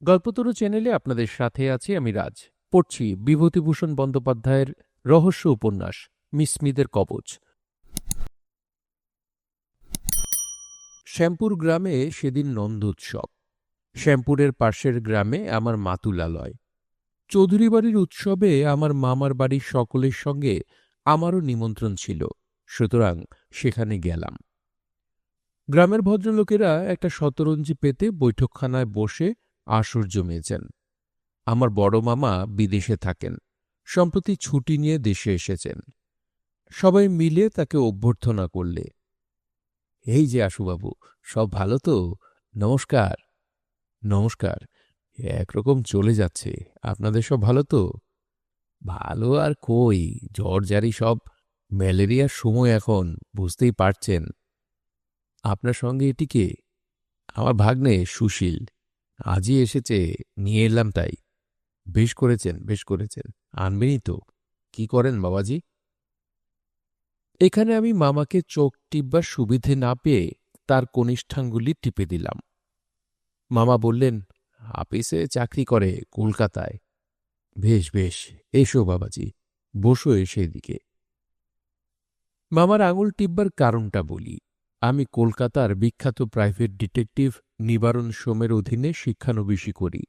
গল্পতরু চ্যানেলে আপনাদের সাথে আছি আমি রাজ। পড়ছি বিভূতিভূষণ বন্দ্যোপাধ্যায়ের রহস্য উপন্যাস মিস স্মিথের কবচ। শ্যামপুর গ্রামে সেদিন নন্দোৎসব। শ্যামপুরের পাশের গ্রামে আমার মাতুলালয়। চৌধুরী বাড়ির উৎসবে আমার মামার বাড়ির সকলের সঙ্গে আমারও নিমন্ত্রণ ছিল, সুতরাং সেখানে গেলাম। গ্রামের ভদ্রলোকেরা একটা শতরঞ্জি পেতে বৈঠকখানায় বসে আসর জমিয়েছেন। আমার বড় মামা বিদেশে থাকেন, সম্প্রতি ছুটি নিয়ে দেশে এসেছেন। সবাই মিলে তাকে অভ্যর্থনা করলে, এই যে আশুবাবু, সব ভালো তো? নমস্কার। নমস্কার। একরকম চলে যাচ্ছে। আপনাদের সব ভালো তো? ভালো আর কই, জ্বর জারি সব। ম্যালেরিয়ার সময় এখন, বুঝতেই পারছেন। আপনার সঙ্গে এটি কে? আমার ভাগ্নে সুশীল, আজই এসেছে, নিয়ে এলাম তাই। বেশ করেছেন, বেশ করেছেন। আনবেনই তো। কি করেন বাবাজি? এখানে আমি মামাকে চোখ টিপবার সুবিধে না পেয়ে তার কনিষ্ঠাঙ্গুলি টিপে দিলাম। মামা বললেন, আপিসে চাকরি করে কলকাতায়। বেশ বেশ, এসো বাবাজি, বসো এসে দিকে। মামার আঙুল টিপবার কারণটা বলি। আমি কলকাতার বিখ্যাত প্রাইভেট ডিটেকটিভ নিবারণ সোমের অধীনে শিক্ষানবিশি করি।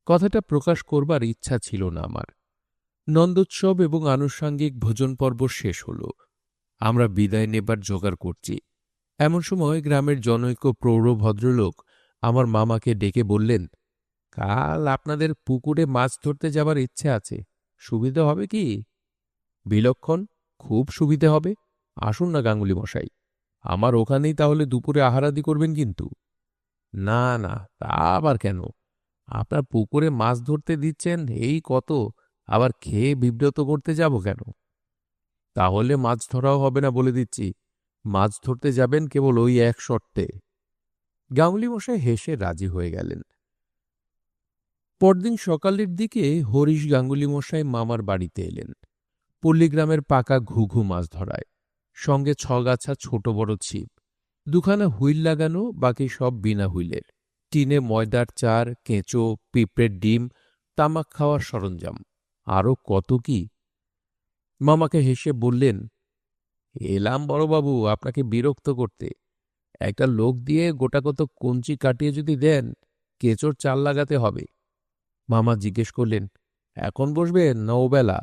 কথাটা প্রকাশ করবার ইচ্ছা ছিল না আমার। নন্দোৎসব এবং আনুষঙ্গিক ভোজন পর্ব শেষ হল। আমরা বিদায় নেবার জোগাড় করছি, এমন সময় গ্রামের জনৈক প্রৌঢ় ভদ্রলোক আমার মামাকে ডেকে বললেন, কাল আপনাদের পুকুরে মাছ ধরতে যাবার ইচ্ছে আছে, সুবিধা হবে কি? বিলক্ষণ, খুব সুবিধে হবে। আসুন না গাঙ্গুলি মশাই, আমার ওখানেই তাহলে দুপুরে আহারাদি করবেন কিন্তু। না না, তা আবার কেন? আপনার পুকুরে মাছ ধরতে দিচ্ছেন এই কত, আবার খেয়ে বিব্রত করতে যাব কেন? তাহলে মাছ ধরাও হবে না বলে দিচ্ছি। মাছ ধরতে যাবেন কেবল ওই এক শর্তে। গাঙ্গুলি মশাই হেসে রাজি হয়ে গেলেন। পরদিন সকালের দিকে হরিশ গাঙ্গুলি মশাই মামার বাড়িতে এলেন, পল্লীগ্রামের পাকা ঘুঘু মাছ ধরায়, সঙ্গে ছগাছা ছোট বড় ছিপ, দুখানা হুইল লাগানো, বাকি সব বিনা হুইলের, টিনে ময়দার চার, কেঁচো, পিঁপড়ের ডিম, তামাক খাওয়ার সরঞ্জাম, আরও কত কি। মামাকে হেসে বললেন, এলাম বড়বাবু আপনাকে বিরক্ত করতে। একটা লোক দিয়ে গোটা কত কঞ্চি কাটিয়ে যদি দেন, কেঁচোর চাল লাগাতে হবে। মামা জিজ্ঞেস করলেন, এখন বসবেন না ওবেলা?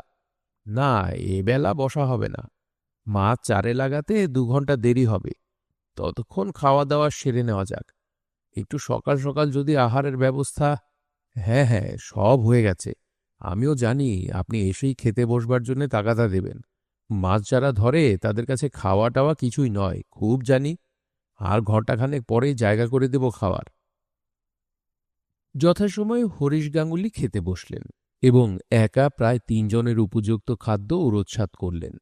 না, এবেলা বসা হবে না। মাছ চারে লাগাতে 2 ঘন্টা দেরি হবে, ততক্ষণ খাওয়া দাওয়া সেরে নেওয়া যাক। একটু সকাল সকাল যদি আহারের ব্যবস্থা। হ্যাঁ হ্যাঁ, সব হয়ে গেছে। আমিও জানি আপনি এসেই খেতে বসবার জন্য তাগাদা দেবেন। মাছ যারা ধরে তাদের কাছে খাওয়া টাওয়া কিছুই নয়, খুব জানি। আর ঘণ্টাখানেক পরেই জায়গা করে দেব খাওয়ার। যথাসময়ে হরিশ গাঙ্গুলি খেতে বসলেন এবং একা প্রায় 3 জনের উপযুক্ত খাদ্য উরোৎসাত করলেন।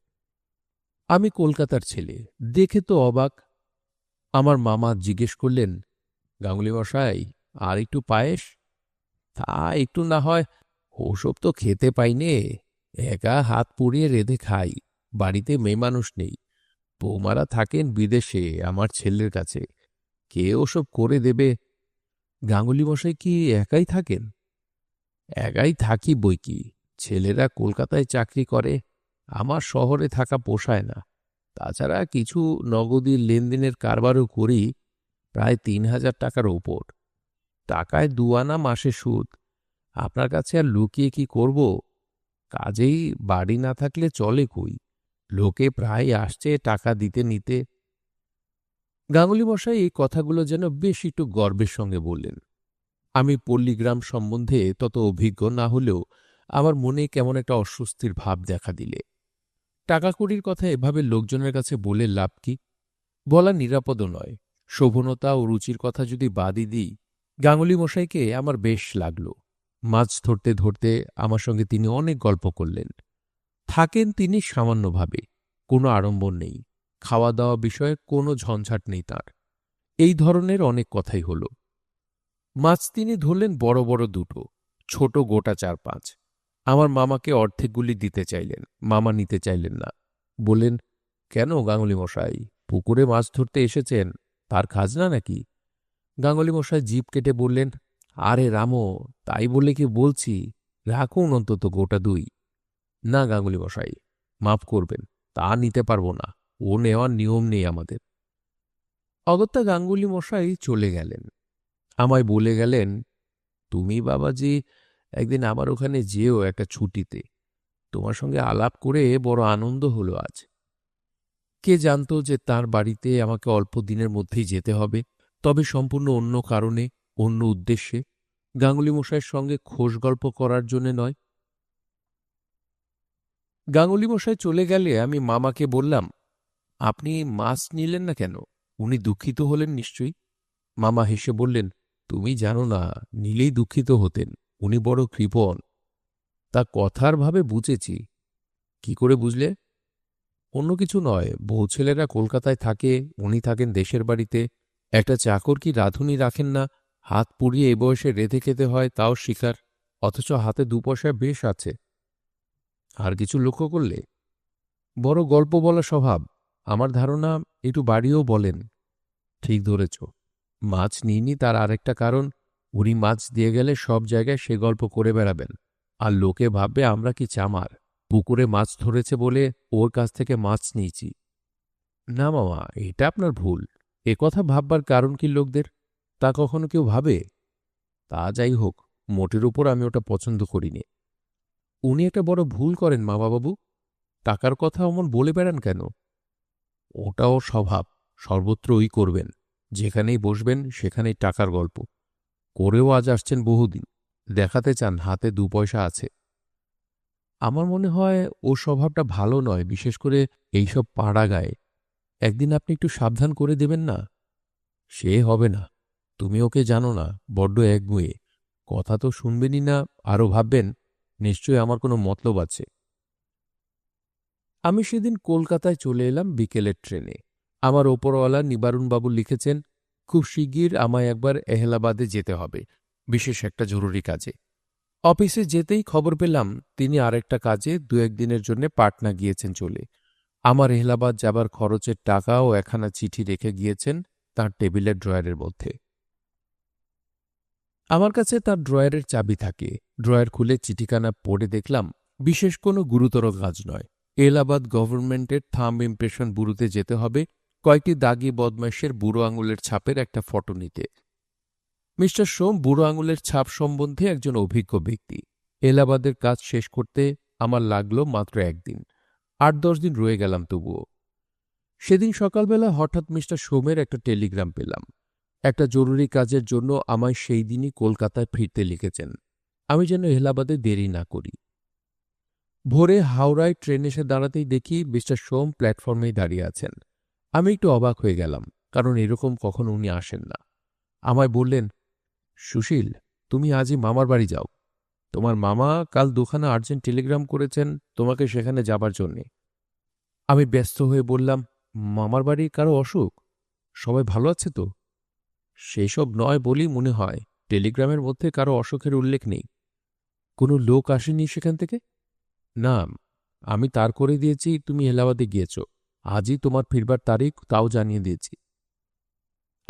আমি কলকাতার ছেলে, দেখে তো অবাক। আমার মামা জিজ্ঞেস করলেন, গাঙ্গুলি মশাই, আর একটু পায়েস? তা একটু না হয়, ওসব তো খেতে পাইনে। একা হাত পুড়িয়ে রেঁধে খাই, বাড়িতে মেয়েমানুষ নেই। বৌমারা থাকেন বিদেশে আমার ছেলের কাছে, কে ওসব করে দেবে? গাঙ্গুলি মশাই কি একাই থাকেন? একাই থাকি বই কি, ছেলেরা কলকাতায় চাকরি করে, আমার শহরে থাকা পোষায় না। তাছাড়া কিছু নগদি লেনদেনের কারবারও করি, প্রায় 3,000 টাকার ওপর। টাকায় 2 আনা মাসে সুদ। আপনার কাছে আর লুকিয়ে কি করব? কাজেই বাড়ি না থাকলে চলে কই, লোকে প্রায় আসছে টাকা দিতে নিতে। গাঙ্গুলি মশাই এই কথাগুলো যেন বেশ একটু গর্বের সঙ্গে বললেন। আমি পল্লীগ্রাম সম্বন্ধে তত অভিজ্ঞ না হলেও আমার মনে কেমন একটা অস্বস্তির ভাব দেখা দিলে। টাকা কড়ির কথা এভাবে লোকজনের কাছে বলে লাভ কি? বলা নিরাপদও নয়। শোভনতা ও রুচির কথা যদি বাদই দিই, গাঙ্গুলি মশাইকে আমার বেশ লাগল। মাছ ধরতে ধরতে আমার সঙ্গে তিনি অনেক গল্প করলেন। থাকেন তিনি সামান্যভাবে, কোনো আড়ম্বর নেই, খাওয়া দাওয়া বিষয়ে কোনো ঝঞ্ঝাট নেই তাঁর। এই ধরনের অনেক কথাই হল। মাছ তিনি ধরলেন বড় বড় 2টো, ছোট গোটা 4-5। আমার মামাকে অর্ধেকগুলি দিতে চাইলেন, মামা নিতে চাইলেন না। বললেন, কেন গাঙ্গুলি মশাই, পুকুরে মাছ ধরতে এসেছেন, তার খাজনা নাকি? গাঙ্গুলি মশাই জিভ কেটে বললেন, আরে রামো, তাই বলে কি বলছি, রাখুন অন্তত গোটা 2। না গাঙ্গুলি মশাই, মাফ করবেন, তা নিতে পারবো না। ও নেওয়ার নিয়ম নেই আমাদের। অগত্যা গাঙ্গুলি মশাই চলে গেলেন। আমায় বলে গেলেন, তুমি বাবাজি একদিন আমার ওখানে যেও একটা ছুটিতে। তোমার সঙ্গে আলাপ করে বড় আনন্দ হলো আজ। কে জানত যে তার বাড়িতে আমাকে অল্প দিনের মধ্যেই যেতে হবে, তবে সম্পূর্ণ অন্য কারণে, অন্য উদ্দেশ্যে, গাঙ্গুলি মশাইয়ের সঙ্গে খোশ গল্প করার জন্যে নয়। গাঙ্গুলি মশাই চলে গেলে আমি মামাকে বললাম, আপনি মাছ নিলেন না কেন? উনি দুঃখিত হলেন নিশ্চয়ই। মামা হেসে বললেন, তুমি জানো না, নিলেই দুঃখিত হতেন। উনি বড় কৃপণ। তা কথার ভাবে বুঝেছি। কি করে বুঝলে? অন্য কিছু নয়, বউ ছেলেরা কলকাতায় থাকে, উনি থাকেন দেশের বাড়িতে। একটা চাকর কি রাঁধুনি রাখেন না? হাত পুড়িয়ে এ বয়সে রেঁধে খেতে হয়, তাও শিকার। অথচ হাতে 2 পয়সা বেশ আছে। আর কিছু লক্ষ্য করলে? বড় গল্প বলা স্বভাব। আমার ধারণা একটু বাড়িও বলেন। ঠিক ধরেছ। মাছ নিইনি তার আরেকটা কারণ, উনি মাছ দিয়ে গেলে সব জায়গায় সে গল্প করে বেড়াবেন। আর লোকে ভাববে আমরা কি চামার, পুকুরে মাছ ধরেছে বলে ওর কাছ থেকে মাছ নিয়েছি। না মামা, এটা আপনার ভুল। এ কথা ভাববার কারণ কি লোকদের? তা কখনো কেউ ভাবে? তা যাই হোক, মোটের উপর আমি ওটা পছন্দ করিনি। উনি একটা বড় ভুল করেন মামাবাবু। টাকার কথা অমন বলে বেড়ান কেন? ওটা ওর স্বভাব। সর্বত্র ওই করবেন। যেখানেই বসবেন সেখানেই টাকার গল্প। করেও আজ আসছেন বহুদিন। দেখাতে চান হাতে 2 পয়সা আছে। আমার মনে হয় ও স্বভাবটা ভালো নয়, বিশেষ করে এইসব পাড়া গায়ে। একদিন আপনি একটু সাবধান করে দেবেন না? সে হবে না। তুমি ওকে জানো না, বড্ড একগুঁয়ে। কথা তো শুনবেনই না, আরও ভাববেন নিশ্চয়ই আমার কোনো মতলব আছে। আমি সেদিন কলকাতায় চলে এলাম বিকেলের ট্রেনে। আমার ওপরওয়ালা নিবারণবাবু লিখেছেন, খুব শিগগির আমায় একবার এহেলাবাদে যেতে হবে, বিশেষ একটা জরুরি কাজে। অফিসে যেতেই খবর পেলাম তিনি আরেকটা কাজে 2-1 দিনের জন্য পাটনা গিয়েছেন চলে। আমার এহেলাবাদ যাবার খরচের টাকা ও একখানা চিঠি রেখে গিয়েছেন তাঁর টেবিলের ড্রয়ারের মধ্যে। আমার কাছে তার ড্রয়ারের চাবি থাকে। ড্রয়ার খুলে চিঠিখানা পড়ে দেখলাম বিশেষ কোনো গুরুতর কাজ নয়। এলাহাবাদ গভর্নমেন্টের থাম্ব ইমপ্রেশন ব্যুরোতে যেতে হবে কয়েকটি দাগি বদমাইশের বুড়ো আঙুলের ছাপের একটা ফটো নিতে। মিস্টার সোম বুড়ো আঙুলের ছাপ সম্বন্ধে একজন অভিজ্ঞ ব্যক্তি। এলাহাবাদের কাজ শেষ করতে আমার লাগলো মাত্র 1 দিন। 8-10 দিন রয়ে গেলাম তবুও। সেদিন সকালবেলা হঠাৎ মিস্টার সোমের একটা টেলিগ্রাম পেলাম। একটা জরুরি কাজের জন্য আমায় সেই দিনই কলকাতায় ফিরতে লিখেছেন। আমি যেন এলাহাবাদে দেরি না করি। ভোরে হাওড়ায় ট্রেন এসে দাঁড়াতেই দেখি মিস্টার সোম প্ল্যাটফর্মেই দাঁড়িয়ে আছেন। আমি একটু অবাক হয়ে গেলাম, কারণ এরকম কখনো উনি আসেন না। আমায় বললেন, সুশীল, তুমি আজই মামার বাড়ি যাও। তোমার মামা কাল 2খানা আর্জেন্ট টেলিগ্রাম করেছেন তোমাকে সেখানে যাবার জন্যে। আমি ব্যস্ত হয়ে বললাম, মামার বাড়ি কারো অসুখ? সবাই ভালো আছে তো? সেসব নয় বলেই মনে হয়, টেলিগ্রামের মধ্যে কারো অসুখের উল্লেখ নেই। কোনো লোক আসেনি সেখান থেকে? না, আমি তার করে দিয়েছি তুমি এলাহাবাদে গিয়েছ। আজই তোমার ফিরবার তারিখ, তাও জানিয়ে দিয়েছি।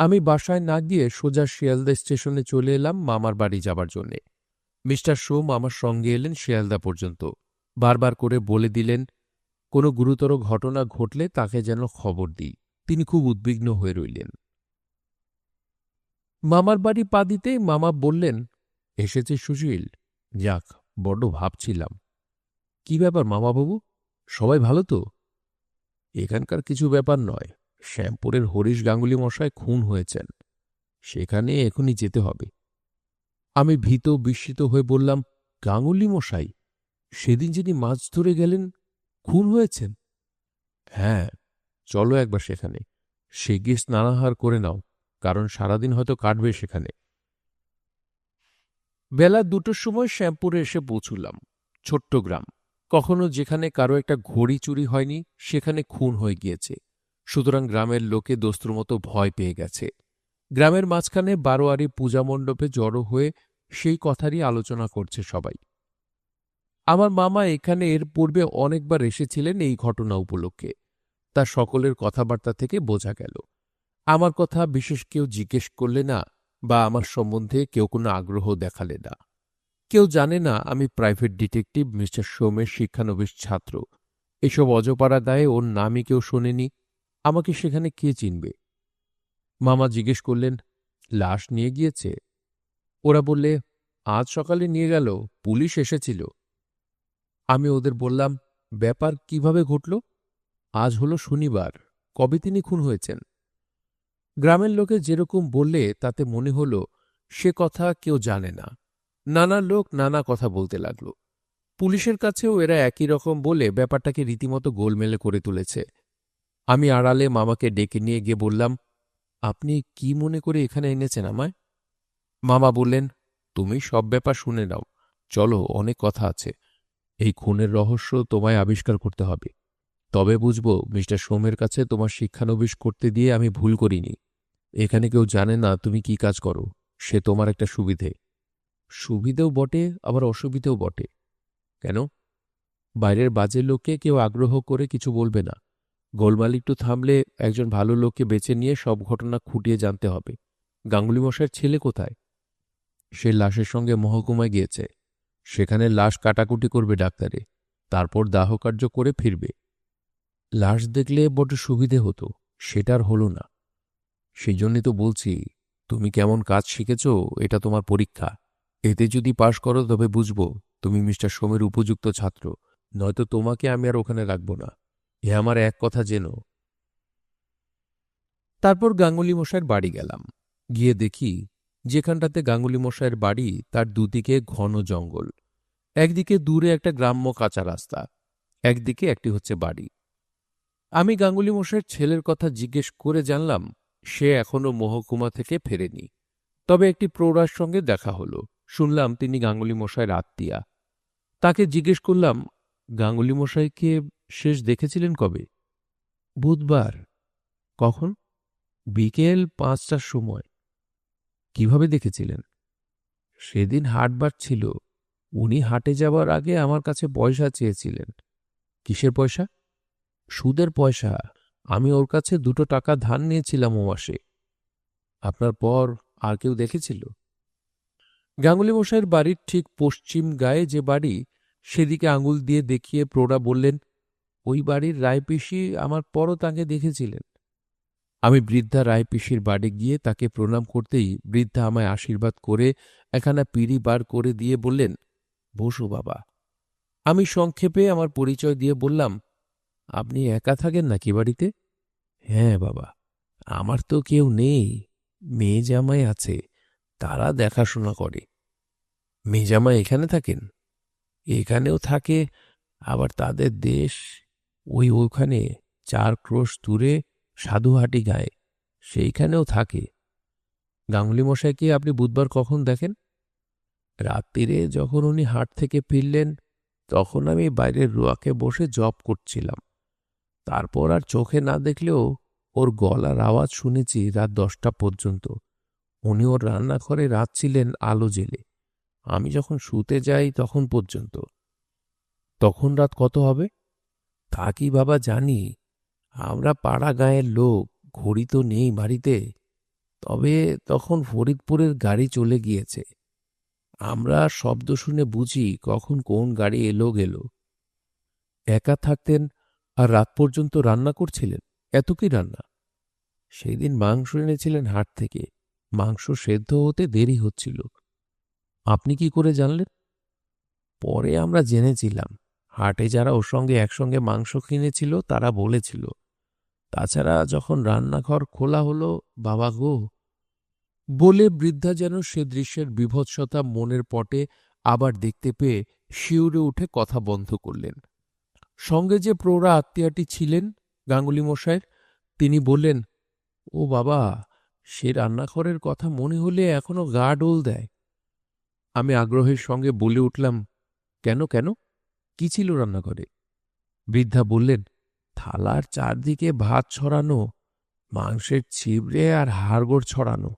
আমি বাসায় না গিয়ে সোজা শিয়ালদা স্টেশনে চলে এলাম মামার বাড়ি যাবার জন্যে। মিস্টার সোম আমার সঙ্গে এলেন শিয়ালদা পর্যন্ত। বারবার করে বলে দিলেন কোনো গুরুতর ঘটনা ঘটলে তাকে যেন খবর দিই। তিনি খুব উদ্বিগ্ন হয়ে রইলেন। মামার বাড়ি পা দিতেই মামা বললেন, এসেছে সুশীল? যাক, বড্ড ভাবছিলাম। কি ব্যাপার মামাবাবু, সবাই ভালো তো? এখানকার কিছু ব্যাপার নয়, শ্যামপুরের হরিশ গাঙ্গুলি মশায় খুন হয়েছেন, সেখানে এখনই যেতে হবে। আমি ভীত বিস্মিত হয়ে বললাম, গাঙ্গুলি মশাই? সেদিন যিনি মাছ ধরে গেলেন, খুন হয়েছেন? হ্যাঁ, চলো একবার সেখানে। শিগগির স্নানাহার করে নাও, কারণ সারাদিন হয়তো কাটবে সেখানে। বেলা 2টোর সময় শ্যামপুরে এসে পৌঁছুলাম। ছোট্ট গ্রাম। কখনো যেখানে কারো একটা ঘড়ি চুরি হয়নি, সেখানে খুন হয়ে গিয়েছে। সুতরাং গ্রামের লোকে দস্তুর মতো ভয় পেয়ে গেছে। গ্রামের মাঝখানে বারোয়ারি পূজা মণ্ডপে জড়ো হয়ে সেই কথারই আলোচনা করছে সবাই। আমার মামা এখানে এর পূর্বে অনেকবার এসেছিলেন এই ঘটনা উপলক্ষে। তা সকলের কথাবার্তা থেকে বোঝা গেল। আমার কথা বিশেষ কেউ জিজ্ঞেস করলে না, বা আমার সম্বন্ধে কেউ কোনো আগ্রহ দেখালে না। কেউ জানে না আমি প্রাইভেট ডিটেকটিভ মিস্টার সোমের শিক্ষানবিশ ছাত্র। এসব অজপাড়া দায়ে ওর নামই কেউ শোনেনি। আমাকে সেখানে কে চিনবে? মামা জিজ্ঞেস করলেন, লাশ নিয়ে গিয়েছে? ওরা বললে, আজ সকালে নিয়ে গেল, পুলিশ এসেছিল। আমি ওদের বললাম, ব্যাপার কিভাবে ঘটল? আজ হলো শনিবার, কবে তিনি খুন হয়েছেন? গ্রামের লোকে যেরকম বললে তাতে মনে হল সে কথা কেউ জানে না। নানা লোক নানা কথা বলতে লাগল। পুলিশের কাছেও এরা একই রকম বলে ব্যাপারটাকে রীতিমতো গোলমেলে করে তুলেছে। আমি আড়ালে মামাকে ডেকে নিয়ে গিয়ে বললাম, আপনি কি মনে করে এখানে এনেছেন আমায়? মামা বললেন, তুমি সব ব্যাপার শুনে নাও, চলো, অনেক কথা আছে। এই খুনের রহস্য তোমায় আবিষ্কার করতে হবে। তবে বুঝব মিস্টার সোমের কাছে তোমার শিক্ষানবিশ করতে দিয়ে আমি ভুল করিনি। এখানে কেউ জানে না তুমি কি কাজ করো, সে তোমার একটা সুবিধে। সুবিধেও বটে, আবার অসুবিধেও বটে। কেন? বাইরের বাজে লোককে কেউ আগ্রহ করে কিছু বলবে না। গোলমাল একটু থামলে একজন ভালো লোককে বেছে নিয়ে সব ঘটনা খুঁটিয়ে জানতে হবে। গাঙ্গুলি মশাইয়ের ছেলে কোথায়? সে লাশের সঙ্গে মহকুমায় গিয়েছে। সেখানে লাশ কাটাকুটি করবে ডাক্তারে, তারপর দাহকার্য করে ফিরবে। লাশ দেখলে বড্ড সুবিধে হতো, সেটার হল না। সেই জন্যই তো বলছি, তুমি কেমন কাজ শিখেছ এটা তোমার পরীক্ষা। এতে যদি পাশ করো তবে বুঝব তুমি মিস্টার সোমের উপযুক্ত ছাত্র, নয়তো তোমাকে আমি আর ওখানে রাখব না। এ আমার এক কথা জেনো। তারপর গাঙ্গুলি মশাইয়ের বাড়ি গেলাম। গিয়ে দেখি যেখানটাতে গাঙ্গুলি মশাইয়ের বাড়ি তার দুদিকে ঘন জঙ্গল। একদিকে দূরে একটা গ্রাম্য কাঁচা রাস্তা, একদিকে একটি হচ্ছে বাড়ি। আমি গাঙ্গুলি মশাইয়ের ছেলের কথা জিজ্ঞেস করে জানলাম সে এখনো মহকুমা থেকে ফেরেনি। তবে একটি প্রৌঢ়ার সঙ্গে দেখা হলো। শুনলাম তিনি গাঙ্গুলি মশাইয়ের আত্মীয়া। তাকে জিজ্ঞেস করলাম, গাঙ্গুলি মশাইকে শেষ দেখেছিলেন কবে? বুধবার। কখন? বিকেল ৫টার সময়। কিভাবে দেখেছিলেন? সেদিন হাটবার ছিল। উনি হাটে যাবার আগে আমার কাছে পয়সা চেয়েছিলেন। কিসের পয়সা? সুদের পয়সা। আমি ওর কাছে ২ টাকা ধার নিয়েছিলাম ও মাসে। আপনার পর আর কেউ দেখেছিল? গাঙ্গুলি মশাইয়ের বাড়ির ঠিক পশ্চিম গায়ে যে বাড়ি, সেদিকে আঙুল দিয়ে দেখিয়ে প্রৌঢ়া বললেন, ওই বাড়ির রায়পিসি আমার পরও তাঁকে দেখেছিলেন। আমি বৃদ্ধা রায়পিসির বাড়ি গিয়ে তাকে প্রণাম করতেই বৃদ্ধা আমায় আশীর্বাদ করে একখানা পিঁড়ি বার করে দিয়ে বললেন, বসো বাবা। আমি সংক্ষেপে আমার পরিচয় দিয়ে বললাম, আপনি একা থাকেন নাকি বাড়িতে? হ্যাঁ বাবা, আমার তো কেউ নেই, মেয়ে জামাই আছে, তারা দেখাশোনা করে। মেয়ে জামাই এখানে থাকেন? এখানেও থাকে, আবার তাদের দেশ ওখানে ৪ ক্রোশ দূরে সাধুহাটি গায়ে, সেইখানেও থাকে। গাঙ্গুলি মশাইকে আপনি বুধবার কখন দেখেন? রাত্রিরে যখন উনি হাট থেকে ফিরলেন, তখন আমি বাইরের রোয়াকে বসে জব করছিলাম। তারপর আর চোখে না দেখলেও ওর গলার আওয়াজ শুনেছি রাত ১০টা পর্যন্ত। উনি ওর রান্নাঘরে রাঁধছিলেন আলো জেলে। আমি যখন শুতে যাই তখন পর্যন্ত। তখন রাত কত হবে? তা কি বাবা জানি, আমরা পাড়া গাঁয়ের লোক, ঘড়ি তো নেই বাড়িতে। তবে তখন ফরিদপুরের গাড়ি চলে গিয়েছে। আমরা শব্দ শুনে বুঝি কখন কোন গাড়ি এলো গেল। একা থাকতেন আর রাত পর্যন্ত রান্না করছিলেন? এত কি রান্না? সেদিন মাংস এনেছিলেন হাট থেকে, মাংস সেদ্ধ হতে দেরি হচ্ছিল। আপনি কি করে জানলেন? পরে আমরা জেনেছিলাম, হাটে যারা ওর সঙ্গে একসঙ্গে মাংস কিনেছিল তারা বলেছিল। তাছাড়া যখন রান্নাঘর খোলা হলো, বাবা গো! বলে বৃদ্ধা যেন সে দৃশ্যের বীভৎসতা মনের পটে আবার দেখতে পেয়ে শিউরে উঠে কথা বন্ধ করলেন। সঙ্গে যে প্রৌঢ়া আত্মীয়াটি ছিলেন গাঙ্গুলি মশাইয়ের, তিনি বললেন, ও বাবা, সে রান্নাঘরের কথা মনে হলে এখনো গা ডোল দেয়। আমি আগ্রহের সঙ্গে বলে উঠলাম, কেন কেন, কি ছিল রান্নাঘরে? বৃদ্ধা বললেন, থালার চারদিকে ভাত ছড়ানো, মাংসের ছিবড়ে আর হাড়গোড় ছড়ানো।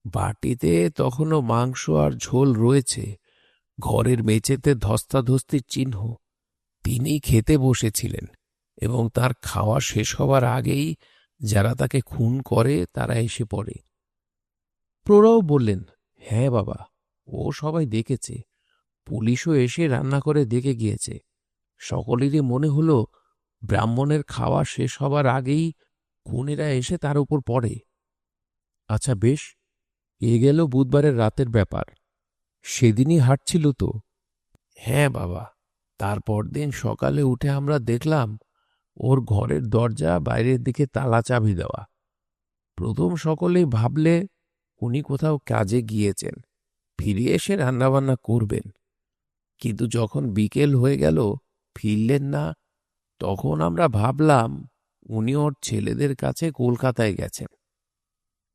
বাটিতে তখনও মাংস আর ঝোল রয়েছে, ঘরের মেঝেতে ধস্তাধস্তির চিহ্ন। তিনি খেতে বসেছিলেন এবং তার খাওয়া শেষ হবার আগেই যারা তাকে খুন করে তারা এসে পড়ে। প্রৌঢ়ও বললেন, হ্যাঁ বাবা, ও সবাই দেখেছে। পুলিশও এসে রান্না করে দেখে গিয়েছে। সকলেরই মনে হলো ব্রাহ্মণের খাওয়া শেষ হবার আগেই খুনিরা এসে তার উপর পড়ে। আচ্ছা বেশ, এ গেল বুধবারের রাতের ব্যাপার। সেদিনই হাঁটছিল তো? হ্যাঁ বাবা, তারপর দিন সকালে উঠে আমরা দেখলাম ওর ঘরের দরজা বাইরের দিকে তালা চাবি দেওয়া। প্রথম সকলেই ভাবলে উনি কোথাও কাজে গিয়েছেন, ফিরে এসে রান্নাবান্না করবেন। কিন্তু যখন বিকেল হয়ে গেল ফিরলেন না, তখন আমরা ভাবলাম উনি ওর ছেলেদের কাছে কলকাতায় গেছেন।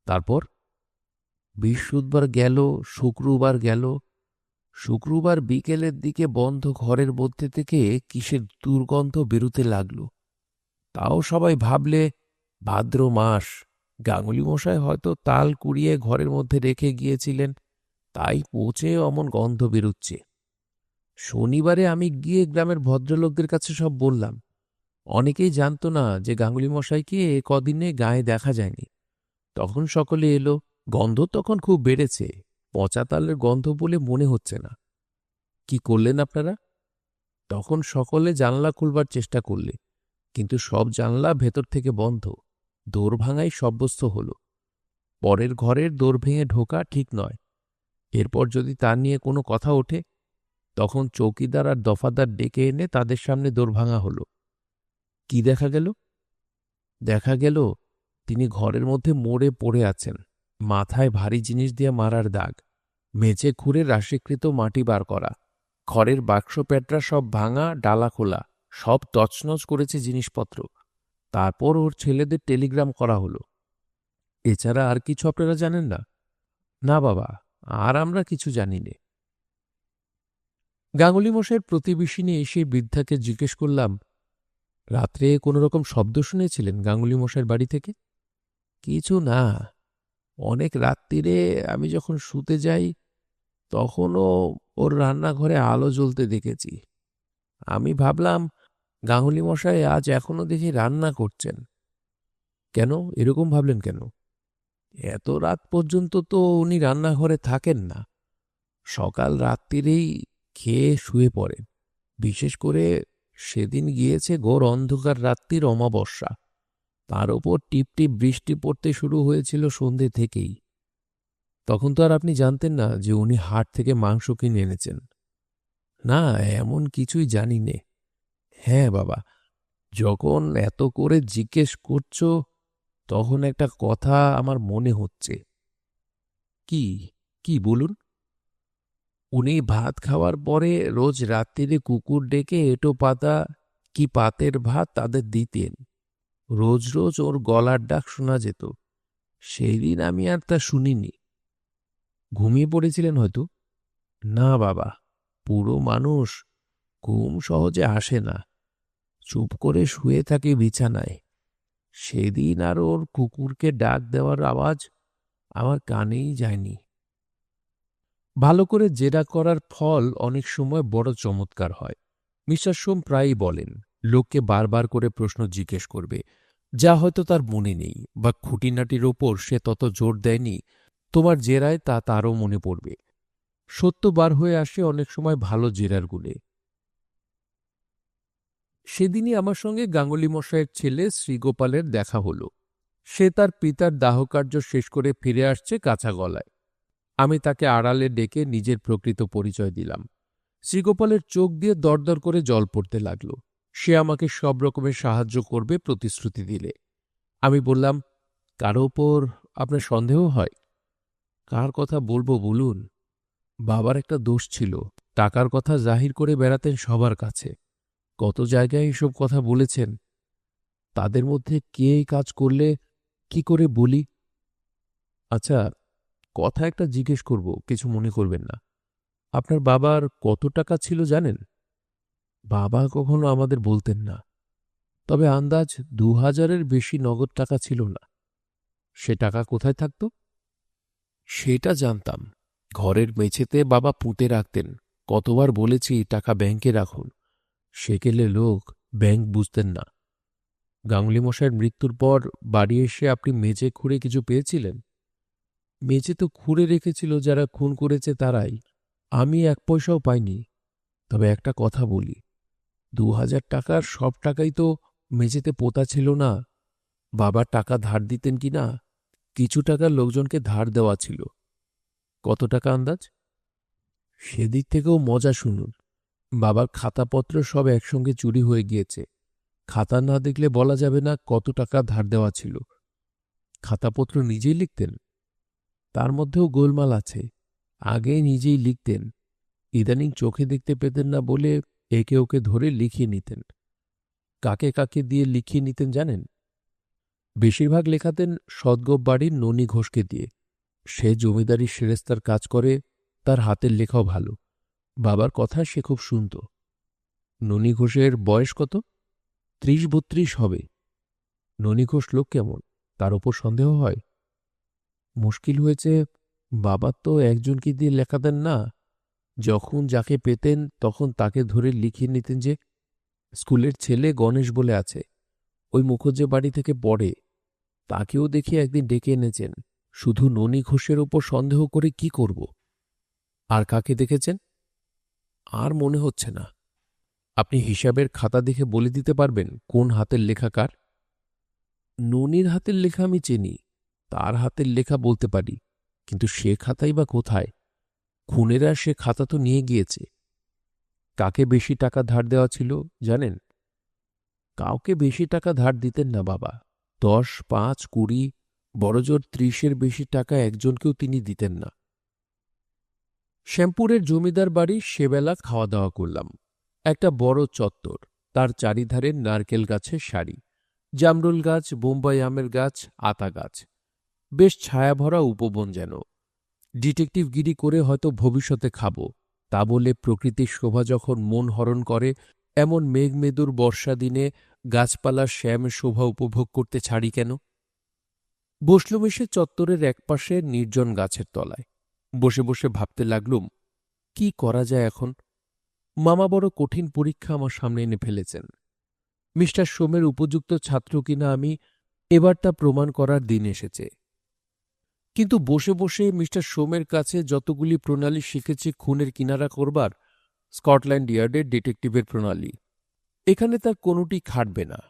তারপর বৃহস্পতিবার গেল, শুক্রবার গেল। শুক্রবার বিকেলের দিকে বন্ধ ঘরের মধ্যে থেকে কিসের দুর্গন্ধ বেরুতে লাগলো। তাও সবাই ভাবলে ভাদ্র মাস, গাঙ্গুলি মশাই হয়তো তাল কুড়িয়ে ঘরের মধ্যে রেখে গিয়েছিলেন, তাই পচে অমন গন্ধ বেরুচ্ছে। শনিবারে আমি গিয়ে গ্রামের ভদ্রলোকদের কাছে সব বললাম। অনেকেই জানতো না যে গাঙ্গুলি মশাইকে এ কদিনে গায়ে দেখা যায়নি। তখন সকলে এলো। গন্ধ তখন খুব বেড়েছে, পচা তালের গন্ধ বলে মনে হচ্ছে না। কি করলেন আপনারা? তখন সকলে জানলা খুলবার চেষ্টা করলে, কিন্তু সব জানলা ভেতর থেকে বন্ধ। দোর ভাঙাই সাব্যস্ত হল। পরের ঘরের দোর ভেঙে ঢোকা ঠিক নয়। এরপর যদি তা নিয়ে কোনো কথা ওঠে, তখন চৌকিদার আর দফাদার ডেকে এনে তাদের সামনে দোর ভাঙা হল। কি দেখা গেল? দেখা গেল তিনি ঘরের মধ্যে মরে পড়ে আছেন, মাথায় ভারী জিনিস দিয়ে মারার দাগ, মেঝে খুঁড়ে রাশিকৃত মাটি বার করা, ঘরের বাক্স প্যাটরা সব ভাঙা, ডালা খোলা, সব তছনছ করেছে জিনিসপত্র। তারপর ওর ছেলেদের টেলিগ্রাম করা হলো। এছাড়া আর কিছু আপনারা জানেন না? না বাবা, আর আমরা কিছু জানি নে। গাঙ্গুলি মশাইয়ের প্রতিবেশিনী এসে বৃদ্ধাকে জিজ্ঞেস করলাম, রাত্রে কোনো রকম শব্দ শুনেছিলেন গাঙ্গুলি মশাইয়ের বাড়ি থেকে? কিছু না, অনেক রাত্রিরে আমি যখন শুতে যাই তখনও ওর রান্নাঘরে আলো জ্বলতে দেখেছি। আমি ভাবলাম গাঙ্গুলি মশাই আজ এখনো দেখি রান্না করছেন। কেন এরকম ভাবলেন কেন? এত রাত পর্যন্ত তো উনি রান্নাঘরে থাকেন না। সকাল রাত্রিরেই খেয়ে শুয়ে পড়েন। বিশেষ করে সেদিন গিয়েছে ঘোর অন্ধকার রাত্রির অমাবস্যা, তার ওপর টিপটিপ বৃষ্টি পড়তে শুরু হয়েছিল সন্ধে থেকেই। তখন তো আর আপনি জানতেন না যে উনি হাট থেকে মাংস কিনে এনেছেন? না, এমন কিছুই জানি নে। হ্যাঁ বাবা, যখন এত করে জিজ্ঞেস করছো তখন একটা কথা আমার মনে হচ্ছে। কি? কি বলুন। উনি ভাত খাওয়ার পরে রোজ রাত্রিরে কুকুর ডেকে এঁটো পাতা কি পাতের ভাত তাদের দিতেন। রোজ রোজ ওর গলার ডাক শোনা যেত। সেই দিন আমি আর তা শুনিনি। ঘুমিয়ে পড়েছিলেন হয়তো? না বাবা, পুরো মানুষ, ঘুম সহজে আসে না, চুপ করে শুয়ে থাকে বিছানায়। সেদিন আর ওর কুকুরকে ডাক দেওয়ার আওয়াজ আমার কানেই যায়নি। ভালো করে জেরা করার ফল অনেক সময় বড় চমৎকার হয়। মিস্টার সোম প্রায়ই বলেন, লোককে বারবার করে প্রশ্ন জিজ্ঞেস করবে যা হয়তো তার মনে নেই, বা খুঁটিনাটির ওপর সে তত জোর দেয়নি, তোমার জেরায় তা তারও মনে পড়বে। সত্য বার হয়ে আসে অনেক সময় ভালো জেরার গুণে। সেদিনই আমার সঙ্গে গাঙ্গুলি মশাইয়ের ছেলে শ্রীগোপালের দেখা হল। সে তার পিতার দাহকার্য শেষ করে ফিরে আসছে কাঁচা গলায়। আমি তাকে আড়ালে ডেকে নিজের প্রকৃত পরিচয় দিলাম। শ্রীগোপালের চোখ দিয়ে দরদর করে জল পড়তে লাগল। সে আমাকে সব রকমের সাহায্য করবে প্রতিশ্রুতি দিলে। আমি বললাম, কারো ওপর আপনার সন্দেহ হয়? কার কথা বলবো বলুন। বাবার একটা দোষ ছিল, টাকার কথা জাহির করে বেড়াতেন সবার কাছে। কত জায়গায় এসব কথা বলেছেন। তাদের মধ্যে কে এই কাজ করলে কি করে বলি? আচ্ছা, কথা একটা জিজ্ঞেস করব, কিছু মনে করবেন না। আপনার বাবার কত টাকা ছিল জানেন? বাবা কখনো আমাদের বলতেন না, তবে আন্দাজ ২,০০০-এর বেশি নগদ টাকা ছিল না। সে টাকা কোথায় থাকত? সেটা জানতাম, ঘরের মেঝেতে বাবা পুঁতে রাখতেন। কতবার বলেছি টাকা ব্যাংকে রাখুন। সেকেলে লোক, ব্যাংক বুঝতেন না। গাঙ্গুলি মশাইয়ের মৃত্যুর পর বাড়ি এসে আপনি মেঝে খুঁড়ে কিছু পেয়েছিলেন? মেঝে তো খুঁড়ে রেখেছিল যারা খুন করেছে তারাই। আমি 1 পয়সাও পাইনি। তবে একটা কথা বলি, ২,০০০ টাকার সব টাকাই তো মেঝেতে পোঁতা ছিল না। বাবা টাকা ধার দিতেন কি না? কিছু টাকা লোকজনকে ধার দেওয়া ছিল। কত টাকা আন্দাজ? সেদিক থেকেও মজা শুনুন। বাবার খাতাপত্র সব একসঙ্গে চুরি হয়ে গিয়েছে। খাতা না দেখলে বলা যাবে না কত টাকা ধার দেওয়া ছিল। খাতাপত্র নিজেই লিখতেন। তার মধ্যেও গোলমাল আছে। আগে নিজেই লিখতেন, ইদানিং চোখে দেখতে পেতেন না বলে একে ওকে ধরে লিখিয়ে নিতেন। কাকে কাকে দিয়ে লিখিয়ে নিতেন জানেন? বেশিরভাগ লেখাতেন সদগোপ বাড়ির ননী ঘোষকে দিয়ে। সে জমিদারি সেরেস্তার কাজ করে, তার হাতের লেখাও ভালো। বাবার কথা সে খুব শুনত। ননী ঘোষের বয়স কত? ৩০-৩২ হবে। ননী ঘোষ লোক কেমন, তার ওপর সন্দেহ হয়? মুশকিল হয়েছে, বাবা তো একজনকে দিয়ে লেখাতেন না। যখন যাকে পেতেন তখন তাকে ধরে লিখিয়ে নিতেন যে স্কুলের ছেলে গণেশ বলে আছে, ওই মুখুজ্জে বাড়ি থেকে পড়ে। তাকেও দেখে একদিন ডেকে এনেছেন। শুধু ননী ঘোষের ওপর সন্দেহ করে কি করব? আর কাকে দেখেছেন? আর মনে হচ্ছে না। আপনি হিসাবের খাতা দেখে বলে দিতে পারবেন কোন হাতের লেখা কার? ননির হাতের লেখা আমি চিনি, তার হাতের লেখা বলতে পারি, কিন্তু সে খাতাই বা কোথায়? খুনেরা সে খাতা তো নিয়ে গিয়েছে। কাকে বেশি টাকা ধার দেওয়া ছিল জানেন? কাউকে বেশি টাকা ধার দিতেন না বাবা। ১০, ৫, ২০, বড়জোর ৩০-এর বেশি টাকা একজনকেও তিনি দিতেন না। শ্যামপুরের জমিদার বাড়ি সেবেলা খাওয়া দাওয়া করলাম। একটা বড় চত্বর, তার চারিধারে নারকেল গাছের সারি, জামরুল গাছ, বোম্বাই আমের গাছ, আতা গাছ। বেশ ছায়াভরা উপবন যেন। ডিটেকটিভগিরি করে হয়তো ভবিষ্যতে খাব, তা বলে প্রকৃতির শোভা যখন মন হরণ করে, এমন মেঘমেদুর বর্ষা দিনে গাছপালার শ্যাম শোভা উপভোগ করতে ছাড়ি কেন? বসলুম এসে চত্বরের একপাশে নির্জন গাছের তলায়। বসে বসে ভাবতে লাগলুম, কি করা যায় এখন? মামা বড় কঠিন পরীক্ষা আমার সামনে এনে ফেলেছেন। মিস্টার সোমের উপযুক্ত ছাত্র কিনা আমি, এবার তা প্রমাণ করার দিন এসেছে। কিন্তু বসে বসে মিস্টার সোমের কাছে যতগুলি প্রণালী শিখেছি খুনের কিনারা করবার, স্কটল্যান্ড ইয়ার্ডের ডিটেকটিভের প্রণালী, এখানে তার কোনোটি খাটবে না।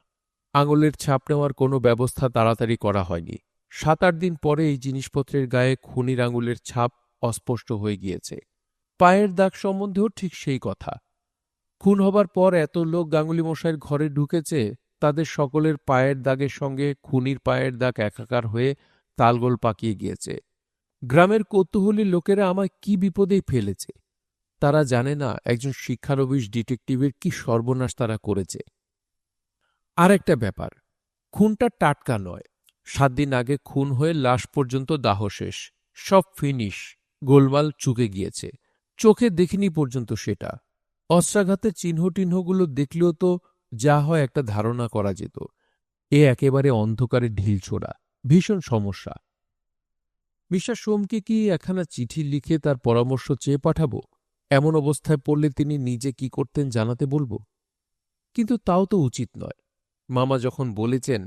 আঙুলের ছাপ নেওয়ার কোনো ব্যবস্থা তাড়াতাড়ি করা হয়নি। ৭-৮ দিন পরে এই জিনিসপত্রের গায়ে খুনির আঙুলের ছাপ অস্পষ্ট হয়ে গিয়েছে। পায়ের দাগ সম্বন্ধেও ঠিক সেই কথা। খুন হবার পর এত লোক গাঙ্গুলি মশাইয়ের ঘরে ঢুকেছে, তাদের সকলের পায়ের দাগের সঙ্গে খুনির পায়ের দাগ একাকার হয়ে তালগোল পাকিয়ে গিয়েছে। গ্রামের কৌতূহলী লোকেরা আমায় কি বিপদেই ফেলেছে। তারা জানে না একজন শিক্ষানবিশ ডিটেকটিভের কি সর্বনাশ তারা করেছে। আর একটা ব্যাপার, খুনটা টাটকা নয়। ৭ দিন আগে খুন হয়ে লাশ পর্যন্ত দাহ শেষ, সব ফিনিশ, গোলমাল চুকে গিয়েছে। চোখে দেখিনি পর্যন্ত সেটা। অস্ত্রাঘাতের চিহ্নটিহ্নগুলো দেখলেও তো যা হয় একটা ধারণা করা যেত। এ একেবারে অন্ধকারে ঢিলছোড়া, ভীষণ সমস্যা। মিস্টার সোমকে কি একখানা চিঠি লিখে তার পরামর্শ চেয়ে পাঠাব? এমন অবস্থায় পড়লে তিনি নিজে কি করতেন জানাতে বলব? কিন্তু তাও তো উচিত নয়। মামা যখন বলেছেন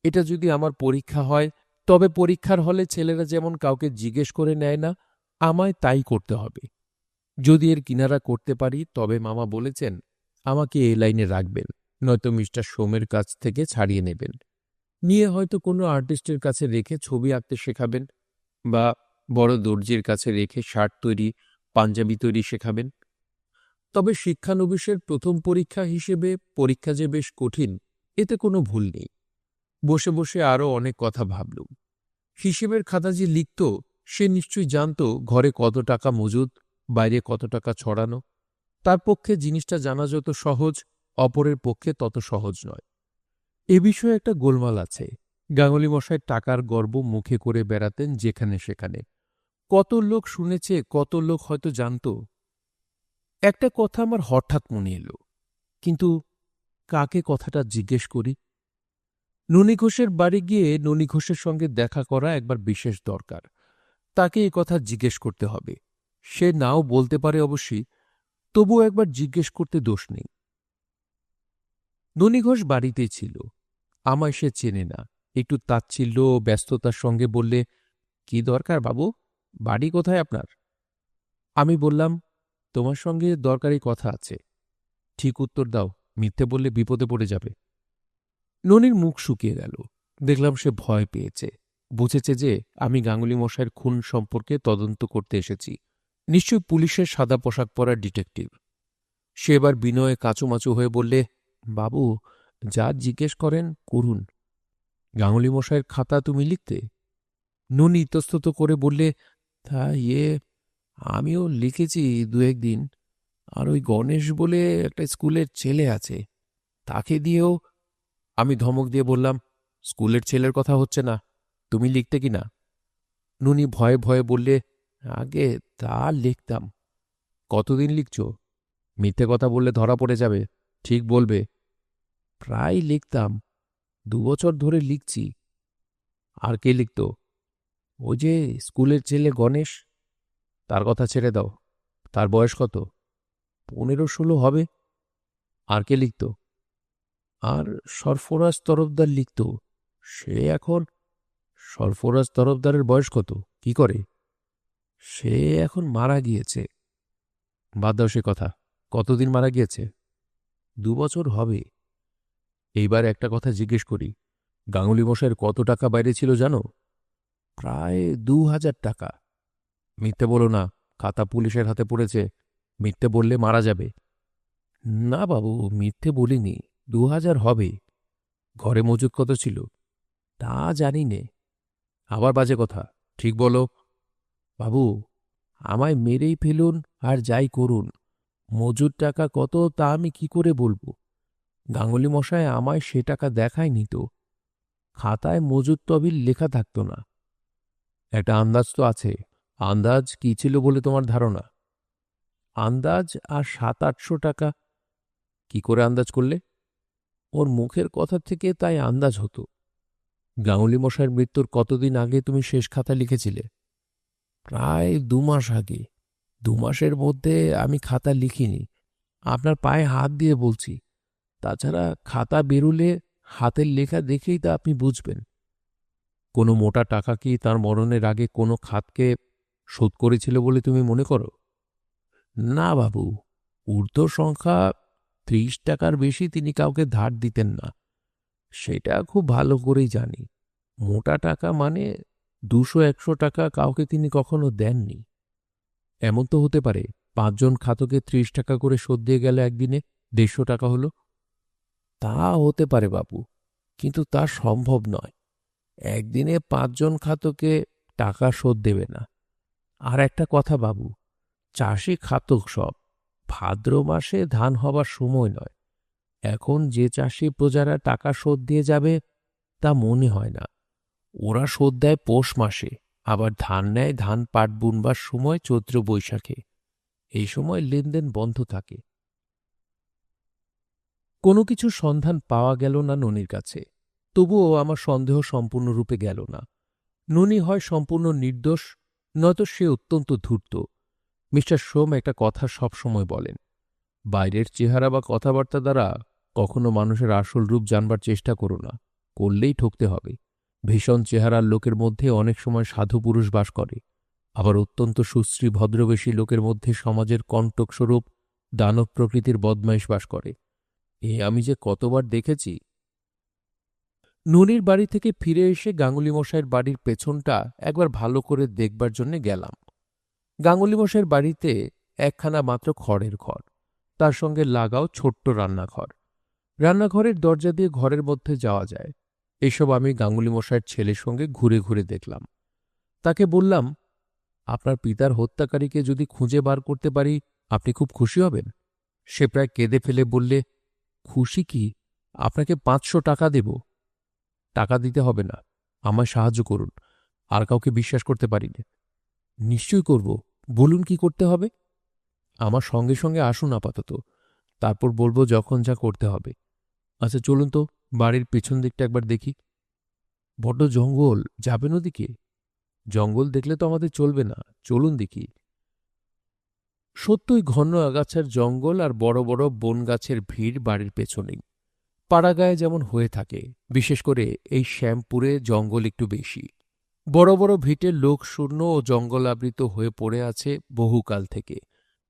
এটা যদি আমার পরীক্ষা হয়, তবে পরীক্ষার হলে ছেলেরা যেমন কাউকে জিজ্ঞেস করে নেয় না, আমায় তাই করতে হবে। যদি এর কিনারা করতে পারি তবে মামা বলেছেন আমাকে এ লাইনে রাখবেন, নয়তো মিস্টার সোমের কাছ থেকে ছাড়িয়ে নেবেন। নিয়ে হয়তো কোনো আর্টিস্টের কাছে রেখে ছবি আঁকতে শেখাবেন, বা বড় দর্জির কাছে রেখে শার্ট তৈরি, পাঞ্জাবি তৈরি শেখাবেন। তবে শিক্ষানবিশের প্রথম পরীক্ষা হিসেবে পরীক্ষা যে বেশ কঠিন, এতে কোনো ভুল নেই। বসে বসে আরও অনেক কথা ভাবলুম। হিসেবের খাতা যে লিখত, সে নিশ্চয়ই জানত ঘরে কত টাকা মজুদ, বাইরে কত টাকা ছড়ানো। তার পক্ষে জিনিসটা জানা যত সহজ, অপরের পক্ষে তত সহজ নয়। এ বিষয়ে একটা গোলমাল আছে। গাঙ্গুলি মশাই টাকার গর্ব মুখে করে বেড়াতেন যেখানে সেখানে। কত লোক শুনেছে, কত লোক হয়তো জানত। একটা কথা আমার হঠাৎ মনে এলো, কিন্তু কাকে কথাটা জিজ্ঞেস করি? ননী ঘোষের বাড়ি গিয়ে ননী ঘোষের সঙ্গে দেখা করা একবার বিশেষ দরকার। তাকে এ কথা জিজ্ঞেস করতে হবে। সে নাও বলতে পারে অবশ্যই, তবু একবার জিজ্ঞেস করতে দোষ নেই। ননী ঘোষ বাড়িতেই ছিল। আমায় সে চেনে না। একটু তাচ্ছিল্য ও ব্যস্ততার সঙ্গে বললে, কি দরকার বাবু? বাড়ি কোথায় আপনার? আমি বললাম, তোমার সঙ্গে দরকারি কথা আছে। ঠিক উত্তর দাও, মিথ্যে বললে বিপদে পড়ে যাবে। ননির মুখ শুকিয়ে গেল। দেখলাম সে ভয় পেয়েছে। বুঝেছে যে আমি গাঙ্গুলি মশাইয়ের খুন সম্পর্কে তদন্ত করতে এসেছি। নিশ্চয় পুলিশের সাদা পোশাক পরা ডিটেকটিভ। সে এবার বিনয়ে কাঁচুমাচু হয়ে বললে, বাবু, যা জিজ্ঞেস করেন করুন। গাঙ্গুলি মশাইয়ের খাতা তুমি লিখতে? ননি ইতস্তত করে বললে, তা আমিও লিখেছি দু একদিন। আর ওই গণেশ বলে একটা স্কুলের ছেলে আছে, তাকে দিয়েও। আমি ধমক দিয়ে বললাম, স্কুলের ছেলের কথা হচ্ছে না, তুমি লিখতে কি না? নুনি ভয়ে ভয়ে বললে, আগে তা লিখতাম। কতদিন লিখছ? মিথ্যে কথা বললে ধরা পড়ে যাবে, ঠিক বলবে। প্রায় লিখতাম, 2 বছর ধরে লিখছি। আর কে লিখত? ওই যে স্কুলের ছেলে গণেশ। তার কথা ছেড়ে দাও। তার বয়স কত? 15-16 হবে। আর কে লিখত? আর সরফরাজ তরফদার লিখত। সে এখন। সরফরাজ তরফদারের বয়স কত? কি করে? সে এখন মারা গিয়েছে। বাদ দাও সে কথা। কতদিন মারা গিয়েছে? 2 বছর হবে। এইবার একটা কথা জিজ্ঞেস করি, গাঙ্গুলি মশাইয়ের কত টাকা বাইরে ছিল জানো? প্রায় 2000 টাকা। মিথ্যে বলো না, খাতা পুলিশের হাতে পড়েছে। মিথ্যে বললে মারা যাবে। না বাবু, মিথ্যে বলিনি, 2000 হবে। ঘরে মজুদ কত ছিল? তা জানি নে। আবার বাজে কথা, ঠিক বলো। বাবু, আমায় মেরেই ফেলুন আর যাই করুন, মজুর টাকা কত তা আমি কি করে বলবো? গাঙ্গুলি মশাই আমায় সে টাকা দেখায়নি তো। খাতায় মজুদ তহবিল লেখা থাকত না। একটা আন্দাজ তো আছে। আন্দাজ কি ছিল বলে তোমার ধারণা? আন্দাজ আর 700-800 টাকা। কি করে আন্দাজ করলে? ওর মুখের কথা থেকে তাই আন্দাজ হতো। গাঙ্গুলি মশাইয়ের মৃত্যুর কতদিন আগে তুমি শেষ খাতা লিখেছিলে? প্রায় 2 মাস আগে। 2 মাসের মধ্যে আমি খাতা লিখিনি। আপনার পায়ে হাত দিয়ে বলছি। তাছাড়া খাতা বেরুলে হাতের লেখা দেখেই তা আপনি বুঝবেন। কোনো মোটা টাকা কি তার মরণের আগে কোনো খাতকে শোধ করেছিল বলে তুমি মনে করো? না বাবু, ঊর্ধ্ব সংখ্যা 30 টাকার বেশি তিনি কাউকে ধার দিতেন না, সেটা খুব ভালো করেই জানি। মোটা টাকা মানে 200-100 টাকা কাউকে তিনি কখনো দেননি। এমন তো হতে পারে 5 জন খাতকে 30 টাকা করে শোধ দিয়ে গেল একদিনে, 150 টাকা হলো। তা হতে পারে বাবু, কিন্তু তা সম্ভব নয়। একদিনে 5 জন খাতকে টাকা শোধ দেবে না। আর একটা কথা বাবু, চাষি খাতক সব। ভাদ্র মাসে ধান হবার সময় নয়। এখন যে চাষি প্রজারা টাকা শোধ দিয়ে যাবে তা মনে হয় না। ওরা শোধ দেয় পৌষ মাসে, আবার ধান নেয় ধান পাট বুনবার সময় চৈত্র বৈশাখে। এই সময় লেনদেন বন্ধ থাকে। কোনো কিছু সন্ধান পাওয়া গেল না ননির কাছে। তবুও আমার সন্দেহ সম্পূর্ণরূপে গেল না। ননি হয় সম্পূর্ণ নির্দোষ, নয়তো সে অত্যন্ত ধূর্ত। মিস্টার সোম একটা কথা সবসময় বলেন, বাইরের চেহারা বা কথাবার্তা দ্বারা কখনো মানুষের আসল রূপ জানবার চেষ্টা করো না, করলেই ঠকতে হবে। ভীষণ চেহারার লোকের মধ্যে অনেক সময় সাধু পুরুষ বাস করে, আবার অত্যন্ত সুশ্রী ভদ্রবেশী লোকের মধ্যে সমাজের কণ্টকস্বরূপ দানব প্রকৃতির বদমাইশ বাস করে। আমি যে কতবার দেখেছি। ননির বাড়ি থেকে ফিরে এসে গাঙ্গুলি মশাইয়ের বাড়ির পেছনটা একবার ভালো করে দেখবার জন্যে গেলাম। গাঙ্গুলি মশাইয়ের বাড়িতে একখানা মাত্র খড়ের ঘর, তার সঙ্গে লাগাও ছোট্ট রান্নাঘর। রান্নাঘরের দরজা দিয়ে ঘরের মধ্যে যাওয়া যায়। এইসব আমি গাঙ্গুলি মশাইয়ের ছেলের সঙ্গে ঘুরে ঘুরে দেখলাম। তাকে বললাম, আপনার পিতার হত্যাকারীকে যদি খুঁজে বার করতে পারি আপনি খুব খুশি হবেন। সে প্রায় কেঁদে ফেলে বললে, খুশি কি? আপনাকে 500 টাকা দেব। টাকা দিতে হবে না, আমায় সাহায্য করুন, আর কাউকে বিশ্বাস করতে পারি না। নিশ্চয় করব, বলুন কি করতে হবে। আমার সঙ্গে সঙ্গে আসুন আপাতত, তারপর বলবো যখন যা করতে হবে। আচ্ছা চলুন তো, বাড়ির পেছন দিকটা একবার দেখি। বড্ড জঙ্গল, যাবেন ওদিকে? জঙ্গল দেখলে তো আমাদের চলবে না, চলুন দেখি। সত্যই ঘন আগাছার জঙ্গল আর বড় বড় বন গাছের ভিড় বাড়ির পেছনেই। পাড়াগায়ে যেমন হয়ে থাকে, বিশেষ করে এই শ্যামপুরে জঙ্গল একটু বেশি। বড় বড় ভিটে লোকশূন্য ও জঙ্গলাবৃত হয়ে পড়ে আছে বহুকাল থেকে।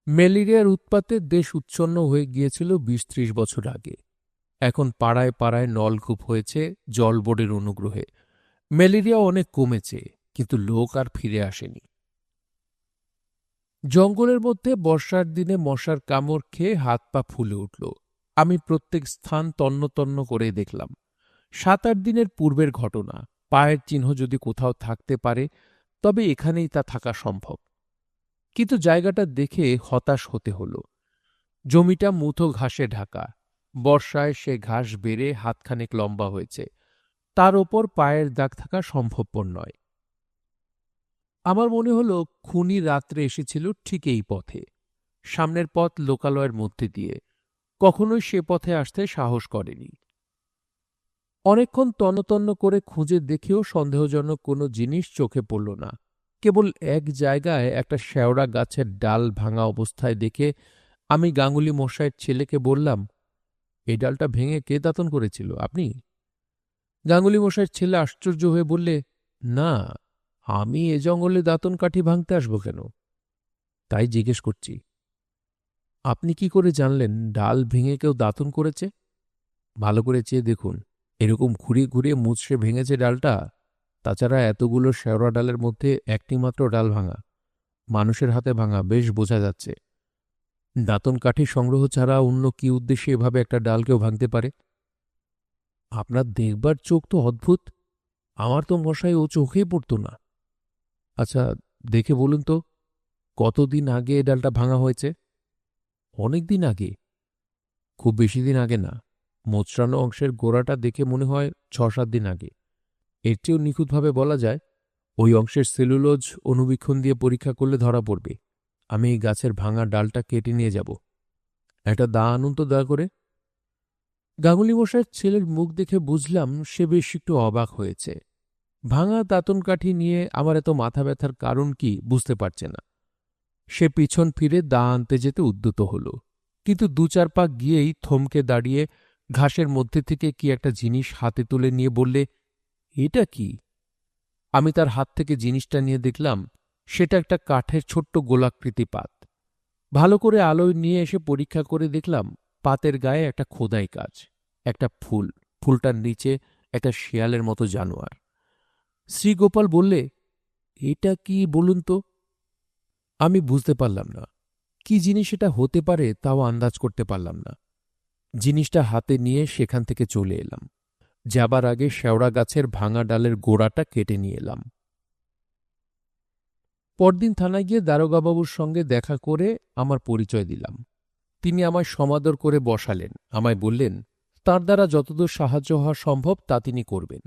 ম্যালেরিয়ার উৎপাতে দেশ উচ্ছন্ন হয়ে গিয়েছিল ২০-৩০ বছর আগে। এখন পাড়ায় পাড়ায় নলকূপ হয়েছে জল বোর্ডের অনুগ্রহে। ম্যালেরিয়া অনেক কমেছে, কিন্তু লোক আর ফিরে আসেনি। জঙ্গলের মধ্যে বর্ষার দিনে মশার কামড় খেয়ে হাত পা ফুলে উঠল। আমি প্রত্যেক স্থান তন্ন তন্ন করে দেখলাম। ৭-৮ দিনের পূর্বের ঘটনা। পায়ের চিহ্ন যদি কোথাও থাকতে পারে, তবে এখানেই তা থাকা সম্ভব। কিন্তু জায়গাটা দেখে হতাশ হতে হল। জমিটা মুথো ঘাসে ঢাকা। বর্ষায় সে ঘাস বেড়ে হাতখানেক লম্বা হয়েছে। তার ওপর পায়ের দাগ থাকা সম্ভবপর নয়। আমার মনে হল খুনি রাত্রে এসেছিল ঠিক এই পথে। সামনের পথ লোকালয়ের মধ্যে দিয়ে। কখনোই সে পথে আসতে সাহস করেনি। অনেকক্ষণ তন্ন করে খুঁজে দেখেও সন্দেহজনক কোনো জিনিস চোখে পড়ল না। কেবল এক জায়গায় একটা শেওড়া গাছের ডাল ভাঙা অবস্থায় দেখে আমি গাঙ্গুলি মশাইয়ের ছেলেকে বললাম, এই ডালটা ভেঙে কে দাতন করেছিল, আপনি? গাঙ্গুলি মশাইয়ের ছেলে আশ্চর্য হয়ে বললে, না, আমি এ জঙ্গলে দাতন কাঠি ভাঙতে আসব কেন? তাই জিজ্ঞেস করছি। আপনি কি করে জানলেন ডাল ভেঙে কেউ দাতন করেছে? ভালো করে চেয়ে দেখুন, এরকম ঘুরিয়ে ঘুরিয়ে মুচড়ে ভেঙেছে ডালটা। তাছাড়া এতগুলো শেওড়া ডালের মধ্যে একটি মাত্র ডাল ভাঙা, মানুষের হাতে ভাঙা, বেশ বোঝা যাচ্ছে। দাতন কাঠি সংগ্রহ ছাড়া অন্য কি উদ্দেশ্যে এভাবে একটা ডাল কেউ ভাঙতে পারে? আপনার দেখবার চোখ তো অদ্ভুত। আমার তো মশাই ও চোখেই পড়ত না। আচ্ছা, দেখে বলুন তো, কতদিন আগে এ ডালটা ভাঙা হয়েছে? অনেক দিন আগে। খুব বেশি দিন আগে না। মোচড়ানো অংশের গোড়াটা দেখে মনে হয় ৬-৭ দিন আগে। এর চেয়েও নিখুঁতভাবে বলা যায়, ওই অংশের সেলুলোজ অণুবীক্ষণ দিয়ে পরীক্ষা করলে ধরা পড়বে। আমি এই গাছের ভাঙা ডালটা কেটে নিয়ে যাব। একটা দা আনুন তো দয়া করে। গাঙ্গুলি মশাইয়ের ছেলের মুখ দেখে বুঝলাম সে বেশ একটু অবাক হয়েছে। ভাঙা দাঁতন কাঠি নিয়ে আমার এত মাথা ব্যথার কারণ কি বুঝতে পারছে না। সে পিছন ফিরে দা আনতে যেতে উদ্যত হল, কিন্তু ২-৪ পা গিয়েই থমকে দাঁড়িয়ে ঘাসের মধ্যে থেকে কি একটা জিনিস হাতে তুলে নিয়ে বললে, এটা কি? আমি তার হাত থেকে জিনিসটা নিয়ে দেখলাম সেটা একটা কাঠের ছোট্ট গোলাকৃতি পাত। ভালো করে আলোয় নিয়ে এসে পরীক্ষা করে দেখলাম পাতের গায়ে একটা খোদাই কাজ, একটা ফুল, ফুলটার নিচে একটা শিয়ালের মতো জানোয়ার। শ্রীগোপাল বললে, এটা কি বলুন তো? আমি বুঝতে পারলাম না। কি জিনিস এটা হতে পারে তাও আন্দাজ করতে পারলাম না। জিনিসটা হাতে নিয়ে সেখান থেকে চলে এলাম। যাবার আগে শেওড়া গাছের ভাঙা ডালের গোড়াটা কেটে নিয়ে এলাম। পরদিন থানায় গিয়ে দারোগাবাবুর সঙ্গে দেখা করে আমার পরিচয় দিলাম। তিনি আমায় সমাদর করে বসালেন। আমায় বললেন, তাঁর দ্বারা যতদূর সাহায্য হওয়া সম্ভব তা তিনি করবেন।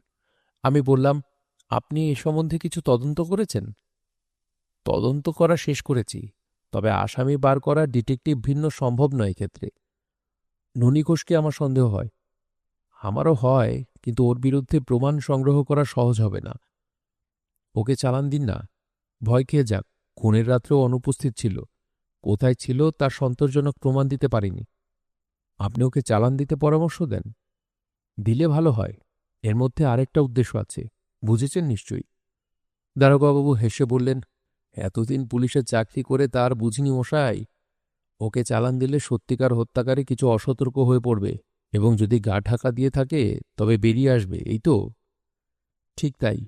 আমি বললাম, আপনি এ সম্বন্ধে কিছু তদন্ত করেছেন? তদন্ত করা শেষ করেছি, তবে আসামি বার করা ডিটেকটিভ ভিন্ন সম্ভব নয় এক্ষেত্রে। ননী ঘোষকে আমার সন্দেহ হয়। আমারও হয়, কিন্তু ওর বিরুদ্ধে প্রমাণ সংগ্রহ করা সহজ হবে না। ওকে চালান দিন না, ভয় খেয়ে যাক। খুনের রাত্রেও অনুপস্থিত ছিল। কোথায় ছিল তার সন্তোষজনক প্রমাণ দিতে পারিনি। আপনি ওকে চালান দিতে পরামর্শ দেন। দিলে ভালো হয়। এর মধ্যে আরেকটা উদ্দেশ্য আছে, বুঝেছেন নিশ্চয়ই। দারোগাবাবু হেসে বললেন, এতদিন পুলিশের চাকরি করে তার বুঝিনি মশাই। ওকে চালান দিলে সত্যিকার হত্যাকারী কিছু অসতর্ক হয়ে পড়বে, এবং যদি গা ঢাকা দিয়ে থাকে তবে বেরিয়ে আসবে, এই তো? ঠিক তাই।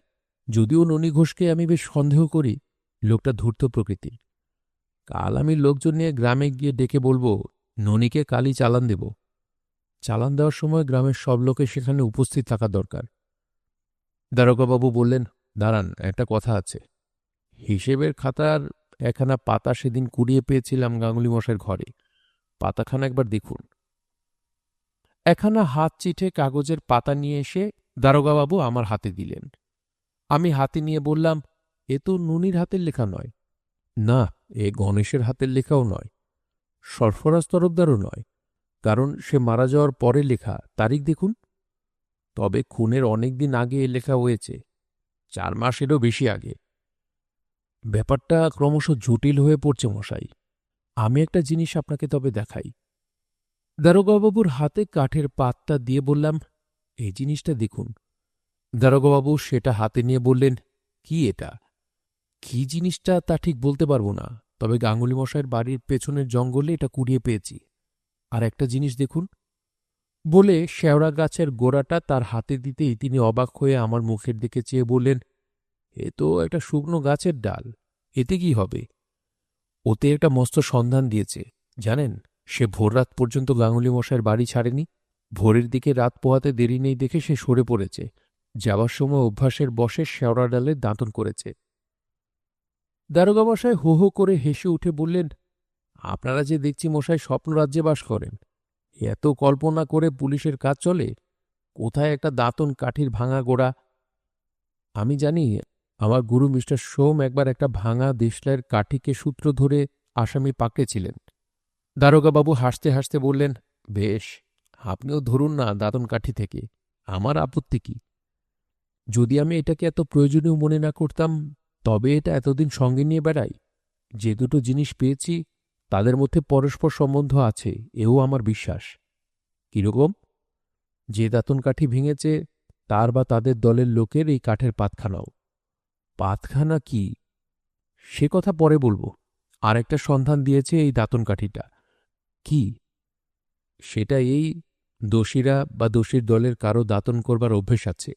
যদিও ননী ঘোষকে আমি বেশ সন্দেহ করি, লোকটা ধূর্ত প্রকৃতির। কাল আমি লোকজন নিয়ে গ্রামে গিয়ে ডেকে বলবো, ননীকে কালই চালান দেব। চালান দেওয়ার সময় গ্রামের সব লোকের সেখানে উপস্থিত থাকা দরকার। দারোগাবাবু বললেন, দাঁড়ান, একটা কথা আছে। হিসেবের খাতার একখানা পাতা সেদিন কুড়িয়ে পেয়েছিলাম গাঙ্গুলি মশাইয়ের ঘরে। পাতাখানা একবার দেখুন। একখানা হাত চিঠে কাগজের পাতা নিয়ে এসে দারোগাবাবু আমার হাতে দিলেন। আমি হাতে নিয়ে বললাম, এ তো নুনির হাতের লেখা নয়। না, এ গণেশের হাতের লেখাও নয়, সরফরাজ তরফদারও নয়, কারণ সে মারা যাওয়ার পরে লেখা। তারিখ দেখুন। তবে খুনের অনেক দিন আগে এ লেখা হয়েছে, 4 মাসেরও বেশি আগে। ব্যাপারটা ক্রমশ জটিল হয়ে পড়ছে মশাই। আমি একটা জিনিস আপনাকে তবে দেখাই। দারোগাবাবুর হাতে কাঠের পাতটা দিয়ে বললাম, এই জিনিসটা দেখুন। দারোগাবাবু সেটা হাতে নিয়ে বললেন, কি এটা, কি জিনিসটা তা ঠিক বলতে পারবো না, তবে গাঙ্গুলি মশাইয়ের বাড়ির পেছনের জঙ্গলে এটা কুড়িয়ে পেয়েছি। আর একটা জিনিস দেখুন। বলে শেওড়া গাছের গোড়াটা তার হাতে দিতেই তিনি অবাক হয়ে আমার মুখের দিকে চেয়ে বললেন, এ তো একটা শুকনো গাছের ডাল, এতে কি হবে? ওতে একটা মস্ত সন্ধান দিয়েছে জানেন। সে ভোররাত পর্যন্ত গাঙ্গুলি মশাইয়ের বাড়ি ছাড়েনি। ভোরের দিকে রাত পোহাতে দেরি নেই দেখে সে সরে পড়েছে। যাবার সময় অভ্যাসের বশে শেওড়া ডালে দাঁতন করেছে। দারোগা মশাই হো হো করে হেসে উঠে বললেন, আপনারা যে দেখছি মশাই স্বপ্নরাজ্যে বাস করেন। এত কল্পনা করে পুলিশের কাজ চলে? কোথায় একটা দাঁতন কাঠির ভাঙা গোড়া? আমি জানি আমার গুরু মিস্টার সোম একবার একটা ভাঙা দেশলাইয়ের কাঠিকে সূত্র ধরে আসামি পাকড়েছিলেন। দারোগাবাবু হাসতে হাসতে বললেন, বেশ, আপনিও ধরুন না দাঁতন কাঠি থেকে, আমার আপত্তি কি? যদি আমি এটাকে এত প্রয়োজনীয় মনে না করতাম তবে এটা এতদিন সঙ্গে নিয়ে বেড়াই। যে দুটো জিনিস পেয়েছি তাদের মধ্যে পরস্পর সম্বন্ধ আছে, এও আমার বিশ্বাস। কিরকম? যে দাঁতন কাঠি ভেঙেছে তার বা তাদের দলের লোকের এই কাঠের পাতখানাও। পাতখানা কি? সে কথা পরে বলবো। আর একটা সন্ধান দিয়েছে এই দাঁতন কাঠিটা। কি? সেটা এই, দোষীরা বা দোষীর দলের কারো দাঁতন করবার অভ্যেস আছে।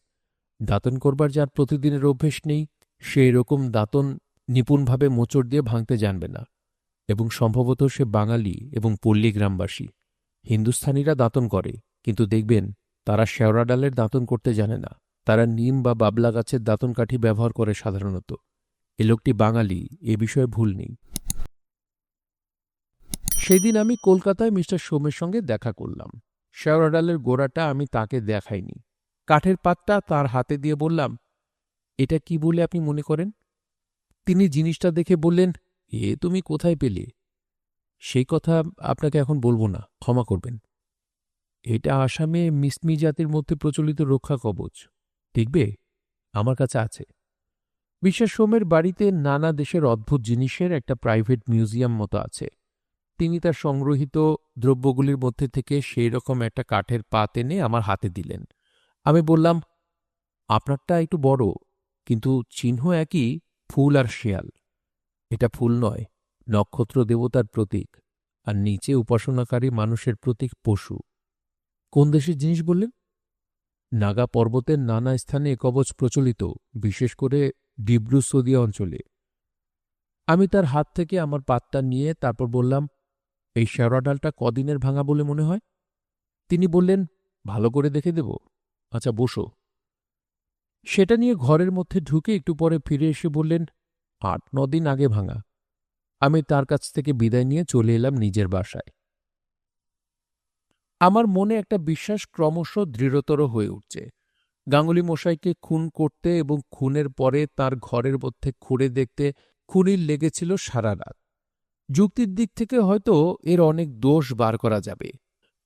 দাঁতন করবার যার প্রতিদিনের অভ্যেস নেই সে এরকম দাঁতন নিপুণভাবে মোচড় দিয়ে ভাঙতে জানবে না। এবং সম্ভবত সে বাঙালি এবং পল্লী গ্রামবাসী। হিন্দুস্থানীরা দাঁতন করে, কিন্তু দেখবেন তারা শেওড়া ডালের দাঁতন করতে জানে না। তারা নিম বা বাবলা গাছের দাঁতন কাঠি ব্যবহার করে সাধারণত। এ লোকটি বাঙালি, এ বিষয়ে ভুল নেই। সেদিন আমি কলকাতায় মিস্টার সোমের সঙ্গে দেখা করলাম। শেওড়া ডালের গোড়াটা আমি তাকে দেখাইনি। কাঠের পাতটা তার হাতে দিয়ে বললাম, এটা কি বলে আপনি মনে করেন? তিনি জিনিসটা দেখে বললেন, এ তুমি কোথায় পেলে? সেই কথা আপনাকে এখন বলবো না, ক্ষমা করবেন। এটা আসামে মিসমি জাতির মধ্যে প্রচলিত রক্ষা কবচ। দেখবে, আমার কাছে আছে। বিশ্বাস সোমের বাড়িতে নানা দেশের অদ্ভুত জিনিসের একটা প্রাইভেট মিউজিয়াম মতো আছে। তিনি তার সংগ্রহীত দ্রব্যগুলির মধ্যে থেকে সেই রকম একটা কাঠের পাত এনে আমার হাতে দিলেন। আমি বললাম, আপনারটা একটু বড়, কিন্তু চিহ্ন একই, ফুল আর শেয়াল। এটা ফুল নয়, নক্ষত্র দেবতার প্রতীক, আর নিচে উপাসনাকারী মানুষের প্রতীক পশু। কোন দেশের জিনিস বললেন? নাগা পর্বতের নানা স্থানে এ কবচ প্রচলিত, বিশেষ করে ডিব্রু সদিয়া অঞ্চলে। আমি তার হাত থেকে আমার পাতটা নিয়ে তারপর বললাম, এই শেওড়া ডালটা কদিনের ভাঙা বলে মনে হয়? তিনি বললেন, ভালো করে দেখে দেব। আচ্ছা, বসো। সেটা নিয়ে ঘরের মধ্যে ঢুকে একটু পরে ফিরে এসে বললেন, ৮-৯ দিন আগে ভাঙা। আমি তার কাছ থেকে বিদায় নিয়ে চলে এলাম নিজের বাসায়। আমার মনে একটা বিশ্বাস ক্রমশ দৃঢ়তর হয়ে উঠছে। গাঙ্গুলি মশাইকে খুন করতে এবং খুনের পরে তার ঘরের মধ্যে খুঁড়ে দেখতে খুনির লেগেছিল সারা রাত। যুক্তির দিক থেকে হয়তো এর অনেক দোষ বার করা যাবে,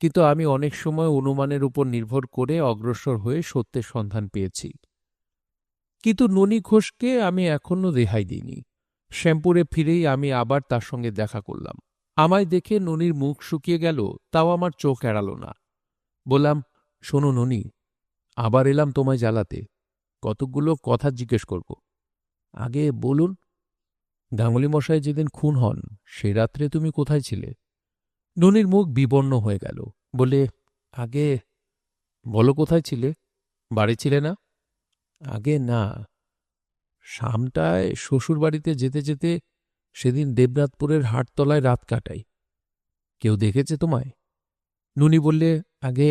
কিন্তু আমি অনেক সময় অনুমানের উপর নির্ভর করে অগ্রসর হয়ে সত্যের সন্ধান পেয়েছি। কিন্তু ননী ঘোষকে আমি এখনো রেহাই দিইনি। শ্যামপুরে ফিরেই আমি আবার তার সঙ্গে দেখা করলাম। আমায় দেখে ননির মুখ শুকিয়ে গেল, তাও আমার চোখ এড়াল না। বললাম, শোনো ননি, আবার এলাম তোমায় জ্বালাতে। কতকগুলো কথা জিজ্ঞেস করব। আগে বলুন, গাঙ্গুলি মশাই যেদিন খুন হন সে রাত্রে তুমি কোথায় ছিলে? ননির মুখ বিবর্ণ হয়ে গেল। বলে, আগে বলো, কোথায় ছিলে? বাড়ি ছিলে না? আগে না, শামটায় শ্বশুরবাড়িতে যেতে যেতে সেদিন দেবনাথপুরের হাটতলায় রাত কাটাই। কেউ দেখেছে তোমায়? নুনি বললে, আগে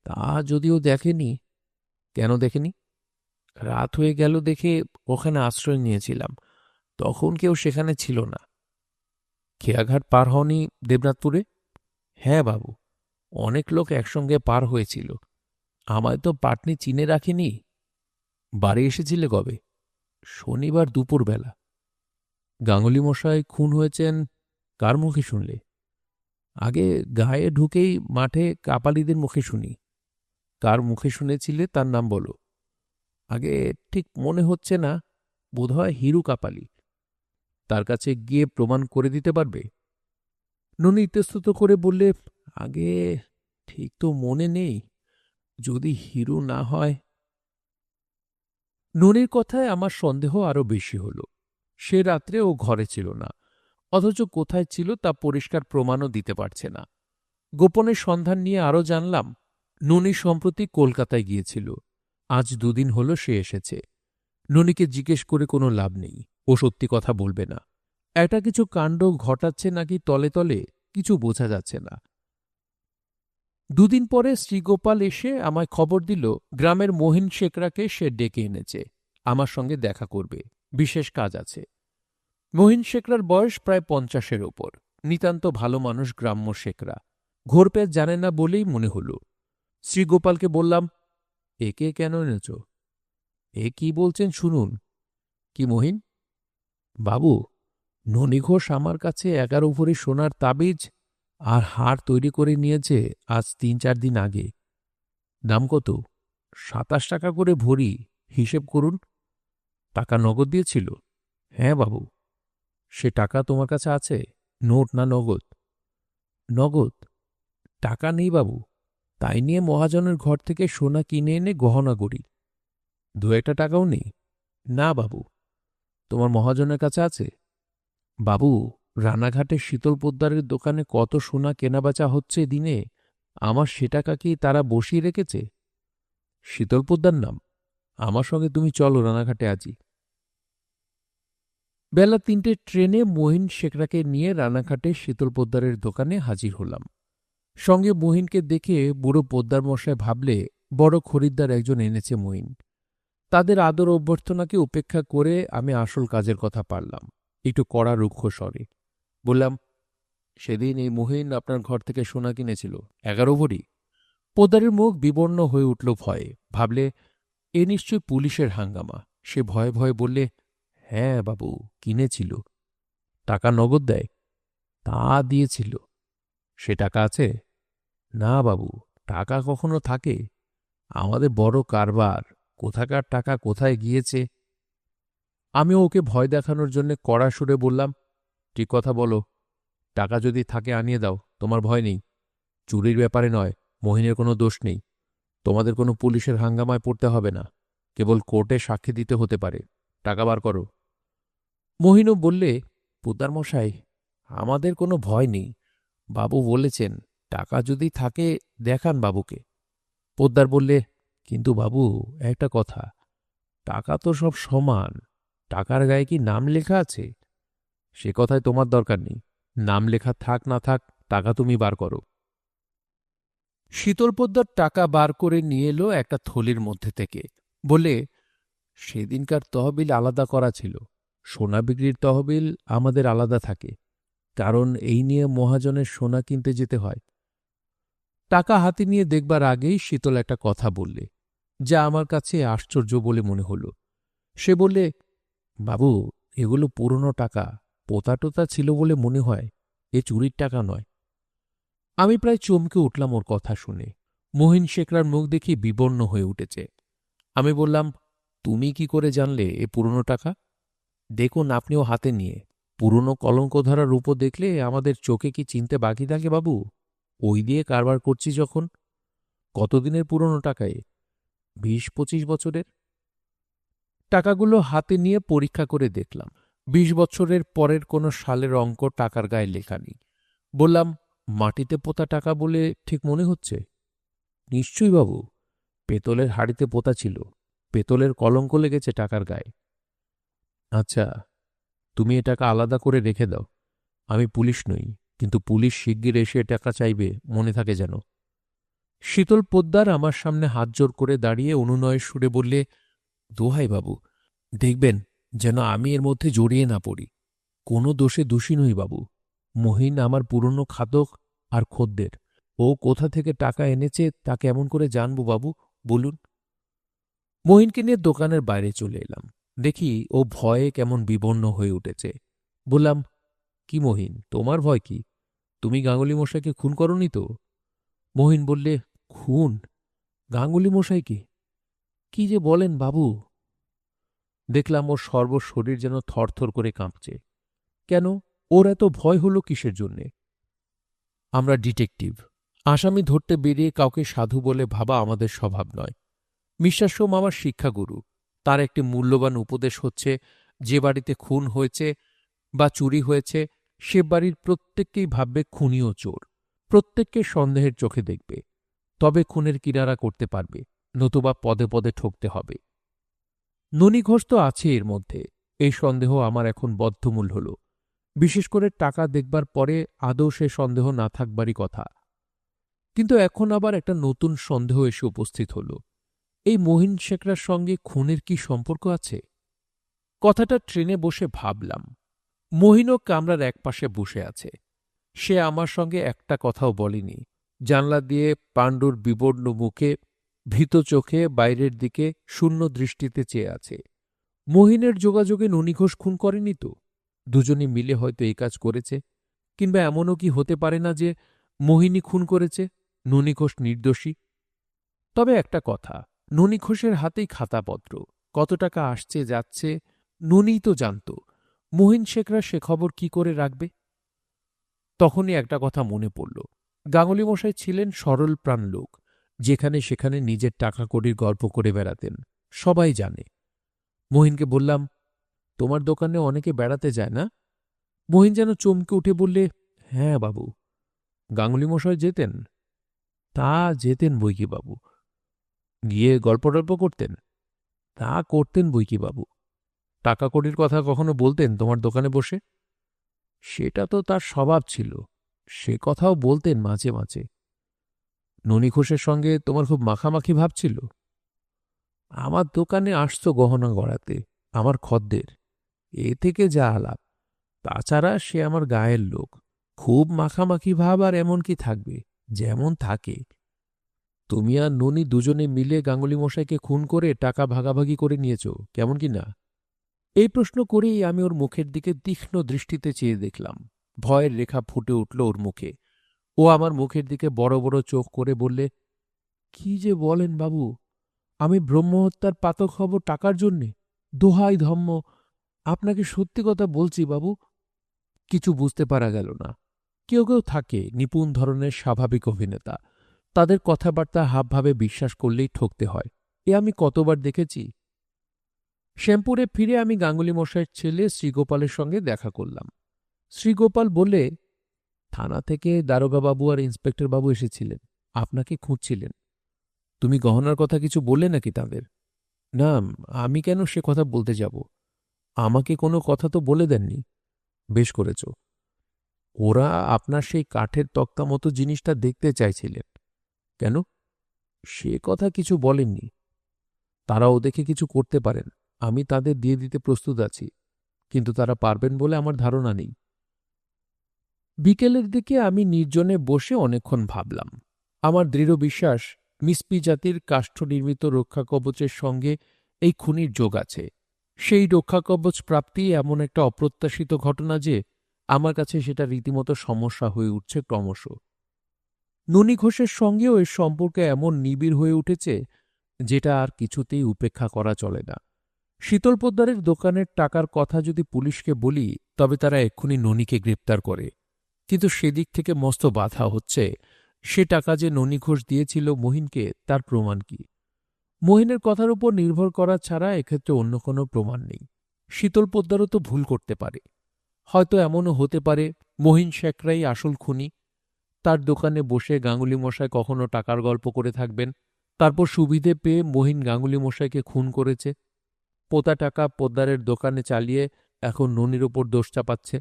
তা যদিও দেখেনি। কেন দেখেনি? রাত হয়ে গেল দেখে ওখানে আশ্রয় নিয়েছিলাম, তখন কেউ সেখানে ছিল না। খেয়াঘাট পার হওনি দেবনাথপুরে? হ্যাঁ বাবু, অনেক লোক একসঙ্গে পার হয়েছিল। আমায় তো পাটনি চিনে রাখেনি। বাড়ি এসেছিলে কবে? শনিবার দুপুরবেলা। গাঙ্গুলি মশাই খুন হয়েছেন কার মুখে শুনলে? আগে গায়ে ঢুকেই মাঠে কাপালিদের মুখে শুনি। কার মুখে শুনেছিলে তার নাম বলো। আগে ঠিক মনে হচ্ছে না, বোধহয় হিরু কাপালি। তার কাছে গিয়ে প্রমাণ করে দিতে পারবে? ননি ইতস্তত করে বললে, আগে ঠিক তো মনে নেই। যদি হিরু না হয়। ননির কথায় আমার সন্দেহ আরো বেশি হল। সে রাত্রে ও ঘরে ছিল না, অথচ কোথায় ছিল তা পরিষ্কার প্রমাণও দিতে পারছে না। গোপনের সন্ধান নিয়ে আরও জানলাম, ননি সম্প্রতি কলকাতায় গিয়েছিল। আজ 2 দিন হল সে এসেছে। ননিকে জিজ্ঞেস করে কোনো লাভ নেই, ও সত্যি কথা বলবে না। একটা কিছু কাণ্ড ঘটাচ্ছে নাকি তলে তলে, কিছু বোঝা যাচ্ছে না। 2 দিন পরে শ্রীগোপাল এসে আমায় খবর দিল গ্রামের মহিন শেখরাকে সে ডেকে এনেছে, আমার সঙ্গে দেখা করবে, বিশেষ কাজ আছে। মহিন শেখরার বয়স প্রায় 50-এর ওপর, নিতান্ত ভালো মানুষ গ্রাম্য শেখরা। ঘোরপেট জানে না বলেই মনে হল। শ্রীগোপালকে বললাম, একে কেন এনেছ? এ কি বলছেন শুনুন। কি মহিন? বাবু, ননী ঘোষ আমার কাছে 11 ভরি সোনার তাবিজ আর হার তৈরি করে নিয়েছে আজ 3-4 দিন আগে। দাম কত? 27 টাকা করে ভরি, হিসেব করুন। টাকা নগদ দিয়েছিল? হ্যাঁ বাবু। সে টাকা তোমার কাছে আছে? নোট না নগদ? নগদ। টাকা নেই বাবু, তাই নিয়ে মহাজনের ঘর থেকে সোনা কিনে এনে গহনা করি। 2-1 টাকাও নেই? না বাবু। তোমার মহাজনের কাছে আছে? বাবু, রানাঘাটের শীতল পোদ্দারের দোকানে কত সোনা কেনাবেচা হচ্ছে দিনে, আমার সে টাকা কি তারা বসিয়ে রেখেছে? শীতল পোদ্দার নাম? আমার সঙ্গে তুমি চলো রানাঘাটে আজই। বেলা 3টে ট্রেনে মহিন শেখরাকে নিয়ে রানাঘাটে শীতল পোদ্দারের দোকানে হাজির হলাম। সঙ্গে মহিনকে দেখে বুড়ো পোদ্দার মশাই ভাবলে বড় খরিদ্দার একজন এনেছে মহিন। তাদের আদর অভ্যর্থনাকে উপেক্ষা করে আমি আসল কাজের কথা পারলাম, একটু কড়া রুক্ষ স্বরে বললাম, সেদিন এই মহিন আপনার ঘর থেকে সোনা কিনেছিল 11 ভরি? পোদ্দারের মুখ বিবর্ণ হয়ে উঠল ভয়ে, ভাবলে এ নিশ্চয় পুলিশের হাঙ্গামা। সে ভয়ে ভয়ে বললে, হ্যাঁ বাবু, কিনেছিল। টাকা নগদ দেয়? তা দিয়েছিল। সে টাকা আছে? না বাবু, টাকা কখনো থাকে? আমাদের বড় কারবার, কোথাকার টাকা কোথায় গিয়েছে। আমি ওকে ভয় দেখানোর জন্য কড়া সুরে বললাম, ঠিক কথা বলো, টাকা যদি থাকে আনিয়ে দাও, তোমার ভয় নেই। চুরির ব্যাপারে নয়, মহিনের কোনো দোষ নেই। তোমাদের কোনো পুলিশের হাঙ্গামায় পড়তে হবে না, কেবল কোর্টে সাক্ষী দিতে হতে পারে। টাকা বার করো। মহিনও বললে, পোদ্দার মশাই, আমাদের কোনো ভয় নেই। বাবু বলেছেন টাকা যদি থাকে দেখান বাবুকে। পোদ্দার বললে, কিন্তু বাবু একটা কথা, টাকা তো সব সমান, টাকার গায়ে কি নাম লেখা আছে? সে কথায় তোমার দরকার নেই, নাম লেখা থাক না থাক, টাকা তুমি বার করো। শীতল পোদ্দার টাকা বার করে নিয়ে এলো একটা থলির মধ্যে থেকে, বলে, সেদিনকার তহবিল আলাদা করা ছিল, সোনা বিক্রির তহবিল আমাদের আলাদা থাকে, কারণ এই নিয়ে মহাজনের সোনা কিনতে যেতে হয়। টাকা হাতে নিয়ে দেখবার আগেই শীতল একটা কথা বললে, যা আমার কাছে আশ্চর্য বলে মনে হল। সে বললে, বাবু, এগুলো পুরনো টাকা, পোতা টোতা ছিল বলে মনে হয়, এ চুরির টাকা নয়। আমি প্রায় চমকে উঠলাম ওর কথা শুনে। মহিন শেখরার মুখ দেখি বিবর্ণ হয়ে উঠেছে। আমি বললাম, তুমি কি করে জানলে এ পুরনো টাকা? দেখুন আপনিও হাতে নিয়ে, পুরনো কলঙ্কধারা রূপো দেখলে আমাদের চোখে কি চিনতে বাকি থাকে বাবু? ওই দিয়ে কারবার করছি যখন। কতদিনের পুরনো টাকায়? 20-25 বছরের। টাকাগুলো হাতে নিয়ে পরীক্ষা করে দেখলাম, 20 বছরের পরের কোনো সালের অঙ্ক টাকার গায়ে লেখা নেই। বললাম, মাটিতে পোতা টাকা বলে ঠিক মনে হচ্ছে। নিশ্চয়ই বাবু, পেতলের হাড়িতে পোতা ছিল, পেতলের কলঙ্ক লেগেছে টাকার গায়ে। আচ্ছা, তুমি এ টাকা আলাদা করে রেখে দাও। আমি পুলিশ নই, কিন্তু পুলিশ শিগগির এসে টাকা চাইবে, মনে থাকে যেন। শীতল পোদ্দার আমার সামনে হাত জোর করে দাঁড়িয়ে অনুনয়ের সুরে বললে, দোহাই বাবু, দেখবেন যেন আমি এর মধ্যে জড়িয়ে না পড়ি। কোনো দোষে দোষী নই বাবু। মহিন আমার পুরনো খাতক আর খদ্দের। ও কোথা থেকে টাকা এনেছে তা কেমন করে জানব বাবু, বলুন। মহিনকে নিয়ে দোকানের বাইরে চলে এলাম। দেখি ও ভয়ে কেমন বিবর্ণ হয়ে উঠেছে। বললাম, কি মহিন, তোমার ভয় কি? তুমি গাঙ্গুলি মশাইকে খুন করনি তো? মহিন বললে, খুন? গাঙ্গুলি মশাইকে? কি যে বলেন বাবু! দেখলাম ওর সর্বশরীর যেন থরথর করে কাঁপছে। কেন, ওর এত ভয় হল কিসের জন্যে? আমরা ডিটেকটিভ, আসামি ধরতে বেরিয়ে কাউকে সাধু বলে ভাবা আমাদের স্বভাব নয়। মিশ্রাসোম আমার শিক্ষাগুরু, তার একটি মূল্যবান উপদেশ হচ্ছে, যে বাড়িতে খুন হয়েছে বা চুরি হয়েছে সে বাড়ির প্রত্যেককেই ভাববে খুনি ও চোর, প্রত্যেককে সন্দেহের চোখে দেখবে, তবে খুনের কিনারা করতে পারবে, নতুবা পদে পদে ঠকতে হবে। ননী ঘোষ তো আছে এর মধ্যে, এই সন্দেহ আমার এখন বদ্ধমূল হল। বিশেষ করে টাকা দেখবার পরে আদৌ সে সন্দেহ না থাকবারই কথা। কিন্তু এখন আবার একটা নতুন সন্দেহ এসে উপস্থিত হল। এই মহিন শেখরার সঙ্গে খুনের কি সম্পর্ক আছে? কথাটা ট্রেনে বসে ভাবলাম। মহিনও কামরার একপাশে বসে আছে। সে আমার সঙ্গে একটা কথাও বলেনি। জানলা দিয়ে পাণ্ডুর বিবর্ণ মুখে, ভীত চোখে বাইরের দিকে শূন্য দৃষ্টিতে চেয়ে আছে। মহিনের যোগাযোগে ননী ঘোষ খুন করেনি তো? দুজনে মিলে হয়তো এই কাজ করেছে। কিংবা এমনও কি হতে পারে না যে মোহিনী খুন করেছে, ননী ঘোষ নির্দোষী? তবে একটা কথা, ননী ঘোষের হাতেই খাতাপত্র, কত টাকা আসছে যাচ্ছে ননীই তো জানত। মহিন শেখরা সে খবর কি করে রাখবে? তখনই একটা কথা মনে পড়ল। গাঙ্গুলি মশাই ছিলেন সরল প্রাণ লোক, যেখানে সেখানে নিজের টাকা কড়ির গল্প করে বেড়াতেন, সবাই জানে। মহিনকে বললাম, তোমার দোকানে অনেকে বেড়াতে যায় না? মহিন যেন চমকে উঠে বললে, হ্যাঁ বাবু। গাঙ্গুলি মশাই যেতেন? তা যেতেন বৈকি বাবু। গিয়ে গল্প টল্প করতেন? তা করতেন বৈকি বাবু। টাকা কড়ির কথা কখনো বলতেন তোমার দোকানে বসে? সেটা তো তার স্বভাব ছিল, সে কথাও বলতেন মাঝে মাঝে। ননী ঘোষের সঙ্গে তোমার খুব মাখামাখি ভাব ছিল? আমার দোকানে আসতো গহনা গড়াতে, আমার খদ্দের, এ থেকে যা আলাপ। তাছাড়া সে আমার গায়ের লোক, খুব মাখামাখি ভাব আর এমন কি থাকবে, যেমন থাকে। তুমি আর ননী দুজনে মিলে গাঙ্গুলি মশাইকে খুন করে টাকা ভাগাভাগি করে নিয়েছ, কেমন কি না? এই প্রশ্ন করেই আমি ওর মুখের দিকে তীক্ষ্ণ দৃষ্টিতে চেয়ে দেখলাম। ভয়ের রেখা ফুটে উঠল ওর মুখে। ও আমার মুখের দিকে বড় বড় চোখ করে বললে, কি যে বলেন বাবু, আমি ব্রহ্মহত্যার পাতক হব টাকার জন্যে? দোহাই ধম্ম, আপনাকে সত্যি কথা বলছি বাবু। কিছু বুঝতে পারা গেল না। কেউ কেউ থাকে নিপুণ ধরনের স্বাভাবিক অভিনেতা, তাদের কথাবার্তা হাবভাবে বিশ্বাস করলেই ঠকতে হয়। এ আমি কতবার দেখেছি। শ্যামপুরে ফিরে আমি গাঙ্গুলি মশাইয়ের ছেলে শ্রীগোপালের সঙ্গে দেখা করলাম। শ্রীগোপাল বলে, থানা থেকে দারোগাবাবু আর ইন্সপেক্টর বাবু এসেছিলেন, আপনাকে খুঁজছিলেন। তুমি গহনার কথা কিছু বললে নাকি তাদের? না, আমি কেন সে কথা বলতে যাব? আমাকে কোনো কথা তো বলে দেননি। বেশ করেছ। ওরা আপনার সেই কাঠের তক্তা মতো জিনিসটা দেখতে চাইছিলেন। কেন? সে কথা কিছু বলেননি। তারাও দেখে কিছু করতে পারেন, আমি তাদের দিয়ে দিতে প্রস্তুত আছি, কিন্তু তারা পারবেন বলে আমার ধারণা নেই। বিকেলের দিকে আমি নির্জনে বসে অনেকক্ষণ ভাবলাম। আমার দৃঢ় বিশ্বাস মিসপি জাতির কাষ্ঠনির্মিত রক্ষাকবচের সঙ্গে এই খুনির যোগ আছে। সেই রক্ষাকবচ প্রাপ্তি এমন একটা অপ্রত্যাশিত ঘটনা যে আমার কাছে সেটা রীতিমতো সমস্যা হয়ে উঠছে ক্রমশ। ননী ঘোষের সঙ্গেও এর সম্পর্ক এমন নিবিড় হয়ে উঠেছে যেটা আর কিছুতেই উপেক্ষা করা চলে না। শীতল পোদ্দারের দোকানের টাকার কথা যদি পুলিশকে বলি, তবে তারা এক্ষুনি ননীকে গ্রেপ্তার করে। কিন্তু সেদিক থেকে মস্ত বাধা হচ্ছে, সে টাকা যে ননী ঘোষ দিয়েছিল মহিনকে, তার প্রমাণ কি? মহিনের কথার উপর নির্ভর করা ছাড়া এক্ষেত্রে অন্য কোনো প্রমাণ নেই। শীতল পোদ্দারও তো ভুল করতে পারে। হয়তো এমনও হতে পারে মহিন শেখরাই আসল খুনি। তার দোকানে বসে গাঙ্গুলি মশাই কখনো টাকার গল্প করে থাকবেন, তারপর সুবিধে পেয়ে মহিন গাঙ্গুলি মশাইকে খুন করেছে। পোতা টাকা পোদ্দারের দোকানে চালিয়ে এখন ননীর ওপর দোষ চাপাচ্ছে।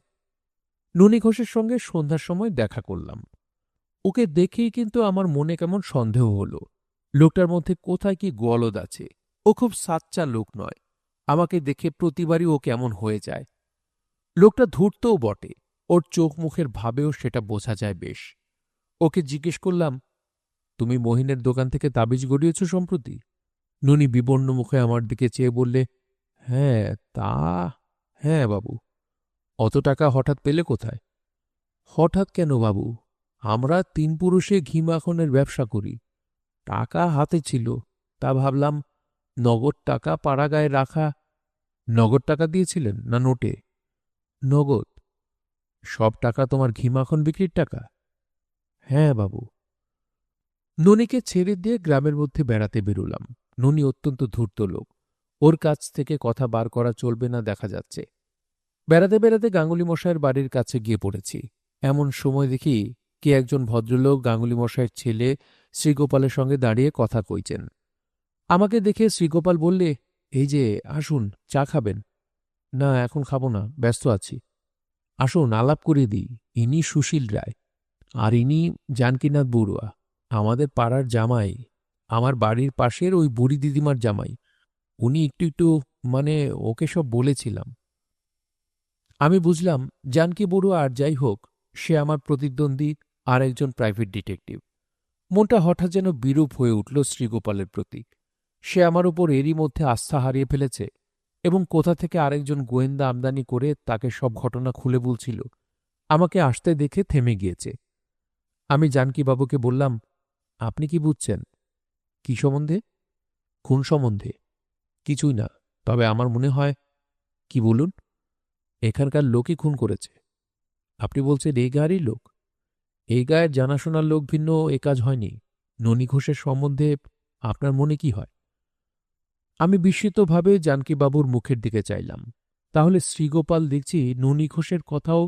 ননী ঘোষের সঙ্গে সন্ধ্যার সময় দেখা করলাম। ওকে দেখেই কিন্তু আমার মনে কেমন সন্দেহ হল। লোকটার মধ্যে কোথায় কি গলদ আছে। ও খুব সাচ্চা লোক নয়। আমাকে দেখে প্রতিবারই ও কেমন হয়ে যায়। লোকটা ধূর্তও বটে, ওর চোখ মুখের ভাবেও সেটা বোঝা যায় বেশ। ওকে জিজ্ঞেস করলাম, তুমি মহিনের দোকান থেকে তাবিজ গড়িয়েছ সম্প্রতি? ননী বিবর্ণ মুখে আমার দিকে চেয়ে বললে, হ্যাঁ তা, হ্যাঁ বাবু। অত টাকা হঠাৎ পেলে কোথায়? হঠাৎ কেন বাবু, আমরা তিন পুরুষে ঘি মাখনের ব্যবসা করি। টাকা হাতে ছিল, তা ভাবলাম নগদ টাকা পাড়াগায় রাখা। নগদ টাকা দিয়েছিলেন না নোটে? নগদ। সব টাকা তোমার ঘি মাখন বিক্রির টাকা? হ্যাঁ বাবু। ননীকে ছেড়ে দিয়ে গ্রামের মধ্যে বেড়াতে বেরুলাম। ননী অত্যন্ত ধূর্ত লোক, ওর কাছ থেকে কথা বার করা চলবে না দেখা যাচ্ছে। বেড়াতে বেড়াতে গাঙ্গুলি মশাইয়ের বাড়ির কাছে গিয়ে পড়েছি। এমন সময় দেখি কে একজন ভদ্রলোক গাঙ্গুলি মশাইয়ের ছেলে শ্রীগোপালের সঙ্গে দাঁড়িয়ে কথা কইছেন। আমাকে দেখে শ্রীগোপাল বললে, এই যে আসুন, চা খাবেন? না, এখন খাবো না, ব্যস্ত আছি। আসুন, আলাপ করিয়ে দিই। ইনি সুশীল রায়, আর ইনি জানকীনাথ বড়ুয়া, আমাদের পাড়ার জামাই, আমার বাড়ির পাশের ওই বুড়ি দিদিমার জামাই। উনি একটু একটু মানে ওকে সব বলেছিলাম। আমি বুঝলাম জানকী বড়ুয়া আর যাই হোক, সে আমার প্রতিদ্বন্দ্বী আর একজন প্রাইভেট ডিটেকটিভ। মনটা হঠাৎ যেন বিরূপ হয়ে উঠল শ্রীগোপালের প্রতি। সে আমার উপর এরই মধ্যে আস্থা হারিয়ে ফেলেছে এবং কোথা থেকে আরেকজন গোয়েন্দা আমদানি করে তাকে সব ঘটনা খুলে বলছিল। আমাকে আসতে দেখে থেমে গিয়েছে। আমি জানকীবাবুকে বললাম, আপনি কি বুঝছেন? কি সম্বন্ধে? খুন সম্বন্ধে। কিছুই না, তবে আমার মনে হয়। কি বলুন? এখানকার লোকই খুন করেছে। আপনি বলছেন এই গায়েরই লোক? এই গায়ের জানাশোনার লোক ভিন্ন এ কাজ হয়নি। ননী ঘোষের সম্বন্ধে আপনার মনে কি হয়? আমি বিস্মিতভাবে জানকীবাবুর মুখের দিকে চাইলাম। তাহলে শ্রীগোপাল দেখছি ননী ঘোষের কথাও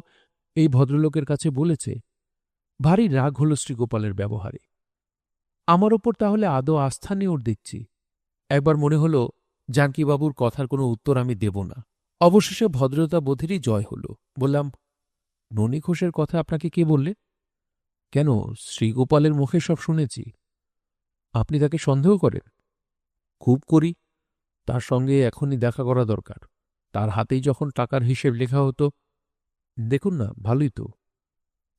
এই ভদ্রলোকের কাছে বলেছে। ভারী রাগ হল শ্রীগোপালের ব্যবহারে। আমার ওপর তাহলে আদৌ আস্থা নেই ওর দেখছি। একবার মনে হল জানকীবাবুর কথার কোনো উত্তর আমি দেব না। অবশেষে ভদ্রতা বোধেরই জয় হল। বললাম, ননী ঘোষের কথা আপনাকে কে বললে? কেন, শ্রীগোপালের মুখে সব শুনেছি। আপনি তাকে সন্দেহ করেন? খুব করি। তার সঙ্গে এখনই দেখা করা দরকার। তার হাতেই যখন টাকার হিসেব লেখা হতো। দেখুন না, ভালোই তো।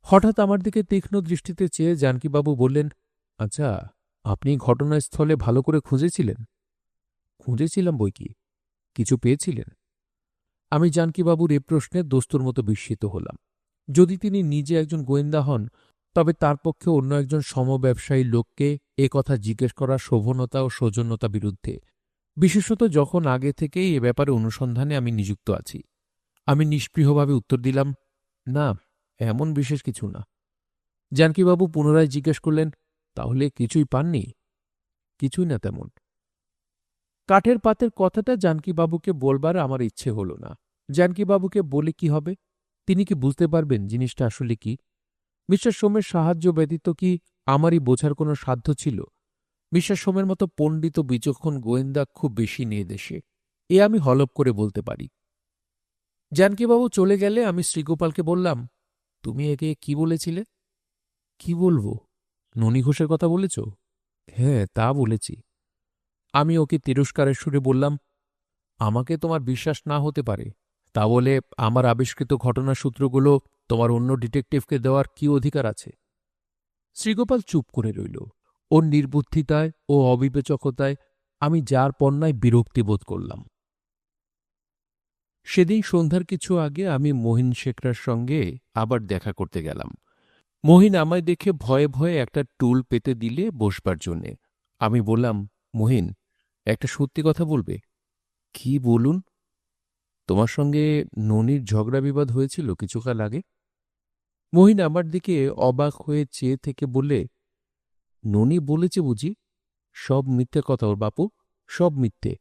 হঠাৎ আমার দিকে তীক্ষ্ণ দৃষ্টিতে চেয়ে জানকীবাবু বললেন, আচ্ছা, আপনি ঘটনাস্থলে ভালো করে খুঁজেছিলেন? খুঁজেছিলাম বইকি। কিছু পেয়েছিলেন? আমি জানকীবাবুর এ প্রশ্নে দস্তুর মতো বিস্মিত হলাম। যদি তিনি নিজে একজন গোয়েন্দা হন, তবে তার পক্ষে অন্য একজন সমব্যবসায়ী লোককে এ কথা জিজ্ঞেস করা শোভনতা ও সৌজন্যতা বিরুদ্ধে, বিশেষত যখন আগে থেকেই এ ব্যাপারে অনুসন্ধানে আমি নিযুক্ত আছি। আমি নিষ্পৃহভাবে উত্তর দিলাম, না, এমন বিশেষ কিছু না। জানকীবাবু পুনরায় জিজ্ঞেস করলেন, তাহলে কিছুই পাননি? কিছুই না তেমন। কাঠের পাতের কথাটা জানকীবাবুকে বলবার আমার ইচ্ছে হল না। জানকীবাবুকে বলে কি হবে? তিনি কি বুঝতে পারবেন জিনিসটা আসলে কি? মিস্টার সোমের সাহায্য ব্যতীত কি আমারই বোঝার কোনো সাধ্য ছিল? মিস্টার সোমের মতো পণ্ডিত ও বিচক্ষণ গোয়েন্দা খুব বেশি নেই দেশে, এ আমি হলপ করে বলতে পারি। জানকীবাবু চলে গেলে আমি শ্রীগোপালকে বললাম, তুমি একে কি বলেছিলে? কি বলবো? ননী ঘোষের কথা বলেছ? হ্যাঁ, তা বলেছি। আমি ওকে তিরস্কারের সুরে বললাম, আমাকে তোমার বিশ্বাস না হতে পারে, তা বলে আমার আবিষ্কৃত ঘটনার সূত্রগুলো তোমার অন্য ডিটেকটিভকে দেওয়ার কি অধিকার আছে? শ্রীগোপাল চুপ করে রইল। ওর নির্বুদ্ধিতায় ও অবিবেচকতায় আমি যার পণ্যায় বিরক্তি বোধ করলাম। সেদিন সন্ধ্যার কিছু আগে আমি মহিন শেখরার সঙ্গে আবার দেখা করতে গেলাম। মহিন আমায় দেখে ভয়ে ভয়ে একটা টুল পেতে দিলে বসবার জন্যে। আমি বললাম, মহিন, একটা সত্যি কথা বলবে? কি বলুন? তোমার সঙ্গে ননির ঝগড়া বিবাদ হয়েছিল কিছুকাল আগে। মহিন আমার দিকে অবাক হয়ে চেয়ে থেকে বললে, ননি বলেছে বুঝি? সব মিথ্যে কথা ওর বাপু, সব মিথ্যে।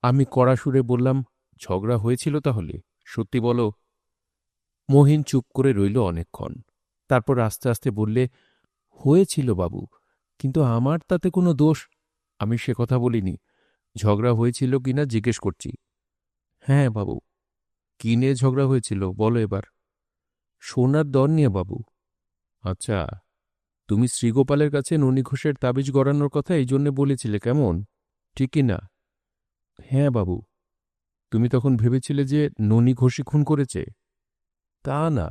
আমি কড়া সুরে বললাম, ঝগড়া হয়েছিল তাহলে? সত্যি বলো। মহিন চুপ করে রইল অনেকক্ষণ। তারপর আস্তে আস্তে বললে, হয়েছিল বাবু, কিন্তু আমার তাতে কোনো দোষ। আমি সে কথা বলিনি। ঝগড়া হয়েছিল কিনা জিজ্ঞেস করছি। হ্যাঁ বাবু। কি নিয়ে ঝগড়া হয়েছিল বলো এবার? সোনার দর নিয়ে বাবু। আচ্ছা, তুমি শ্রীগোপালের কাছে ননী ঘোষের তাবিজ গড়ানোর কথা এই জন্যে বলেছিলে কেমন, ঠিক কি না? হ্যাঁ বাবু। তুমি তখন ভেবেছিলে যে ননী ঘোষই খুন করেছে? তা না।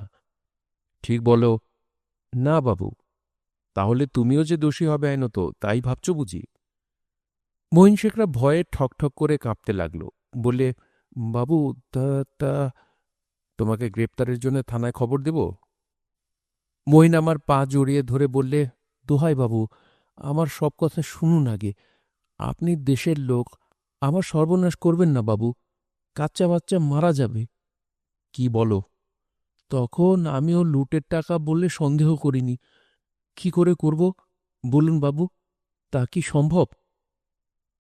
ঠিক বলো। না বাবু। তাহলে তুমিও যে দোষী হবে আইনত তাই ভাবছ বুঝি? মহিন শেখরা ভয়ে ঠকঠক করে কাঁপতে লাগল। বললে, বাবু, তা তা তোমাকে গ্রেপ্তারের জন্য থানায় খবর দেব? মহিন আমার পা জড়িয়ে ধরে বললে, দোহাই বাবু, আমার সব কথা শুনুন আগে। আপনি দেশের লোক, আমার সর্বনাশ করবেন না বাবু। কাচ্চা বাচ্চা মারা যাবে। কি বলো? তখন আমিও লুটের টাকা বললে সন্দেহ করিনি। কি করে করব বলুন বাবু? তা কি সম্ভব?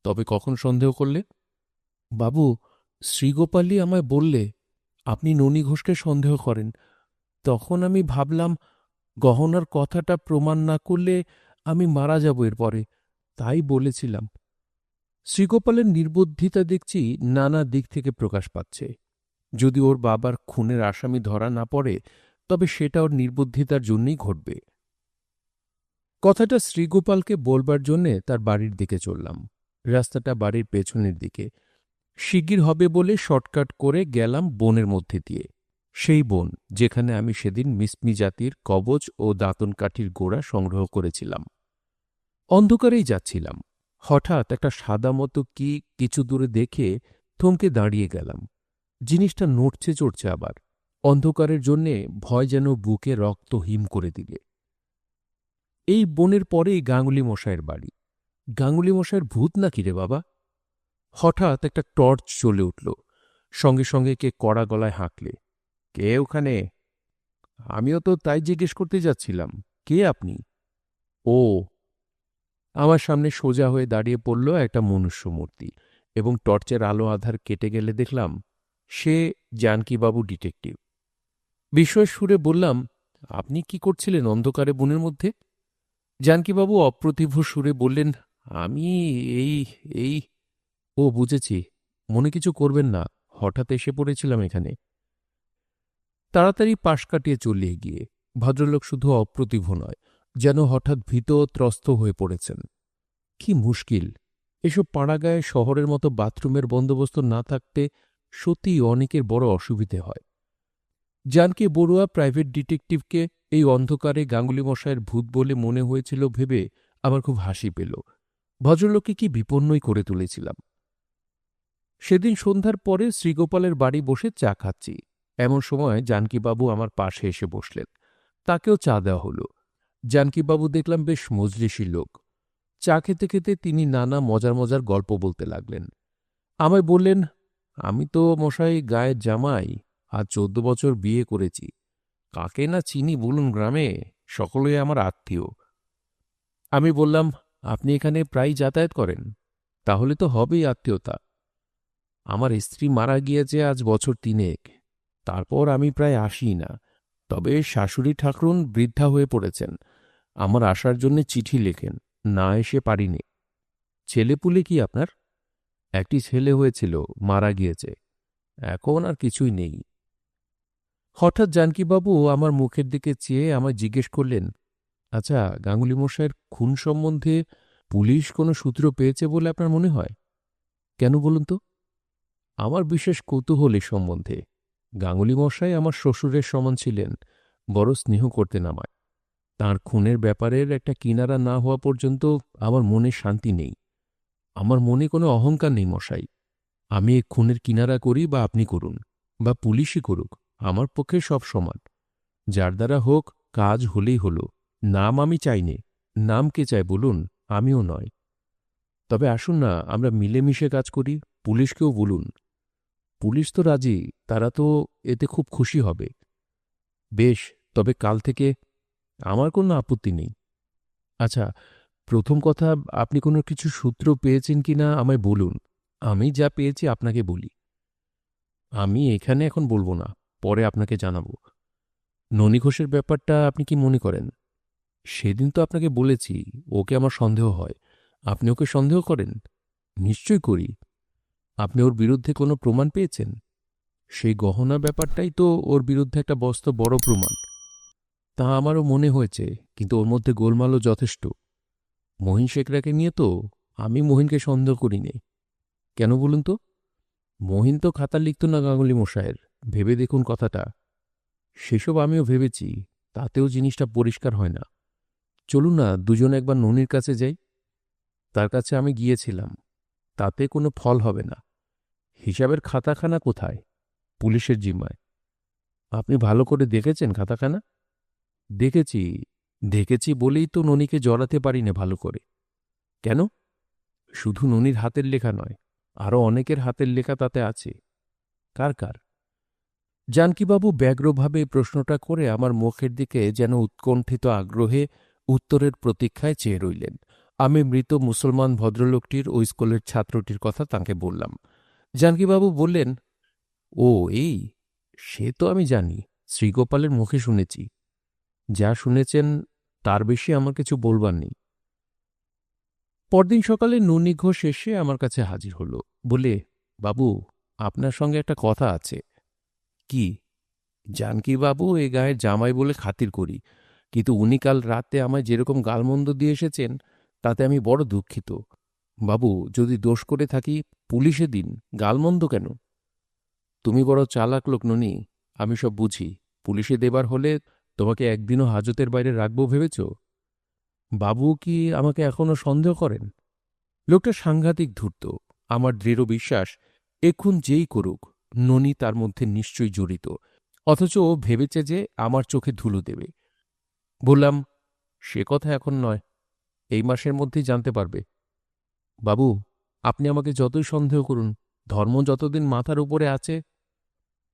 তবে কখন সন্দেহ করলে? বাবু, শ্রীগোপালই আমায় বললে আপনি ননী ঘোষকে সন্দেহ করেন। তখন আমি ভাবলাম গহনার কথাটা প্রমাণ না করলে আমি মারা যাব এরপরে, তাই বলেছিলাম। শ্রীগোপালের নির্বুদ্ধিতা দেখছি নানা দিক থেকে প্রকাশ পাচ্ছে। যদি ওর বাবার খুনের আসামি ধরা না পড়ে, তবে সেটা ওর নির্বুদ্ধিতার জন্যই ঘটবে। কথাটা শ্রীগোপালকে বলবার জন্যে তার বাড়ির দিকে চললাম। রাস্তাটা বাড়ির পেছনের দিকে। শিগগির হবে বলে শর্টকাট করে গেলাম বনের মধ্যে দিয়ে, সেই বন যেখানে আমি সেদিন মিসমি জাতির কবচ ও দাঁতন কাঠির গোড়া সংগ্রহ করেছিলাম। অন্ধকারেই যাচ্ছিলাম। হঠাৎ একটা সাদা মতো কি কিছু দূরে দেখে থমকে দাঁড়িয়ে গেলাম। জিনিসটা নড়ছে চড়ছে আবার। অন্ধকারের জন্যে ভয় যেন বুকে রক্ত হিম করে দিলে। এই বনের পরেই গাঙ্গুলি মশায়ের বাড়ি। গাঙ্গুলি মশায়ের ভূত নাকি রে বাবা? হঠাৎ একটা টর্চ জ্বলে উঠল। সঙ্গে সঙ্গে কে কড়া গলায় হাঁকলে, কে ওখানে? আমিও তো তাই জিজ্ঞেস করতে যাচ্ছিলাম, কে আপনি? ও! আমার সামনে সোজা হয়ে দাঁড়িয়ে পড়ল একটা মনুষ্য মূর্তি, এবং টর্চের আলো আধার কেটে গেলে দেখলাম সে জানকীবাবু ডিটেকটিভ। বিস্ময়ের সুরে বললাম, আপনি কি করছিলেন অন্ধকারে বনের মধ্যে? জানকীবাবু অপ্রতিভ সুরে বললেন, আমি এই এই ও বুঝেছি, মনে কিছু করবেন না, হঠাৎ এসে পড়েছিলাম এখানে। তাড়াতাড়ি পাশ কাটিয়ে চলিয়ে গিয়ে ভদ্রলোক শুধু অপ্রতিভ নয়, যেন হঠাৎ ভীত ত্রস্ত হয়ে পড়েছেন। কি মুশকিল! এসব পাড়াগায়ে শহরের মতো বাথরুমের বন্দোবস্ত না থাকতে সত্যিই অনেকের বড় অসুবিধে হয়। জানকী বড়ুয়া প্রাইভেট ডিটেকটিভকে এই অন্ধকারে গাঙ্গুলি মশায়ের ভূত বলে মনে হয়েছিল ভেবে আমার খুব হাসি পেল। ভদ্রলোককে কি বিপন্নই করে তুলেছিলাম। সেদিন সন্ধ্যার পরে শ্রীগোপালের বাড়ি বসে চা খাচ্ছি। এমন সময় জানকীবাবু আমার পাশে এসে বসলেন। তাকেও চা দেওয়া হল। জানকীবাবু দেখলাম বেশ মজলিশি লোক। চা খেতে খেতে তিনি নানা মজার মজার গল্প বলতে লাগলেন। আমায় বললেন, আমি তো মশাই গায়ের জামাই, আজ 14 বছর বিয়ে করেছি। কাকে না চিনি বলুন গ্রামে, সকলেই আমার আত্মীয়। আমি বললাম, আপনি এখানে প্রায় যাতায়াত করেন? তাহলে তো হবেই আত্মীয়তা। আমার স্ত্রী মারা গিয়েছে আজ বছর 3 তারপর আমি প্রায় আসি না। তবে শাশুড়ি ঠাকরুন বৃদ্ধা হয়ে পড়েছেন, আমার আসার জন্য চিঠি লেখেন, না এসে পারিনি। ছেলেপুলে কি আপনার? একটি ছেলে হয়েছিল, মারা গিয়েছে, এখন আর কিছুই নেই। হঠাৎ জানকীবাবু আমার মুখের দিকে চেয়ে আমায় জিজ্ঞেস করলেন, আচ্ছা, গাঙ্গুলি মশাইয়ের খুন সম্বন্ধে পুলিশ কোনো সূত্র পেয়েছে বলে আপনার মনে হয়? কেন বলুন তো? আমার বিশেষ কৌতূহল এ সম্বন্ধে। গাঙ্গুলি মশাই আমার শ্বশুরের সমান ছিলেন, বড় স্নেহ করতেন আমায়। তাঁর খুনের ব্যাপারের একটা কিনারা না হওয়া পর্যন্ত আমার মনে শান্তি নেই। আমার মনে কোনো অহংকার নেই মশাই। আমি এ খুনের কিনারা করি বা আপনি করুন, বা পুলিশই করুক, আমার পক্ষে সব সমান। যার দ্বারা হোক, কাজ হলেই হল। নাম আমি চাইনে। নাম কে চায় বলুন? আমিও নয়। তবে আসুন না, আমরা মিলেমিশে কাজ করি, পুলিশকেও বলুন। পুলিশ তো রাজি, তারা তো এতে খুব খুশি হবে। বেশ, তবে কাল থেকে আমার কোনো আপত্তি নেই। আচ্ছা, প্রথম কথা, আপনি কোনো কিছু সূত্র পেয়েছেন কিনা আমায় বলুন। আমি যা পেয়েছি আপনাকে বলি। আমি এখানে এখন বলবো না, পরে আপনাকে জানাবো। ননী ঘোষের ব্যাপারটা আপনি কি মনে করেন? সেদিন তো আপনাকে বলেছি ওকে আমার সন্দেহ হয়। আপনি ওকে সন্দেহ করেন? নিশ্চয় করি। আপনি ওর বিরুদ্ধে কোনো প্রমাণ পেয়েছেন? সেই গহনা ব্যাপারটাই তো ওর বিরুদ্ধে একটা বড় প্রমাণ। তা আমারও মনে হয়েছে, কিন্তু ওর মধ্যে গোলমালও যথেষ্ট। মহিন শেখরাকে নিয়ে তো আমি মহিনকে সন্দেহ করিনি। কেন বলুন তো? মহিন তো খাতা লিখত না গাঙ্গুলি মশায়ের, ভেবে দেখুন কথাটা। সেসব আমিও ভেবেছি, তাতেও জিনিসটা পরিষ্কার হয় না। চলুন না, দুজনে একবার ননির কাছে যাই। তার কাছে আমি গিয়েছিলাম, তাতে কোনো ফল হবে না। হিসাবের খাতাখানা কোথায়? পুলিশের জিম্মায়। আপনি ভালো করে দেখেছেন খাতাখানা? দেখেছি। দেখেছি বলেই তো ননিকে জড়াতে পারি না ভালো করে। কেন? শুধু ননির হাতের লেখা নয়, আরও অনেকের হাতের লেখা তাতে আছে। কার কার? জানকীবাবু ব্যগ্রভাবে প্রশ্নটা করে আমার মুখের দিকে যেন উৎকণ্ঠিত আগ্রহে উত্তরের প্রতীক্ষায় চেয়ে রইলেন। আমি মৃত মুসলমান ভদ্রলোকটির ওই স্কুলের ছাত্রটির কথা তাঁকে বললাম। জানকীবাবু বললেন, ও এই, সে তো আমি জানি, শ্রীগোপালের মুখে শুনেছি। যা শুনেছেন তার বেশি আমার কিছু বলবার নেই। পরদিন সকালে ননী ঘোষ এসে আমার কাছে হাজির হল, বলে, বাবু, আপনার সঙ্গে একটা কথা আছে। কি? জানকীবাবু এ গায়ের জামাই বলে খাতির করি, কিন্তু উনি কাল রাতে আমায় যেরকম গালমন্দ দিয়ে এসেছেন তাতে আমি বড় দুঃখিত। বাবু, যদি দোষ করে থাকি পুলিশে দিন, গালমন্দ কেন? তুমি বড় চালাক লোক ননি, আমি সব বুঝি। পুলিশে দেবার হলে তোমাকে একদিনও হাজতের বাইরে রাখবো ভেবেছ? বাবু কি আমাকে এখনো সন্দেহ করেন? লোকটা সাংঘাতিক ধূর্ত। আমার দৃঢ় বিশ্বাস, এখন যেই করুক ননী তার মধ্যে নিশ্চয়ই জড়িত, অথচ ও ভেবেছে যে আমার চোখে ধুলো দেবে। বললাম, সে কথা এখন নয়, এই মাসের মধ্যেই জানতে পারবে। বাবু, আপনি আমাকে যতই সন্দেহ করুন, ধর্ম যতদিন মাথার উপরে আছে।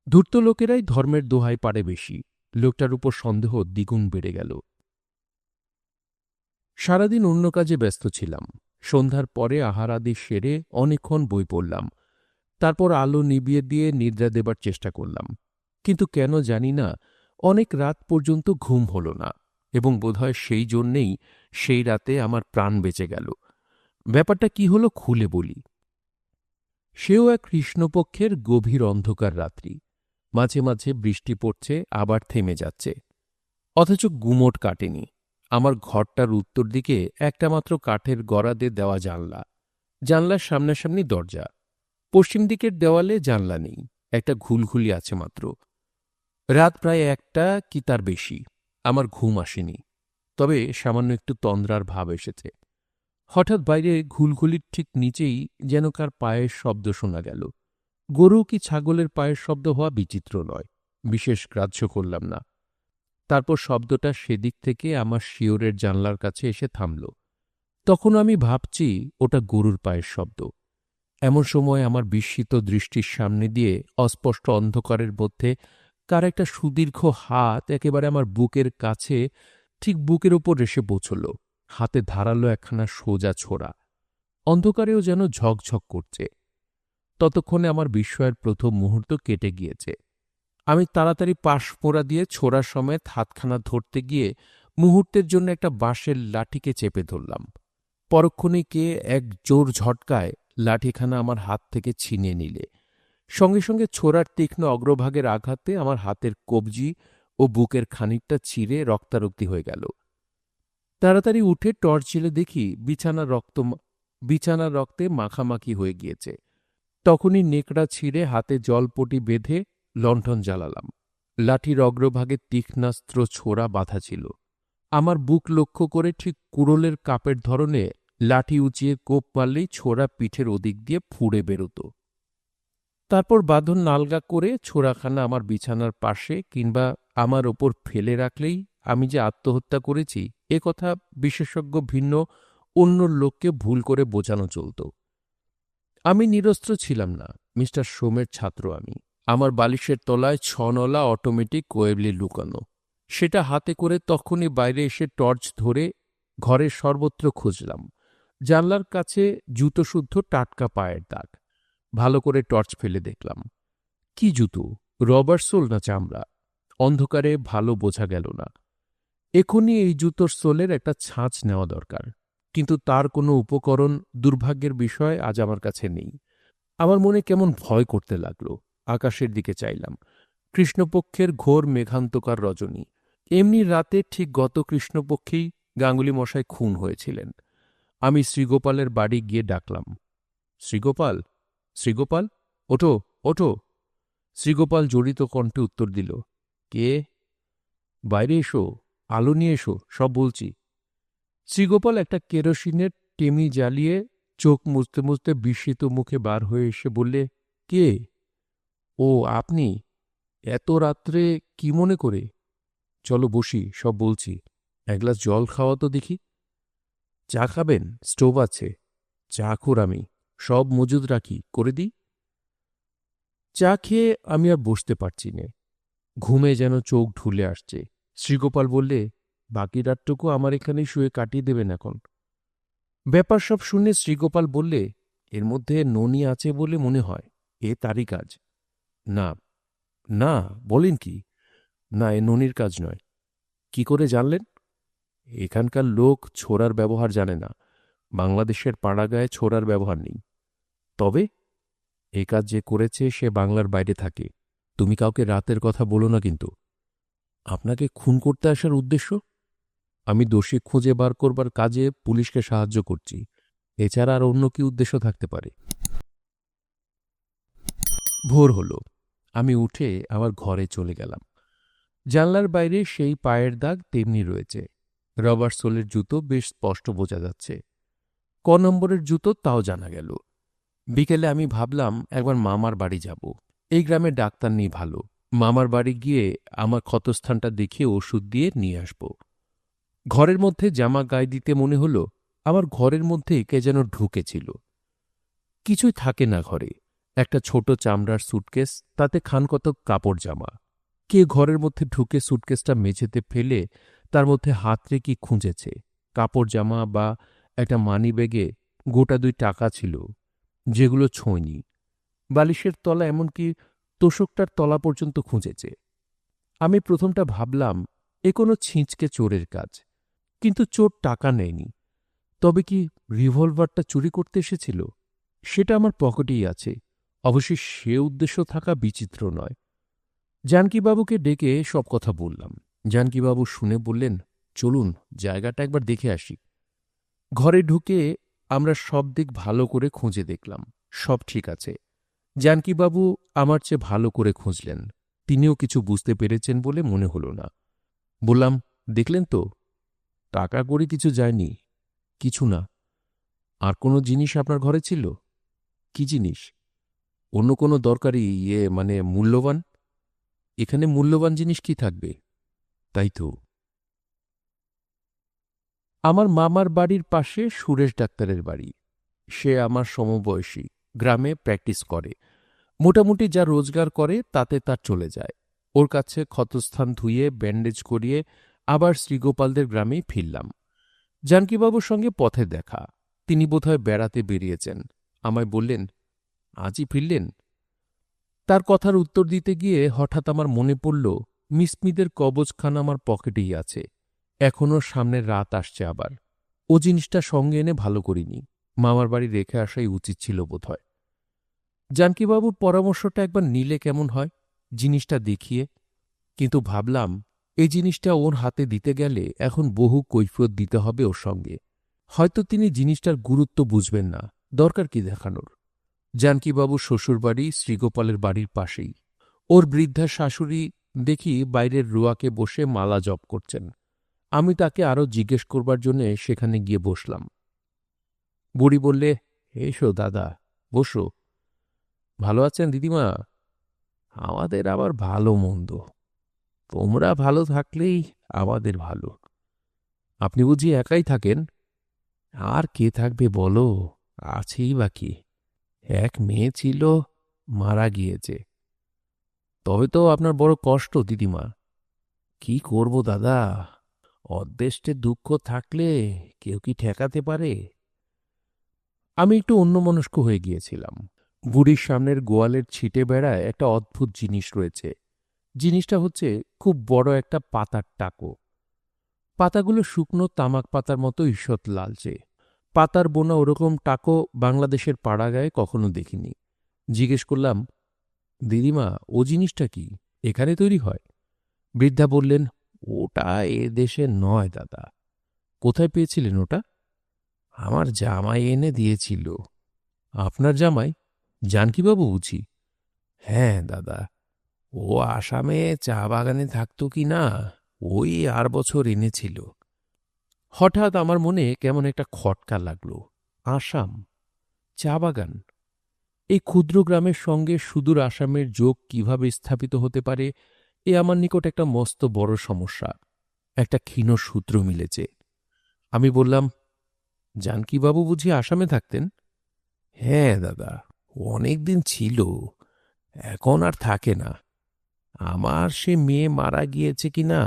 ধূর্ত লোকেরাই ধর্মের দোহাই পারে বেশি। লোকটার উপর সন্দেহ দ্বিগুণ বেড়ে গেল। সারাদিন অন্য কাজে ব্যস্ত ছিলাম। সন্ধ্যার পরে আহারাদি সেরে অনেকক্ষণ বই পড়লাম। তারপর আলো নিভিয়ে দিয়ে নিদ্রা দেবার চেষ্টা করলাম, কিন্তু কেন জানি না অনেক রাত পর্যন্ত ঘুম হল না, এবং বোধহয় সেই জন্যেই সেই রাতে আমার প্রাণ বেঁচে গেল। ব্যাপারটা কি হলো খুলে বলি। সেও এক কৃষ্ণপক্ষের গভীর অন্ধকার রাত্রি। মাঝে মাঝে বৃষ্টি পড়ছে, আবার থেমে যাচ্ছে, অথচ গুমোট কাটেনি। আমার ঘরটার উত্তর দিকে একটা মাত্র কাঠের গড়াদে দেওয়া জানলা, জানলার সামনাসামনি দরজা। পশ্চিম দিকের দেওয়ালে জানলা নেই, একটা ঘুলঘুলি আছে মাত্র। রাত প্রায় 1টা কি তার বেশি। আমার ঘুম আসেনি, তবে সামান্য একটু তন্দ্রার ভাব এসেছে। হঠাৎ বাইরে ঘুলঘুলির ঠিক নিচেই যেন কার পায়ের শব্দ শোনা গেল। গরু কি ছাগলের পায়ের শব্দ হওয়া বিচিত্র নয়, বিশেষ গ্রাহ্য করলাম না। তারপর শব্দটা সেদিক থেকে আমার শিয়রের জানলার কাছে এসে থামল। তখন আমি ভাবছি ওটা গরুর পায়ের শব্দ। এমন সময় আমার বিস্মিত দৃষ্টির সামনে দিয়ে অস্পষ্ট অন্ধকারের মধ্যে কার একটা সুদীর্ঘ হাত একেবারে আমার বুকের কাছে, ঠিক বুকের ওপর এসে পৌঁছল। হাতে ধারালো একখানা সোজা ছোরা, অন্ধকারেও যেন ঝকঝক করছে। ততক্ষণে আমার বিস্ময়ের প্রথম মুহূর্ত কেটে গিয়েছে। আমি তাড়াতাড়ি পাশ মোড়া দিয়ে ছোড়ার সমেত হাতখানা ধরতে গিয়ে মুহূর্তের জন্য একটা বাঁশের লাঠিকে চেপে ধরলাম। পরক্ষণেই কে এক জোর ঝটকায় লাঠিখানা আমার হাত থেকে ছিনিয়ে নিলে। সঙ্গে সঙ্গে ছোড়ার তীক্ষ্ণ অগ্রভাগের আঘাতে আমার হাতের কবজি ও বুকের খানিকটা ছিঁড়ে রক্তারক্তি হয়ে গেল। তাড়াতাড়ি উঠে টর্চ জ্বেলে দেখি বিছানার রক্তে মাখামাখি হয়ে গিয়েছে। তখনই নেকড়া ছিঁড়ে হাতে জলপটি বেঁধে লণ্ঠন জ্বালালাম। লাঠির অগ্রভাগে তীক্ষ্ণাস্ত্র ছোরা বাঁধা ছিল। আমার বুক লক্ষ্য করে ঠিক কুড়োলের কাপের ধরনে লাঠি উঁচিয়ে কোপ মারলেই ছোরা পিঠের ওদিক দিয়ে ফুঁড়ে বেরোত। তারপর বাঁধন নালগা করে ছোরাখানা আমার বিছানার পাশে কিংবা আমার ওপর ফেলে রাখলেই আমি যে আত্মহত্যা করেছি এ কথা বিশেষজ্ঞ ভিন্ন অন্য লোককে ভুল করে বোঝানো চলত। আমি নিরস্ত্র ছিলাম না, মিস্টার সোমের ছাত্র আমি। আমার বালিশের তলায় 6 নলা অটোমেটিক কোয়েবলি লুকানো। সেটা হাতে করে তখনই বাইরে এসে টর্চ ধরে ঘরের সর্বত্র খুঁজলাম। জানলার কাছে জুতোশুদ্ধ টাটকা পায়ের দাগ। ভালো করে টর্চ ফেলে দেখলাম। কি জুতো, রবার সোল না চামড়া? অন্ধকারে ভালো বোঝা গেল না। এখনই এই জুতোর সোলের একটা ছাঁচ নেওয়া দরকার, কিন্তু তার কোনো উপকরণ দুর্ভাগ্যের বিষয় আজ আমার কাছে নেই। আমার মনে কেমন ভয় করতে লাগল। আকাশের দিকে চাইলাম। কৃষ্ণপক্ষের ঘোর মেঘান্তকার রজনী। এমনি রাতে ঠিক গত কৃষ্ণপক্ষেই গাঙ্গুলি মশাই খুন হয়েছিলেন। আমি শ্রীগোপালের বাড়ি গিয়ে ডাকলাম, শ্রীগোপাল, শ্রীগোপাল, ওঠো, ওঠো। শ্রীগোপাল জড়িত কণ্ঠে উত্তর দিল, কে? বাইরে এসো, আলো নিয়ে এসো, সব বলছি। শ্রীগোপাল একটা কেরোসিনের টেমি জ্বালিয়ে চোখ মুছতে মুছতে বিস্মিত মুখে বার হয়ে এসে বললে, কে? ও আপনি? এত রাত্রে কি মনে করে? চলো বসি, সব বলছি। এক গ্লাস জল খাওয়া তো দেখি। চা খাবেন? স্টোভ আছে। চা খোর আমি, সব মজুদ রাখি, করে দিই। চা খেয়ে আমি আর বসতে পারছি নে, ঘুমে যেন চোখ ঢুলে আসছে। শ্রীগোপাল বললে, বাকি রাতটুকু আমার এখানেই শুয়ে কাটিয়ে দেবেন এখন। ব্যাপার সব শুনে শ্রীগোপাল বললে, এর মধ্যে ননী আছে বলে মনে হয়। এ তারই কাজ। না, না, বলেন কি? না, এ ননির কাজ নয়। কি করে জানলেন? এখানকার লোক ছোড়ার ব্যবহার জানে না। বাংলাদেশের পাড়াগাঁয়ে ছোড়ার ব্যবহার নেই। তবে এ কাজ যে করেছে সে বাংলার বাইরে থাকে। তুমি কাউকে রাতের কথা বলো না কিন্তু। আপনাকে খুন করতে আসার উদ্দেশ্য? আমি দোষী খুঁজে বার করবার কাজে পুলিশকে সাহায্য করছি। এছাড়া আর অন্য কি উদ্দেশ্য থাকতে পারে? ভোর হল। আমি উঠে আমার ঘরে চলে গেলাম। জানলার বাইরে সেই পায়ের দাগ তেমনি রয়েছে। রবার সোলের জুতো বেশ স্পষ্ট বোঝা যাচ্ছে। ক নম্বরের জুতো তাও জানা গেল। বিকেলে আমি ভাবলাম একবার মামার বাড়ি যাব। এই গ্রামে ডাক্তার নেই ভালো। মামার বাড়ি গিয়ে আমার ক্ষতস্থানটা দেখিয়ে ওষুধ দিয়ে নিয়ে আসব। ঘরের মধ্যে জামা গায়ে দিতে মনে হল আমার ঘরের মধ্যে কে যেন ঢুকেছিল। কিছুই থাকে না ঘরে। একটা ছোট চামড়ার সুটকেস, তাতে খানকতক কাপড় জামা। কে ঘরের মধ্যে ঢুকে সুটকেসটা মেঝেতে ফেলে তার মধ্যে হাত রেখে খুঁজেছে। কাপড় জামা বা একটা মানিব্যাগে গোটা 2 টাকা ছিল, যেগুলো ছোঁয়নি। বালিশের তলা, এমনকি তোশকটার তলা পর্যন্ত খুঁজেছে। আমি প্রথমটা ভাবলাম এ কোনো ছিঁচকে চোরের কাজ, কিন্তু চোর টাকা নেয়নি। তবে কি রিভলভারটা চুরি করতে এসেছিল? সেটা আমার পকেটেই আছে। অবশ্যই সে উদ্দেশ্য থাকা বিচিত্র নয়। জানকীবাবুকে ডেকে সব কথা বললাম। জানকীবাবু শুনে বললেন, চলুন জায়গাটা একবার দেখে আসি। ঘরে ঢুকে আমরা সব দিক ভালো করে খুঁজে দেখলাম। সব ঠিক আছে। জানকীবাবু আমার চেয়ে ভালো করে খুঁজলেন। তিনিও কিছু বুঝতে পেরেছেন বলে মনে হল না। বললাম, দেখলেন তো, টাকা করে কিছু যায়নি। কিছু না। আর কোনো জিনিস আপনার ঘরে ছিল? কি জিনিস? অন্য কোনো দরকারি, মানে মূল্যবান? এখানে মূল্যবান জিনিস কি থাকবে? তাই তো। আমার মামার বাড়ির পাশে সুরেশ ডাক্তারের বাড়ি। সে আমার সমবয়সী, গ্রামে প্র্যাকটিস করে। মোটামুটি যা রোজগার করে তাতে তার চলে যায়। ওর কাছে ক্ষতস্থান ধুয়ে ব্যান্ডেজ করিয়ে আবার শ্রীগোপালদের গ্রামেই ফিরলাম। জানকীবাবুর সঙ্গে পথে দেখা। তিনি বোধহয় বেড়াতে বেরিয়েছেন। আমায় বললেন, আজই ফিরলেন? তার কথার উত্তর দিতে গিয়ে হঠাৎ আমার মনে পড়ল মিস স্মিথের কবজখান আমার পকেটেই আছে। এখনও সামনের রাত আসছে আবার। ও জিনিসটা সঙ্গে এনে ভালো করিনি। মামার বাড়ি রেখে আসাই উচিত ছিল বোধহয়। জানকীবাবুর পরামর্শটা একবার নিলে কেমন হয়, জিনিসটা দেখিয়ে। কিন্তু ভাবলাম এই জিনিসটা ওর হাতে দিতে গেলে এখন বহু কৈফিয়ত দিতে হবে ওর সঙ্গে। হয়তো তিনি জিনিসটার গুরুত্ব বুঝবেন না। দরকার কি দেখানোর? জানকীবাবুর শ্বশুরবাড়ি শ্রীগোপালের বাড়ির পাশেই। ওর বৃদ্ধা শাশুড়ি দেখি বাইরের রোয়াকে বসে মালা জপ করছেন। আমি তাকে আরও জিজ্ঞেস করবার জন্যে সেখানে গিয়ে বসলাম। বুড়ি বললে, এসো দাদা, বসো। ভালো আছেন দিদিমা? আমাদের আবার ভালো মন্দ। তোমরা ভালো থাকলেই আমাদের ভালো। আপনি বুঝি একাই থাকেন? আর কে থাকবে বলো, আছেই বা কি। এক মেয়ে ছিল, মারা গিয়েছে। তবে তো আপনার বড় কষ্ট দিদিমা। কি করব দাদা, অদৃষ্টে দুঃখ থাকলে কেউ কি ঠেকাতে পারে? আমি একটু অন্যমনস্ক হয়ে গিয়েছিলাম। বুড়ির সামনের গোয়ালের ছিটে বেড়ায় একটা অদ্ভুত জিনিস রয়েছে। জিনিসটা হচ্ছে খুব বড় একটা পাতার টাকো। পাতাগুলো শুকনো তামাক পাতার মতো ঈষৎ লালচে। পাতার বোনা ওরকম টাকো বাংলাদেশের পাড়াগাঁয়ে কখনো দেখিনি। জিজ্ঞেস করলাম, দিদিমা, ও জিনিসটা কি, এখানে তৈরি হয়? বৃদ্ধা বললেন, ওটা এ দেশে নয় দাদা। কোথায় পেয়েছিলেন ওটা? আমার জামাই এনে দিয়েছিল। আপনার জামাই? জানকীবাবু বুঝি? হ্যাঁ দাদা, ও আসামে চা বাগানে থাকত কি না, ওই আর বছর এনেছিল। হঠাৎ আমার মনে কেমন একটা খটকা লাগল। আসাম, চা বাগান। এই ক্ষুদ্র গ্রামের সঙ্গে সুদূর আসামের যোগ কিভাবে স্থাপিত হতে পারে, এ আমার নিকট একটা মস্ত বড় সমস্যা। একটা ক্ষীণ সূত্র মিলেছে। আমি বললাম, জানকীবাবু বুঝি আসামে থাকতেন? হ্যাঁ দাদা, অনেক দিন ছিল, এখন আর থাকে না। আমার সে মেয়ে মারা গিয়েছে কি না,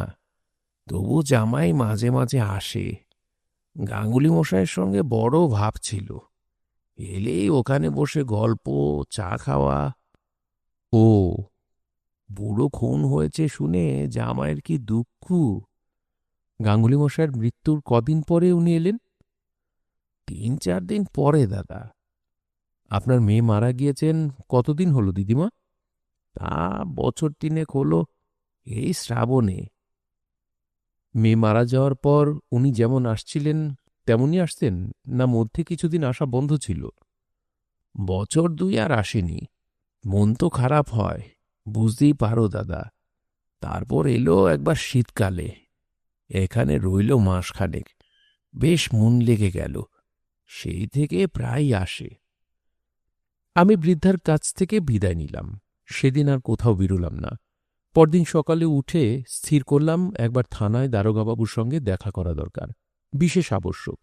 তবু জামাই মাঝে মাঝে আসে। গাঙ্গুলি মশাইয়ের সঙ্গে বড় ভাব ছিল। এলেই ওখানে বসে গল্প, চা খাওয়া, ও, বুড়ো খুন হয়েছে শুনে জামাইয়ের কি দুঃখ! গাঙ্গুলি মশাইয়ের মৃত্যুর কদিন পরে উনি এলেন? 3-4 দিন পরে দাদা। আপনার মেয়ে মারা গিয়েছেন কতদিন হলো দিদিমা? তা বছর 3 হলো, এই শ্রাবণে। মেয়ে মারা যাওয়ার পর উনি যেমন আসছিলেন তেমনই আসতেন, না মধ্যে কিছুদিন আসা বন্ধ ছিল? বছর 2 আর আসেনি। মন তো খারাপ হয়, বুঝতেই পারো দাদা। তারপর এলো একবার শীতকালে, এখানে রইল মাসখানেক। বেশ মন লেগে গেল, সেই থেকে প্রায় আসে। আমি বৃদ্ধার কাছ থেকে বিদায় নিলাম। সেদিন আর কোথাও বেরোলাম না। পরদিন সকালে উঠে স্থির করলাম একবার থানায় দারোগাবাবুর সঙ্গে দেখা করা দরকার, বিশেষ আবশ্যক।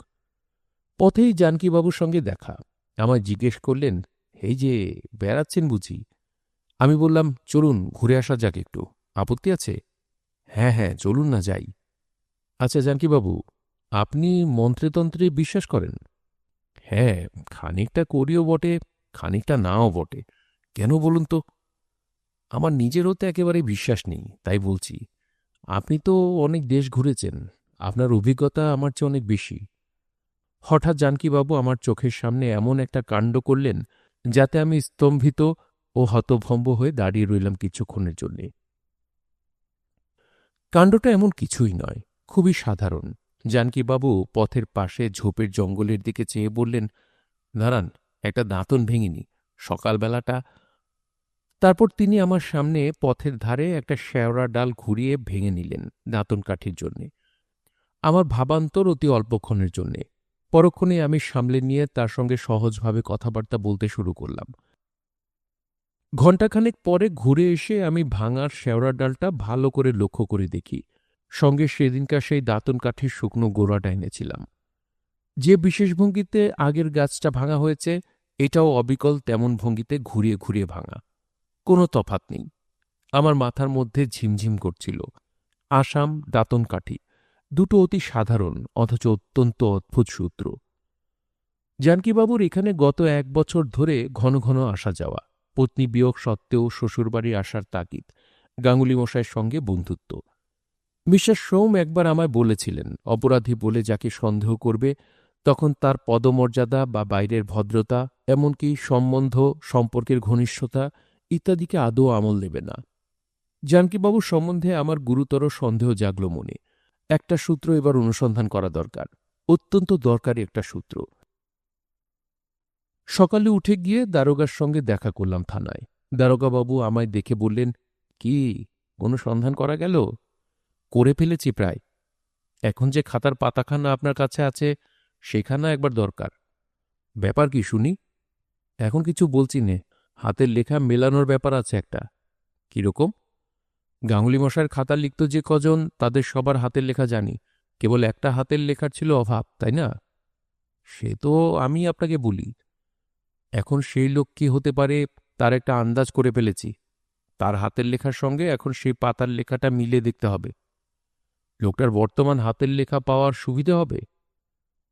পথেই জানকীবাবুর সঙ্গে দেখা। আমায় জিজ্ঞেস করলেন, এই যে বেড়াচ্ছেন বুঝি? আমি বললাম, চলুন ঘুরে আসা যাক একটু, আপত্তি আছে? হ্যাঁ হ্যাঁ, চলুন না যাই। আচ্ছা জানকীবাবু, আপনি মন্ত্রে-তন্ত্রে বিশ্বাস করেন? হ্যাঁ, খানিকটা করিও বটে, খানিকটা নাও বটে। কেন বলুন তো? আমার নিজেরও তো একেবারে বিশ্বাস নেই, তাই বলছি। আপনি তো অনেক দেশ ঘুরেছেন, আপনার অভিজ্ঞতা আমার চেয়ে অনেক বেশি। হঠাৎ জানকীবাবু আমার চোখের সামনে এমন একটা কাণ্ড করলেন যাতে আমি স্তম্ভিত ও হতভম্ব হয়ে দাঁড়িয়ে রইলাম কিছুক্ষণের জন্যে। কাণ্ডটা এমন কিছুই নয়, খুবই সাধারণ। জানকীবাবু পথের পাশে ঝোপের জঙ্গলের দিকে চেয়ে বললেন, দাঁড়ান, একটা দাঁতন ভেঙিনি, সকালবেলাটা। তারপর তিনি আমার সামনে পথের ধারে একটা শেওড়া ডাল ঘুরিয়ে ভেঙে নিলেন দাঁতন কাঠির জন্যে। আমার ভাবান্তর অতি অল্পক্ষণের জন্যে। পরক্ষণে আমি সামলে নিয়ে তার সঙ্গে সহজভাবে কথাবার্তা বলতে শুরু করলাম। ঘণ্টাখানেক পরে ঘুরে এসে আমি ভাঙার শেওড়া ডালটা ভালো করে লক্ষ্য করে দেখি, সঙ্গে সেদিনকার সেই দাঁতন কাঠির শুকনো গোড়াটা এনেছিলাম। যে বিশেষ ভঙ্গিতে আগের গাছটা ভাঙা হয়েছে, এটাও অবিকল তেমন ভঙ্গিতে ঘুরিয়ে ঘুরিয়ে ভাঙা। কোনো তফাৎ নেই। আমার মাথার মধ্যে ঝিমঝিম করছিল। আসাম, দাঁতন কাঠি, দুটো অতি সাধারণ অথচ অত্যন্ত অদ্ভুত সূত্র। জানকীবাবুর এখানে গত 1 বছর ধরে ঘন ঘন আসা যাওয়া, পত্নী বিয়োগ সত্ত্বেও শ্বশুরবাড়ি আসার তাগিদ, গাঙ্গুলি মশাইয়ের সঙ্গে বন্ধুত্ব। মিসেস সোম একবার আমায় বলেছিলেন, অপরাধী বলে যাকে সন্দেহ করবে তখন তার পদমর্যাদা বা বাইরের ভদ্রতা, এমনকি সম্বন্ধ সম্পর্কের ঘনিষ্ঠতা ইত্যাদিকে আদৌ আমল দেবে না। জানকীবাবুর সম্বন্ধে আমার গুরুতর সন্দেহ জাগল মনে। একটা সূত্র এবার অনুসন্ধান করা দরকার, অত্যন্ত দরকারি একটা সূত্র। সকালে উঠে গিয়ে দারোগার সঙ্গে দেখা করলাম থানায়। দারোগাবাবু আমায় দেখে বললেন, কি, কোনো সন্ধান করা গেল? করে ফেলেছি প্রায়। এখন যে খাতার পাতাখানা আপনার কাছে আছে সেখানা একবার দরকার। ব্যাপার কি শুনি? এখন কিছু বলছি নে, হাতের লেখা মেলানোর ব্যাপার আছে একটা। কিরকম? গাঙ্গুলি মশাইয়ের খাতা লিখত যে কজন, তাদের সবার হাতের লেখা জানি, কেবল একটা হাতের লেখার ছিল অভাব, তাই না? সে তো আমি আপনাকে বলি। এখন সেই লোক কি হতে পারে তার একটা আন্দাজ করে ফেলেছি। তার হাতের লেখার সঙ্গে এখন সেই পাতার লেখাটা মিলিয়ে দেখতে হবে। লোকটার বর্তমান হাতের লেখা পাওয়ার সুবিধে হবে।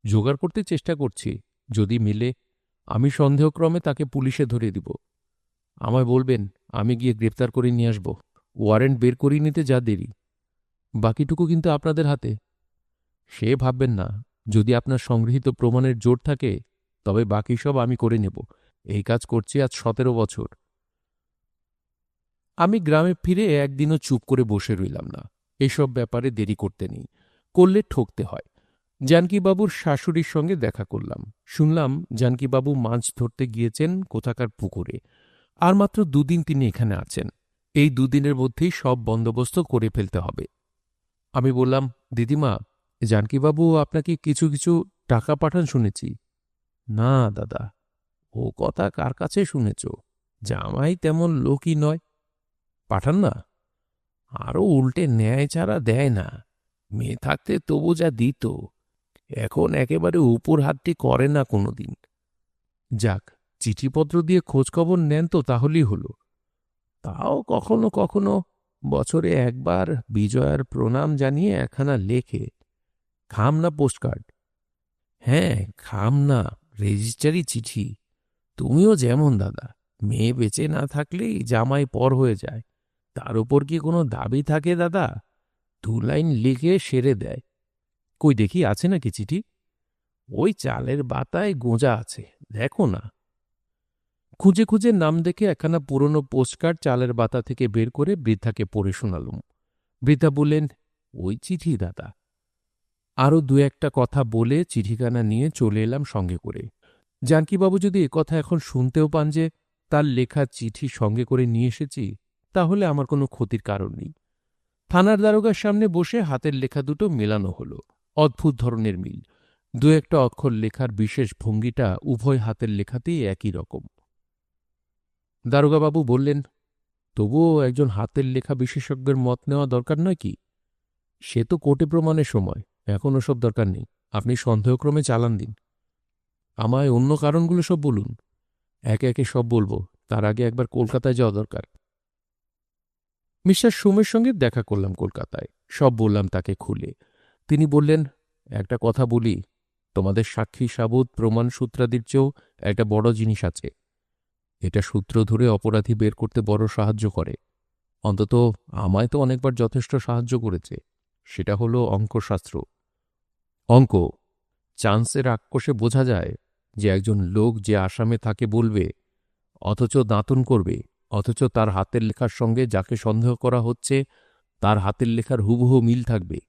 জোগাড় করতে চেষ্টা করছি, যদি মিলে আমি সন্দেহক্রমে তাকে পুলিশে ধরিয়ে দিব। আমায় বলবেন, আমি গিয়ে গ্রেপ্তার করে নিয়ে আসব। ওয়ারেন্ট বের করিয়ে নিতে যা দেরি, বাকিটুকু কিন্তু আপনাদের হাতে। সে ভাববেন না, যদি আপনার সংগৃহীত প্রমাণের জোর থাকে তবে বাকি সব আমি করে নেব। এই কাজ করছি আজ 17 বছর। আমি গ্রামে ফিরে একদিনও চুপ করে বসে রইলাম না। এসব ব্যাপারে দেরি করতে নেই, করলে ঠকতে হয়। জানকীবাবুর শাশুড়ির সঙ্গে দেখা করলাম। শুনলাম জানকীবাবু মাছ ধরতে গিয়েছেন কোথাকার পুকুরে। আর মাত্র 2 দিন তিনি এখানে আছেন। এই 2 দিনের মধ্যেই সব বন্দোবস্ত করে ফেলতে হবে। আমি বললাম, দিদিমা, জানকীবাবু আপনাকে কিছু কিছু টাকা পাঠান শুনেছি। না দাদা, ও কথা কার কাছে শুনেছ? জামাই তেমন লোকই নয়। পাঠান না? আরও উল্টে ন্যায় ছাড়া দেয় না। মেয়ে থাকতে তবু যা দিত, এখন একেবারে উপর হাতটি করে না কোনোদিন। যাক, চিঠিপত্র দিয়ে খোঁজখবর নেন তো তাহলেই হল। তাও কখনো কখনো বছরে একবার বিজয়ার প্রণাম জানিয়ে একখানা লেখে। খাম না পোস্টকার্ড? হ্যাঁ, খাম না রেজিস্টারি চিঠি। তুমিও যেমন দাদা, মেয়ে বেঁচে না থাকলেই জামাই পর হয়ে যায়, তার উপর কি কোনো দাবি থাকে দাদা? 2 লাইন লিখে সেরে দেয়। কই দেখি আছে নাকি চিঠি? ওই চালের বাতায় গোঁজা আছে, দেখো না। খুঁজে খুঁজে নাম দেখে একখানা পুরনো পোস্টকার্ড চালের বাতা থেকে বের করে বৃদ্ধাকে পড়ে শোনালুম। বৃদ্ধা বললেন, ওই চিঠি দাদা। আরও 2-1টা কথা বলে চিঠিখানা নিয়ে চলে এলাম সঙ্গে করে। জানকীবাবু যদি একথা এখন শুনতেও পান যে তার লেখা চিঠি সঙ্গে করে নিয়ে এসেছি, তাহলে আমার কোনো ক্ষতির কারণ নেই। থানার দারোগার সামনে বসে হাতের লেখা দুটো মেলানো হলো। অদ্ভুত ধরনের মিল। 2-1টা অক্ষর লেখার বিশেষ ভঙ্গিটা উভয় হাতের লেখাতেই একই রকম। দারোগাবাবু বললেন, তবুও একজন হাতের লেখা বিশেষজ্ঞের মত নেওয়া দরকার নয় কি? সে তো কোর্টে প্রমাণের সময়, এখন ওসব দরকার নেই। আপনি সন্দেহক্রমে চালান দিন। আমায় অন্য কারণগুলো সব বলুন। একে একে সব বলবো, তার আগে একবার কলকাতায় যাওয়া দরকার। মিস্টার সোমের সঙ্গে দেখা করলাম কলকাতায়। সব বললাম তাকে খুলে। তিনি বললেন, একটা কথা বলি, তোমাদের সাক্ষী সাবুত প্রমাণ সূত্রাদির চেয়েও একটা বড় জিনিস আছে। এটা সূত্র ধরে অপরাধী বের করতে বড় সাহায্য করে। অন্তত আমায় তো অনেকবার যথেষ্ট সাহায্য করেছে। সেটা হলো অঙ্কশাস্ত্র। অঙ্ক। চান্সের আক্রোশে বোঝা যায় যে একজন লোক যে আসামে থাকে বলবে, অথচ দাঁতন করবে, অথচ তার হাতের লেখার সঙ্গে যাকে সন্দেহ করা হচ্ছে তার হাতের লেখার হুবহু মিল থাকবে।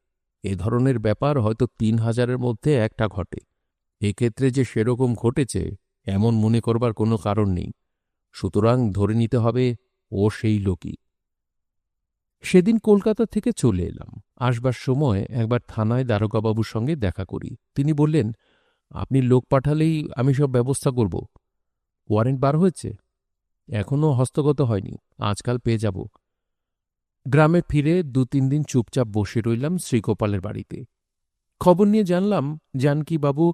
এ ধরনের ব্যাপার হয়তো 3,000-এর মধ্যে একটা ঘটে। এক্ষেত্রে যে সেরকম ঘটেছে এমন মনে করবার কোনো কারণ নেই। সুতরাং ধরে নিতে হবে ও সেই লোকই। সেদিন কলকাতা থেকে চলে এলাম। আসবার সময় একবার থানায় দারোগাবাবুর সঙ্গে দেখা করি। তিনি বললেন, আপনি লোক পাঠালেই আমি সব ব্যবস্থা করব। ওয়ারেন্ট বার হয়েছে? এখনও হস্তগত হয়নি, আজকাল পেয়ে যাব। গ্রামে ফিরে 2-3 দিন চুপচাপ বসে রইলাম শ্রীগোপালের বাড়িতে। খবর নিয়ে জানলাম জানকীবাবু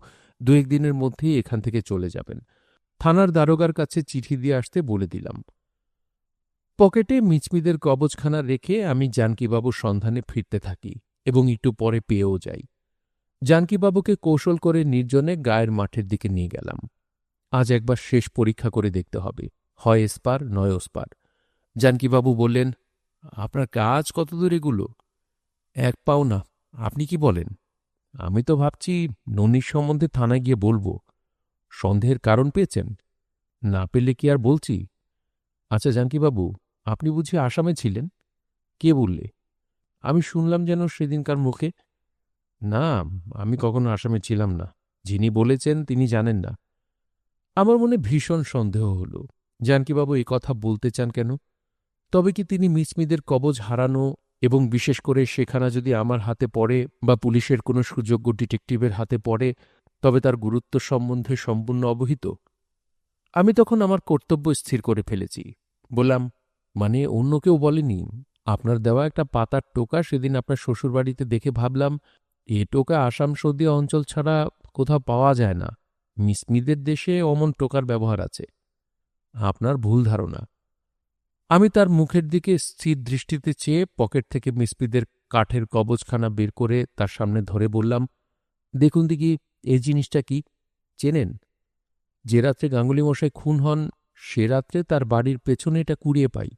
2-1 দিনের মধ্যেই এখান থেকে চলে যাবেন। থানার দারোগার কাছে চিঠি দিয়ে আসতে বলে দিলাম। পকেটে মিচমিদের কবজখানা রেখে আমি জানকীবাবুর সন্ধানে ফিরতে থাকি এবং একটু পরে পেয়েও যাই। জানকীবাবুকে কৌশল করে নির্জনে গায়ের মাঠের দিকে নিয়ে গেলাম। আজ একবার শেষ পরীক্ষা করে দেখতে হবে, হয় এসপার নয় ওসপার। জানকীবাবু বললেন, আপনার কাজ কতদূর এগুলো? 1 পাও না। আপনি কি বলেন? আমি তো ভাবছি ননির সম্বন্ধে থানায় গিয়ে বলবো। সন্দেহের কারণ পেয়েছেন? না পেলে কি আর বলছি? আচ্ছা জানকীবাবু, আপনি বুঝি আসামে ছিলেন? কে বললে? আমি শুনলাম যেন সেদিনকার মুখে। না, আমি কখনো আসামে ছিলাম না। যিনি বলেছেন তিনি জানেন না। আমার মনে ভীষণ সন্দেহ হল, জানকীবাবু এই কথা বলতে চান কেন? তবে কি তিনি মিসমিদের কবজ হারানো এবং বিশেষ করে সেখানা যদি আমার হাতে পড়ে বা পুলিশের কোনো সুযোগ্য ডিটেকটিভের হাতে পড়ে, তবে তার গুরুত্ব সম্বন্ধে সম্পূর্ণ অবহিত? আমি তখন আমার কর্তব্য স্থির করে ফেলেছি। বললাম, মানে অন্য কেউ বলেনি? আপনার দেওয়া একটা পাতার টোকা সেদিন আপনার শ্বশুরবাড়িতে দেখে ভাবলাম, এ টোকা আসাম সৌদি অঞ্চল ছাড়া কোথাও পাওয়া যায় না। মিসমিদের দেশে অমন টোকার ব্যবহার আছে। আপনার ভুল ধারণা। আমি তার মুখের দিকে স্থির দৃষ্টিতে চেয়ে পকেট থেকে মিসমিদের কাঠের কবজখানা বের করে তার সামনে ধরে বললাম, দেখুন দেখি এই জিনিসটা কি, চেনেন? যে রাত্রে গাঙ্গুলি মশাই খুন হন সে রাত্রে তার বাড়ির পেছনে এটা কুড়িয়ে পাই।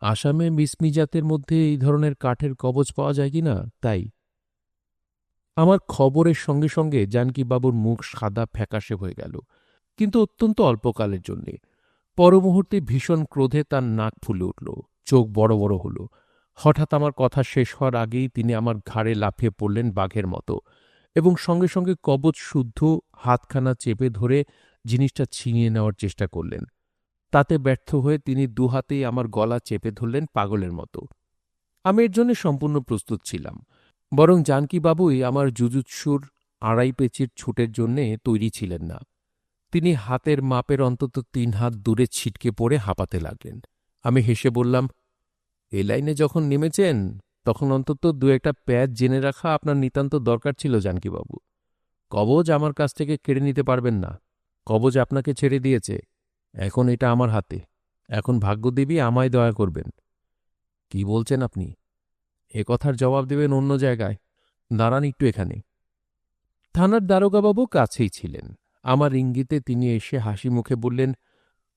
আসামে মিসমি জাতের মধ্যে এই ধরনের কাঠের কবজ পাওয়া যায় কি না তাই। আমার খবরের সঙ্গে সঙ্গে জানকীবাবুর মুখ সাদা ফ্যাকাশে হয়ে গেল, কিন্তু অত্যন্ত অল্পকালের জন্যে। পরমুহূর্তে ভীষণ ক্রোধে তার নাক ফুলে উঠল, চোখ বড় বড় হল। হঠাৎ আমার কথা শেষ হওয়ার আগেই তিনি আমার ঘাড়ে লাফিয়ে পড়লেন বাঘের মতো এবং সঙ্গে সঙ্গে কবচ শুদ্ধ হাতখানা চেপে ধরে জিনিসটা ছিনিয়ে নেওয়ার চেষ্টা করলেন। তাতে ব্যর্থ হয়ে তিনি দুহাতেই আমার গলা চেপে ধরলেন পাগলের মতো। আমি এর জন্য সম্পূর্ণ প্রস্তুত ছিলাম, বরং জানকীবাবুই আমার জুজুৎসুর আড়াই পেঁচির ছুটের জন্যে তৈরি ছিলেন না। তিনি হাতের মাপের অন্তত 3 হাত দূরে ছিটকে পড়ে হাঁপাতে লাগলেন। আমি হেসে বললাম, এ লাইনে যখন নেমেছেন তখন অন্তত 2-1টা প্যাচ জেনে রাখা আপনার নিতান্ত দরকার ছিল জানকীবাবু। কবজ আমার কাছ থেকে কেড়ে নিতে পারবেন না। কবজ আপনাকে ছেড়ে দিয়েছে, এখন এটা আমার হাতে। এখন ভাগ্যদেবী আমায় দয়া করবেন। কি বলছেন আপনি? এ কথার জবাব দেবেন অন্য জায়গায়। দাঁড়ান একটু এখানে। থানার দারোগাবাবু কাছেই ছিলেন। আমার ইঙ্গিতে তিনি এসে হাসি মুখে বললেন,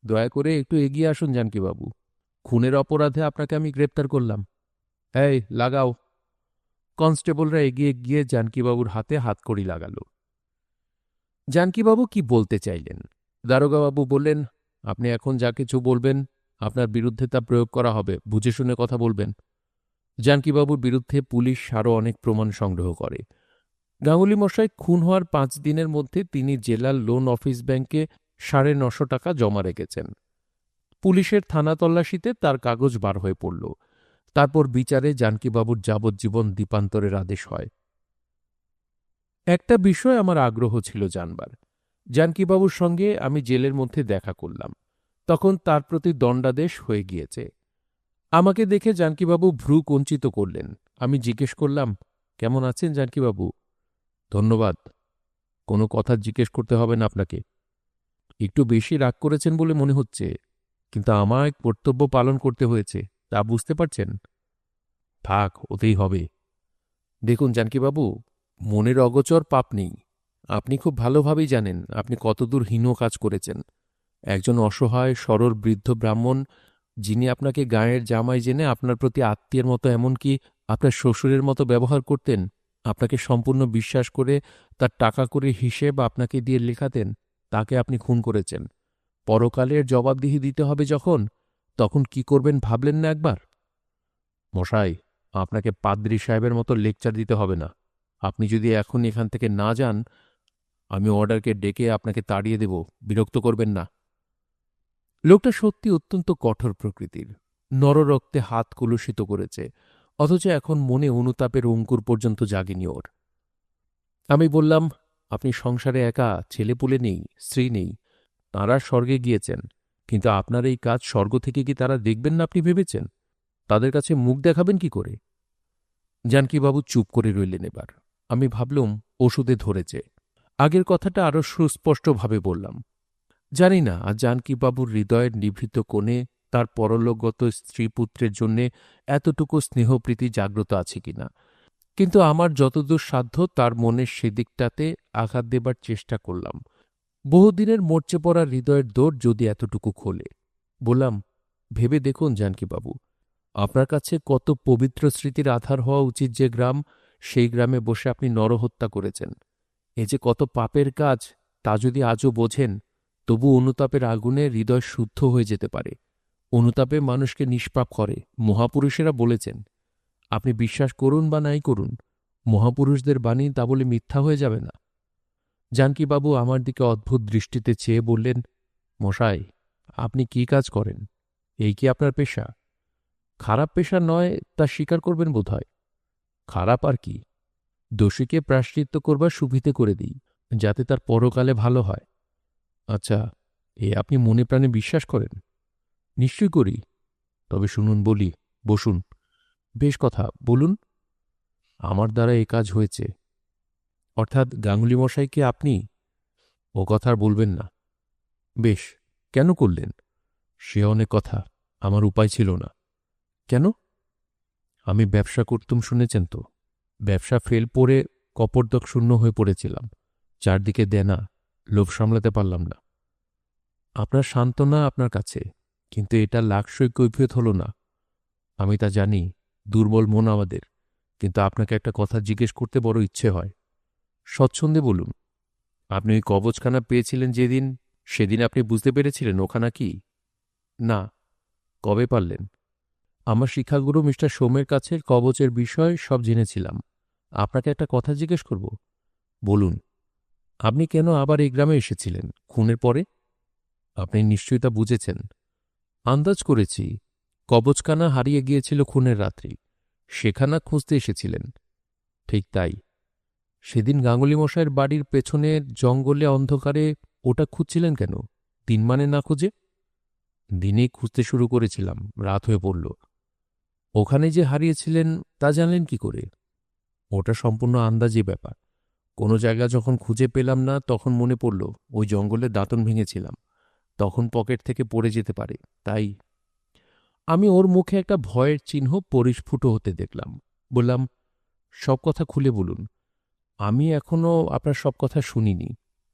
দয়া করে একটু এগিয়ে আসুন জানকীবাবু। খুনের অপরাধে আপনাকে আমি গ্রেপ্তার করলাম। এই লাগাও। কনস্টেবলরা এগিয়ে গিয়ে জানকীবাবুর হাতে হাতকড়ি লাগাল। জানকীবাবু কি বলতে চাইলেন? দারোগাবাবু বললেন, আপনি এখন যা কিছু বলবেন আপনার বিরুদ্ধে তা প্রয়োগ করা হবে, বুঝে শুনে কথা বলবেন। জানকীবাবুর বিরুদ্ধে পুলিশ আরও অনেক প্রমাণ সংগ্রহ করে। গাঙ্গুলি মশাই খুন হওয়ার 5 দিনের মধ্যে তিনি জেলার লোন অফিস ব্যাংকে 950 টাকা জমা রেখেছেন। পুলিশের থানা তল্লাশিতে তার কাগজ বার হয়ে পড়ল। তারপর বিচারে জানকীবাবুর যাবজ্জীবন দ্বীপান্তরের আদেশ হয়। একটা বিষয় আমার আগ্রহ ছিল জানবার। জানকীবাবুর সঙ্গে আমি জেলের মধ্যে দেখা করলাম, তখন তার প্রতি দণ্ডাদেশ হয়ে গিয়েছে। আমাকে দেখে জানকীবাবু ভ্রু কুঞ্চিত করলেন। আমি জিজ্ঞেস করলাম, কেমন আছেন জানকীবাবু? ধন্যবাদ, কোনো কথা জিজ্ঞেস করতে হবে না আপনাকে। একটু বেশি রাগ করেছেন বলে মনে হচ্ছে, কিন্তু আমায় কর্তব্য পালন করতে হয়েছে, তা বুঝতে পারছেন? থাক, ওতেই হবে। দেখুন জানকীবাবু, মনের অগোচর পাপ নেই। আপনি খুব ভালোভাবেই জানেন আপনি কতদূর হীন কাজ করেছেন। একজন অসহায় সরল বৃদ্ধ ব্রাহ্মণ, যিনি আপনাকে গাঁয়ের জামাই জেনে আপনার প্রতি আত্মীয়ের মতো, এমনকি আপনার শ্বশুরের মতো ব্যবহার করতেন, আপনাকে সম্পূর্ণ বিশ্বাস করে তার টাকা করে হিসেব আপনাকে দিয়ে লেখাতেন, তাকে আপনি খুন করেছেন। পরকালের জবাবদিহি দিতে হবে যখন, তখন কি করবেন ভাবলেন না একবার? মশাই, আপনাকে পাদ্রী সাহেবের মতো লেকচার দিতে হবে না। আপনি যদি এখন এখান থেকে না যান, আমি অর্ডারকে ডেকে আপনাকে তাড়িয়ে দেব। বিরক্ত করবেন না। লোকটা সত্যি অত্যন্ত কঠোর প্রকৃতির। নররক্তে হাত কলুষিত করেছে, অথচ এখন মনে অনুতাপের অঙ্কুর পর্যন্ত জাগেনি ওর। আমি বললাম, আপনি সংসারে একা, ছেলেপুলে নেই, স্ত্রী নেই। তাঁরা স্বর্গে গিয়েছেন, কিন্তু আপনার এই কাজ স্বর্গ থেকে কি তারা দেখবেন না আপনি ভেবেছেন? তাদের কাছে মুখ দেখাবেন কি করে? জানকীবাবু চুপ করে রইলেন এবার। আমি ভাবলুম ওষুধে ধরেছে। আগের কথাটা আরও সুস্পষ্টভাবে বললাম, জানি না আজ জানকীবাবুর হৃদয়ের নিভৃত কোণে তার পরলোকগত স্ত্রীপুত্রের জন্যে এতটুকু স্নেহপ্রীতি জাগ্রত আছে কিনা, কিন্তু আমার যতদূর সাধ্য তার মনের সেদিকটাতে আঘাত দেবার চেষ্টা করলাম। বহুদিনের মরচে পড়া হৃদয়ের দোর যদি এতটুকু খোলে। বললাম, ভেবে দেখুন জানকীবাবু, আপনার কাছে কত পবিত্র স্মৃতির আধার হওয়া উচিত যে গ্রাম, সেই গ্রামে বসে আপনি নরহত্যা করেছেন। এ যে কত পাপের কাজ, তা যদি আজও বোঝেন, তবু অনুতাপের আগুনে হৃদয় শুদ্ধ হয়ে যেতে পারে। অনুতাপে মানুষকে নিষ্পাপ করে, মহাপুরুষেরা বলেছেন। আপনি বিশ্বাস করুন বা নাই করুন, মহাপুরুষদের বাণী তা বলে মিথ্যা হয়ে যাবে না। জানকীবাবু আমার দিকে অদ্ভুত দৃষ্টিতে চেয়ে বললেন, মশাই, আপনি কি কাজ করেন? এই কি আপনার পেশা? খারাপ পেশা নয়, তা স্বীকার করবেন বোধহয়। খারাপ আর কি, দোষীকে প্রায়শ্চিত্ত করবার সুবিধে করে দিই, যাতে তার পরকালে ভালো হয়। আচ্ছা, এ আপনি মনে প্রাণে বিশ্বাস করেন? নিশ্চয় করি। তবে শুনুন বলি। বসুন। বেশ কথা, বলুন। আমার দ্বারা এ কাজ হয়েছে। অর্থাৎ গাঙ্গুলি মশাইকে আপনি? ও কথা আর বলবেন না। বেশ, কেন করলেন? সে অনেক কথা, আমার উপায় ছিল না। কেন? আমি ব্যবসা করতুম শুনেছেন তো। ব্যবসা ফেল পড়ে কপর্দক শূন্য হয়ে পড়েছিলাম। চারদিকে দেনা, লোভ সামলাতে পারলাম না। আপনার সান্ত্বনা আপনার কাছে, কিন্তু এটা লাখসই কৈফিয়ত হল না। আমি তা জানি, দুর্বল মন আমাদের, কিন্তু আপনাকে একটা কথা জিজ্ঞেস করতে বড় ইচ্ছে হয়। স্বচ্ছন্দে বলুন। আপনি ওই কবচখানা পেয়েছিলেন যেদিন, সেদিন আপনি বুঝতে পেরেছিলেন ওখানা কি? না। কবে পারলেন? আমার শিক্ষাগুরু মিস্টার সোমের কাছে কবচের বিষয় সব জেনেছিলাম। আপনাকে একটা কথা জিজ্ঞেস করব। বলুন। আপনি কেন আবার এই গ্রামে এসেছিলেন খুনের পরে? আপনি নিশ্চয়ই তা বুঝেছেন। আন্দাজ করেছি, কবচখানা হারিয়ে গিয়েছিল খুনের রাত্রি, সেখানা খুঁজতে এসেছিলেন। ঠিক তাই। সেদিন গাঙ্গুলি মশাইয়ের বাড়ির পেছনের জঙ্গলে অন্ধকারে ওটা খুঁজছিলেন কেন, দিন মানে না খুঁজে? দিনেই খুঁজতে শুরু করেছিলাম, রাত হয়ে পড়ল। ওখানে যে হারিয়েছিলেন তা জানলেন কি করে? ওটা সম্পূর্ণ আন্দাজি ব্যাপার। কোনো জায়গা যখন খুঁজে পেলাম না, তখন মনে পড়ল ওই জঙ্গলে দাঁতন ভেঙেছিলাম, তখন পকেট থেকে পড়ে যেতে পারে, তাই। আমি ওর মুখে একটা ভয়ের চিহ্ন পরিস্ফুট হতে দেখলাম। বললাম, সব কথা খুলে বলুন। আমি এখনো আপনার সব কথা শুনিনি,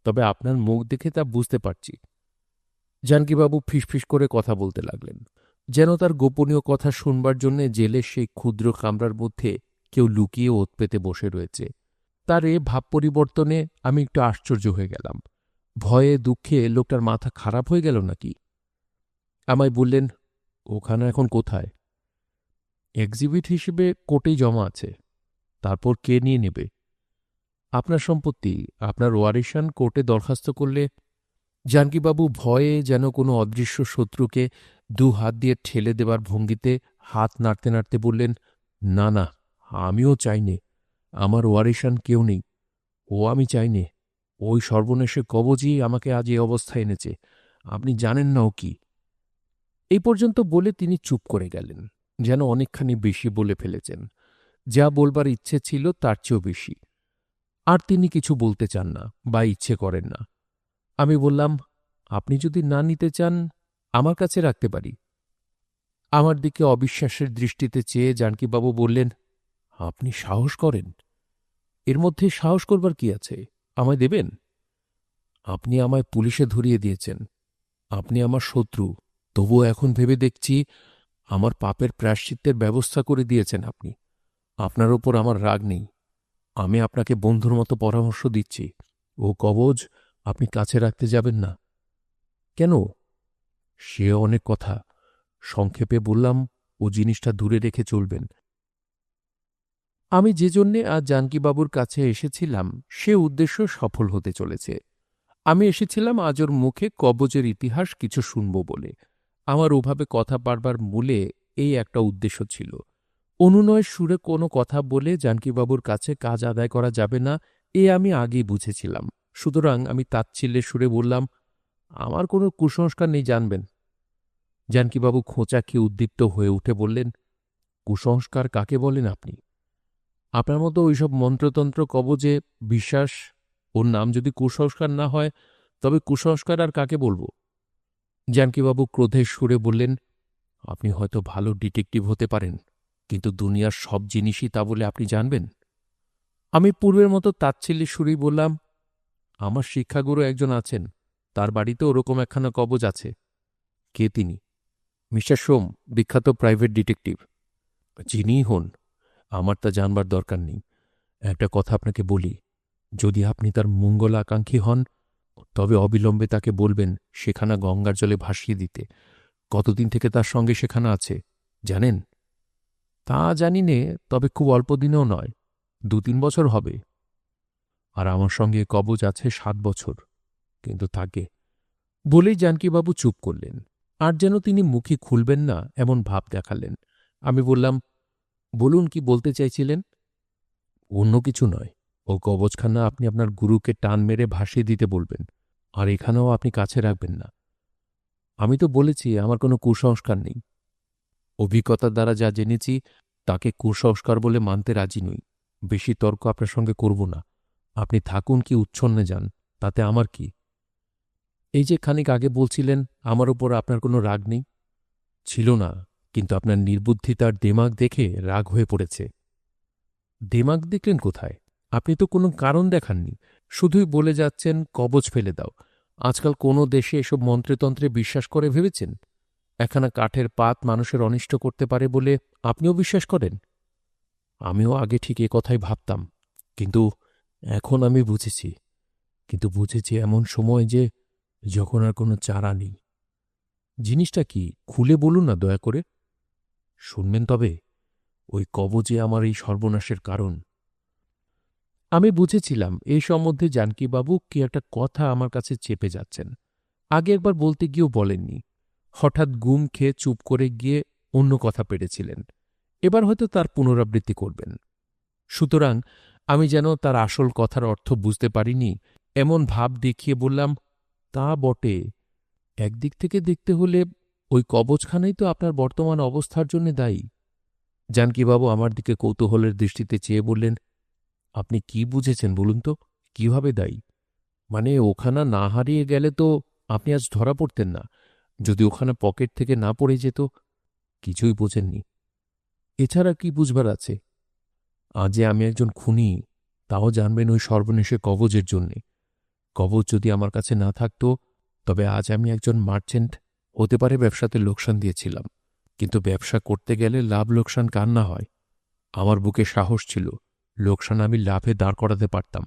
তবে আপনার মুখ দেখে তা বুঝতে পারছি। জানকীবাবু ফিসফিস করে কথা বলতে লাগলেন, যেন তার গোপনীয় কথা শুনবার জন্য জেলের সেই ক্ষুদ্র কামরার মধ্যে কেউ লুকিয়ে ওত পেতে বসে রয়েছে। তার এ ভাব পরিবর্তনে আমি একটু আশ্চর্য হয়ে গেলাম। ভয়ে দুঃখে লোকটার মাথা খারাপ হয়ে গেল নাকি? আমায় বললেন, ওখানে এখন কোথায়? এক্সিবিট হিসেবে কোর্টেই জমা আছে। তারপর কে নিয়ে নেবে? আপনার সম্পত্তি। আপনার ওয়ারিশান কোর্টে দরখাস্ত করলে। জানকীবাবু ভয়ে যেন কোনো অদৃশ্য শত্রুকে দু হাত দিয়ে ঠেলে দেবার ভঙ্গিতে হাত নাড়তে নাড়তে বললেন, না না, আমিও চাইনে। আমার ওয়ারিশান কেউ নেই। ও আমি চাইনে। ওই সর্বনেশে কবজই আমাকে আজ এ অবস্থায় এনেছে। আপনি জানেন না ও কি। এই পর্যন্ত বলে তিনি চুপ করে গেলেন, যেন অনেকখানি বেশি বলে ফেলেছেন। যা বলবার ইচ্ছে ছিল তার চেয়েও বেশি। আর তিনি কিছু বলতে চান না বা ইচ্ছে করেন না। আমি বললাম, আপনি যদি না নিতে চান, আমার কাছে রাখতে পারি। আমার দিকে অবিশ্বাসের দৃষ্টিতে চেয়ে জানকীবাবু বললেন, আপনি সাহস করেন? এর মধ্যে সাহস করবার কি আছে? আমায় দেবেন? আপনি আমায় পুলিশে ধরিয়ে দিয়েছেন। আপনি আমার শত্রু। তবুও এখন ভেবে দেখছি আমার পাপের প্রায়শ্চিত্তের ব্যবস্থা করে দিয়েছেন আপনি। আপনার ওপর আমার রাগ নেই। আমি আপনাকে বন্ধুর মতো পরামর্শ দিচ্ছি, ও কবজ আপনি কাছে রাখতে যাবেন না। কেন? সে অনেক কথা। সংক্ষেপে বললাম, ও জিনিসটা দূরে রেখে চলবেন। আমি যে জন্যে আজ জানকীবাবুর কাছে এসেছিলাম সে উদ্দেশ্য সফল হতে চলেছে। আমি এসেছিলাম আজ ওর মুখে কবজের ইতিহাস কিছু শুনব বলে। আমার ওভাবে কথা পাড়বার মূলে এই একটা উদ্দেশ্য ছিল। অনুনয় সুরে কোনো কথা বলে জানকীবাবুর কাছে কাজ আদায় করা যাবে না, এ আমি আগেই বুঝেছিলাম। সুতরাং আমি তাচ্ছিল্যের সুরে বললাম, আমার কোনো কুসংস্কার নেই জানবেন। জানকীবাবু খোঁচা খেয়ে উদ্দীপ্ত হয়ে উঠে বললেন, কুসংস্কার কাকে বলেন আপনি? আপনার মতো ওইসব মন্ত্রতন্ত্র কবজে বিশ্বাস, ওর নাম যদি কুসংস্কার না হয়, তবে কুসংস্কার আর কাকে বলব? জানকীবাবু ক্রোধের সুরে বললেন, আপনি হয়তো ভালো ডিটেকটিভ হতে পারেন, কিন্তু দুনিয়ার সব জিনিসই তা বলে আপনি জানবেন? আমি পূর্বের মতো তাচ্ছিল্যের সুরেই বললাম, আমার শিক্ষাগুরু একজন আছেন, তার বাড়িতে ওরকম একখানা কবজ আছে। কে তিনি? মিস্টার সোম, বিখ্যাত প্রাইভেট ডিটেকটিভ। যিনিই হন, আমার তা জানবার দরকার নেই। একটা কথা আপনাকে বলি, যদি আপনি তার মঙ্গল আকাঙ্ক্ষী হন, তবে অবিলম্বে তাকে বলবেন সেখানা গঙ্গার জলে ভাসিয়ে দিতে। কতদিন থেকে তার সঙ্গে সেখানা আছে জানেন? তা জানি নে, তবে খুব অল্প দিনেও নয়, 2-3 বছর হবে। আর আমার সঙ্গে কবজ আছে 7 বছর। কিন্তু তাকে বলেই জানকীবাবু চুপ করলেন, আর যেন তিনি মুখই খুলবেন না এমন ভাব দেখালেন। আমি বললাম, বলুন, কি বলতে চাইছিলেন? অন্য কিছু নয়, ও কবজখানা আপনি আপনার গুরুকে টান মেরে ভাসিয়ে দিতে বলবেন, আর এখানেও আপনি কাছে রাখবেন না। আমি তো বলেছি আমার কোনো কুসংস্কার নেই। অভিজ্ঞতার দ্বারা যা জেনেছি তাকে কুসংস্কার বলে মানতে রাজি নই। বেশি তর্ক আপনার সঙ্গে করব না। আপনি থাকুন কি উচ্ছন্নে যান, তাতে আমার কি? এই যে খানিক আগে বলছিলেন আমার ওপর আপনার কোনো রাগ নেই। ছিল না, কিন্তু আপনার নির্বুদ্ধিতার দেমাগ দেখে রাগ হয়ে পড়েছে। দেমাগ দেখলেন কোথায়? আপনি তো কোনো কারণ দেখাননি, শুধুই বলে যাচ্ছেন কবজ ফেলে দাও। আজকাল কোনো দেশে এসব মন্ত্রতন্ত্রে বিশ্বাস করে ভেবেছেন? একখানা কাঠের পাত মানুষের অনিষ্ট করতে পারে বলে আপনিও বিশ্বাস করেন? আমিও আগে ঠিক এ কথাই ভাবতাম, কিন্তু এখন আমি বুঝেছি। কিন্তু বুঝেছি এমন সময় যে যখন আর কোনো চারা নেই। জিনিসটা কি খুলে বলুন না দয়া করে। শুনবেন তবে? ওই কবজে আমার এই সর্বনাশের কারণ। আমি বুঝেছিলাম এই সম্বন্ধে জানকীবাবু কি একটা কথা আমার কাছে চেপে যাচ্ছেন। আগে একবার বলতে গিয়েও বলেননি। হঠাৎ গুম খেয়ে চুপ করে গিয়ে অন্য কথা পেড়েছিলেন। এবার হয়তো তার পুনরাবৃত্তি করবেন। সুতরাং আমি যেন তার আসল কথার অর্থ বুঝতে পারিনি এমন ভাব দেখিয়ে বললাম, তা বটে। একদিক থেকে দেখতে হলে ওই কবজখানাই তো আপনার বর্তমান অবস্থার জন্য দায়ী। জানকীবাবু আমার দিকে কৌতূহলের দৃষ্টিতে চেয়ে বললেন, আপনি কি বুঝেছেন বলুন তো? কিভাবে দায়ী? মানে ওখানা না হারিয়ে গেলে তো আপনি আজ ধরা পড়তেন না। যদি ওখানে পকেট থেকে না পড়ে যেত। কিছুই বোঝেননি। এছাড়া কি বুঝবার আছে? আজ যে আমি একজন খুনি, তাও জানবেন ওই সর্বনেশে কবজের জন্যে। কবজ যদি আমার কাছে না থাকত, তবে আজ আমি একজন মার্চেন্ট, হতে পারে ব্যবসাতে লোকসান দিয়েছিলাম, কিন্তু ব্যবসা করতে গেলে লাভ লোকসান কার না হয়। আমার বুকে সাহস ছিল, লোকসান আমি লাভে দাঁড় করাতে পারতাম,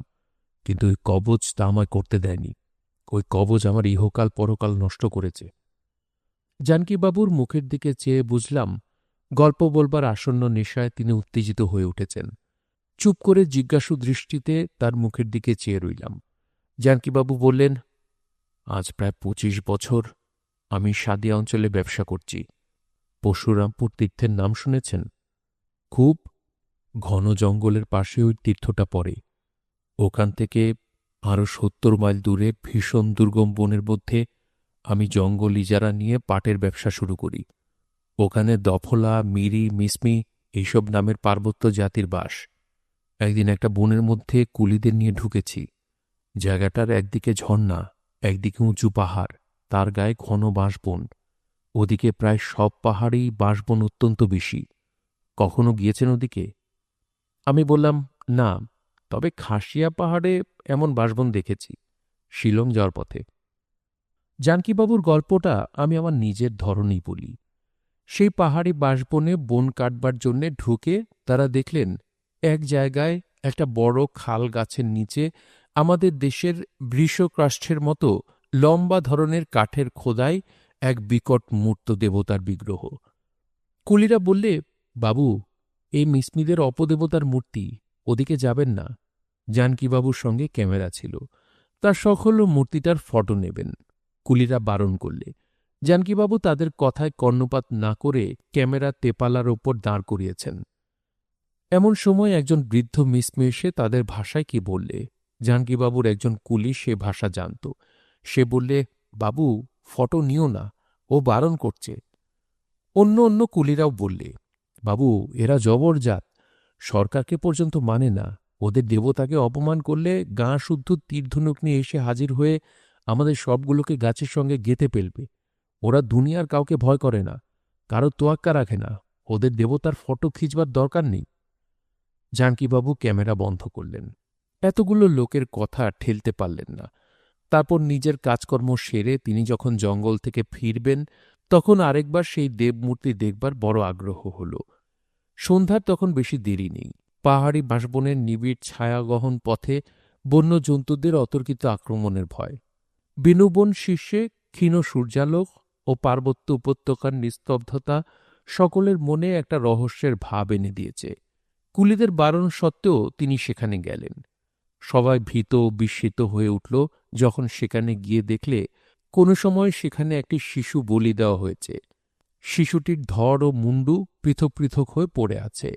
কিন্তু ওই কবচ তা আমায় করতে দেয়নি। ওই কবচ আমার ইহকাল পরকাল নষ্ট করেছে। জানকীবাবুর মুখের দিকে চেয়ে বুঝলাম, গল্প বলবার আসন্ন নেশায় তিনি উত্তেজিত হয়ে উঠেছেন। চুপ করে জিজ্ঞাসু দৃষ্টিতে তার মুখের দিকে চেয়ে রইলাম। জানকীবাবু বললেন, আজ প্রায় ২৫ বছর আমি সাদিয়া অঞ্চলে ব্যবসা করছি। পরশুরামপুর তীর্থের নাম শুনেছেন? খুব ঘন জঙ্গলের পাশে ওই তীর্থটা পড়ে। ওখান থেকে আরও ৭০ মাইল দূরে ভীষণ দুর্গম বনের মধ্যে আমি জঙ্গল ইজারা নিয়ে পাটের ব্যবসা শুরু করি। ওখানে দফলা, মিরি, মিসমি এইসব নামের পার্বত্য জাতির বাস। একদিন একটা বনের মধ্যে কুলিদের নিয়ে ঢুকেছি। জায়গাটার একদিকে ঝর্ণা, একদিকে উঁচু পাহাড়, তার গায়ে ঘন বাঁশবন। ওদিকে প্রায় সব পাহাড়েই বাঁশবন অত্যন্ত বেশি। কখনো গিয়েছেন ওদিকে? আমি বললাম, না, তবে খাসিয়া পাহাড়ে এমন বাঁশবন দেখেছি, শিলং যাওয়ার পথে। জানকীবাবুর গল্পটা আমি আমার নিজের ধরনেই বলি। সেই পাহাড়ি বাঁশবনে বন কাটবার জন্যে ঢুকে তারা দেখলেন এক জায়গায় একটা বড় খাল গাছের নিচে আমাদের দেশের বৃষকাষ্ঠের মতো লম্বা ধরনের কাঠের খোদাই এক বিকট মূর্ত দেবতার বিগ্রহ। কুলিরা বললে, বাবু, এই মিসমিদের অপদেবতার মূর্তি, ওদিকে যাবেন না। জানকীবাবুর সঙ্গে ক্যামেরা ছিল, তার শখ হল মূর্তিটার ফটো নেবেন। কুলিরা বারণ করলে জানকীবাবু তাদের কথায় কর্ণপাত না করে ক্যামেরা তেপালার ওপর দাঁড় করিয়েছেন। এমন সময় একজন বৃদ্ধ মিসমি এসে তাদের ভাষায় কি বললে। জানকীবাবুর একজন কুলি সে ভাষা জানত। সে বললে, বাবু, ফটো নিও না, ও বারণ করছে। অন্য অন্য কুলিরাও বললে, বাবু, এরা জবরজাত, সরকারকে পর্যন্ত মানে না। ওদের দেবতাকে অপমান করলে গাঁ শুদ্ধ তীরধনুক নিয়ে এসে হাজির হয়ে আমাদের সবগুলোকে গাছের সঙ্গে গেঁথে ফেলবে। ওরা দুনিয়ার কাউকে ভয় করে না, কারো তোয়াক্কা রাখে না। ওদের দেবতার ফটো খিঁচবার দরকার নেই। জানকীবাবু ক্যামেরা বন্ধ করলেন। এতগুলো লোকের কথা ঠেলতে পারলেন না। তারপর নিজের কাজকর্ম সেরে তিনি যখন জঙ্গল থেকে ফিরবেন, তখন আরেকবার সেই দেবমূর্তি দেখবার বড় আগ্রহ হল। সন্ধ্যার তখন বেশি দেরি নেই। পাহাড়ি বাঁশবনের নিবিড় ছায়াগহন পথে বন্য জন্তুদের অতর্কিত আক্রমণের ভয়। বিনুবন শীর্ষে ক্ষীণ সূর্যালোক ও পার্বত্য উপত্যকার নিস্তব্ধতা সকলের মনে একটা রহস্যের ভাব এনে দিয়েছে। কুলিদের বারণ সত্ত্বেও তিনি সেখানে গেলেন। সবাই ভীত বিস্মিত হয়ে উঠল যখন সেখানে গিয়ে দেখলে কোনো সময় সেখানে একটি শিশু বলি দেওয়া হয়েছে। শিশুটির ধড় ও মুন্ডু পৃথক পৃথক হয়ে পড়ে আছে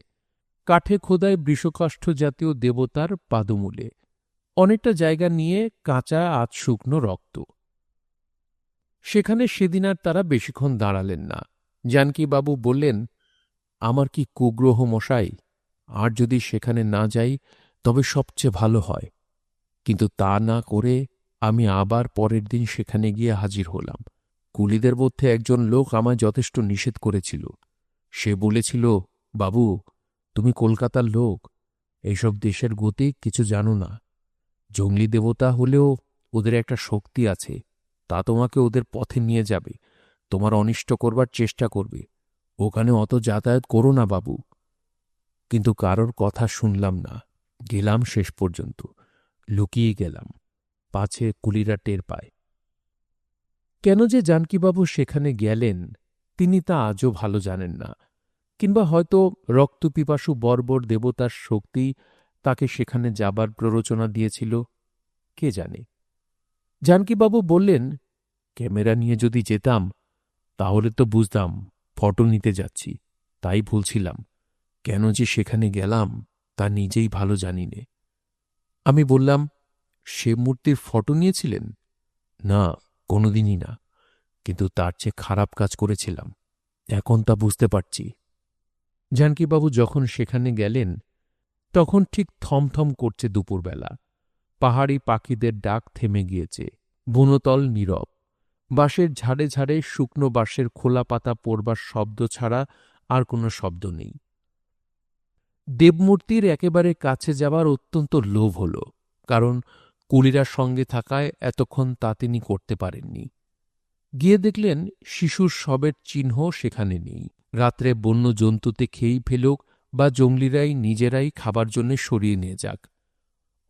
কাঠে খোদাই বৃষকাষ্ঠ জাতীয় দেবতার পাদমূলে। অনেকটা জায়গা নিয়ে কাঁচা আধ শুকনো রক্ত। সেখানে সেদিন আর তারা বেশিক্ষণ দাঁড়ালেন না। জানকীবাবু বললেন, আমার কি কুগ্রহ মশাই, আর যদি সেখানে না যাই তবে সবচেয়ে ভালো হয়। কিন্তু তা না করে আমি আবার পরের দিন সেখানে গিয়ে হাজির হলাম। কুলিদের মধ্যে একজন লোক আমায় যথেষ্ট নিষেধ করেছিল। সে বলেছিল, বাবু, তুমি কলকাতার লোক, এইসব দেশের গতি কিছু জানো না। জঙ্গলি দেবতা হলেও ওদের একটা শক্তি আছে, তা তোমাকে ওদের পথে নিয়ে যাবে, তোমার অনিষ্ট করবার চেষ্টা করবে। ওখানে অত যাতায়াত করো না বাবু। কিন্তু কারোর কথা শুনলাম না। গেলাম শেষ পর্যন্ত, লুকিয়ে গেলাম, পাছে কুলিরা টের পায়। কেন যে জানকীবাবু সেখানে গেলেন তিনি তা আজও ভালো জানেন না, কিংবা হয়তো রক্তপিপাসু বর্বর দেবতার শক্তি তাকে সেখানে যাবার প্ররোচনা দিয়েছিল, কে জানে। জানকীবাবু বললেন, ক্যামেরা নিয়ে যদি যেতাম তাহলে তো বুঝতাম ফটো নিতে যাচ্ছি, তাই ভুলছিলাম। কেন যে সেখানে গেলাম তা নিজেই ভালো জানি নে। আমি বললাম, সে মূর্তির ফটো নিয়েছিলেন? না, কোনোদিনই না, কিন্তু তার চেয়ে খারাপ কাজ করেছিলাম, এখন তা বুঝতে পারছি। জানকীবাবু যখন সেখানে গেলেন তখন ঠিক থমথম করছে দুপুরবেলা। পাহাড়ি পাখিদের ডাক থেমে গিয়েছে, বনতল নীরব। বাঁশের ঝাড়ে ঝাড়ে শুকনো বাঁশের খোলা পাতা পড়বার শব্দ ছাড়া আর কোনো শব্দ নেই। দেবমূর্তির একেবারে কাছে যাবার অত্যন্ত লোভ হল, কারণ কুলিরার সঙ্গে থাকায় এতক্ষণ তা তিনি করতে পারেননি। গিয়ে দেখলেন শিশুর শবের চিহ্ন সেখানে নেই। রাত্রে বন্য জন্তুতে খেয়েই ফেলুক বা জঙ্গলিরাই নিজেরাই খাবার জন্য সরিয়ে নিয়ে যাক।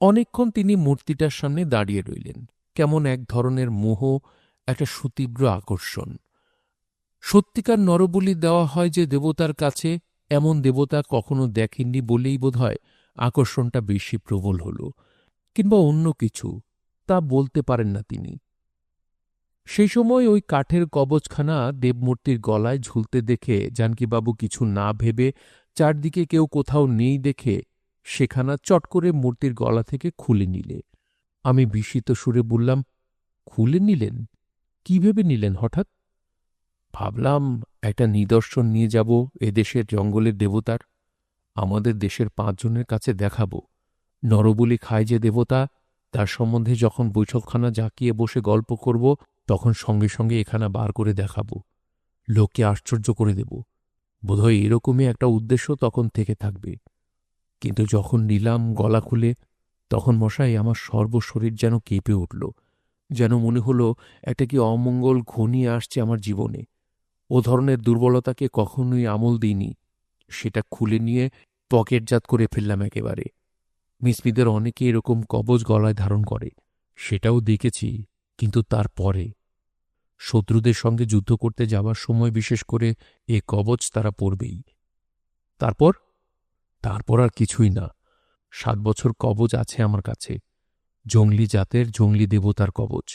অনেকক্ষণ তিনি মূর্তিটার সামনে দাঁড়িয়ে রইলেন। কেমন এক ধরনের মোহ, একটা সুতীব্র আকর্ষণ। সত্যিকার নরবলি দেওয়া হয় যে দেবতার কাছে, এমন দেবতা কখনো দেখেননি বলেই বোধহয় আকর্ষণটা বেশি প্রবল হল, কিংবা অন্য কিছু, তা বলতে পারেন না তিনি। সেই সময় ওই কাঠের কবচখানা দেবমূর্তির গলায় ঝুলতে দেখে জানকীবাবু কিছু না ভেবে, চারদিকে কেউ কোথাও নেই দেখে সেখানা চট করে মূর্তির গলা থেকে খুলে নিলে। আমি বিস্মিত সুরে বললাম, খুলে নিলেন? কি ভেবে নিলেন হঠাৎ? ভাবলাম একটা নিদর্শন নিয়ে যাব এদেশের জঙ্গলের দেবতার, আমাদের দেশের 5 জনের কাছে দেখাব। নরবলি খায় যে দেবতা, তার সম্বন্ধে যখন বৈঠকখানা জাঁকিয়ে বসে গল্প করব, তখন সঙ্গে সঙ্গে এখানা বার করে দেখাব, লোককে আশ্চর্য করে দেব। বোধহয় এরকমই একটা উদ্দেশ্য তখন থেকে থাকবে। কিন্তু যখন নিলাম গলা খুলে, তখন মশাই আমার সর্বশরীর যেন কেঁপে উঠল। যেন মনে হল একটা কি অমঙ্গল ঘনিয়ে আসছে আমার জীবনে। ও ধরনের দুর্বলতাকে কখনোই আমল দিইনি। সেটা খুলে নিয়ে পকেটজাত করে ফেললাম একেবারে। মিসমিদের অনেকে এরকম কবচ গলায় ধারণ করে, সেটাও দেখেছি। কিন্তু তারপরে শত্রুদের সঙ্গে যুদ্ধ করতে যাবার সময় বিশেষ করে এ কবচ তারা পরবেই। তারপর তারপর আর কিছুই না। 7 বছর কবচ আছে আমার কাছে, জঙ্গলি জাতের জঙ্গলি দেবতার কবচ।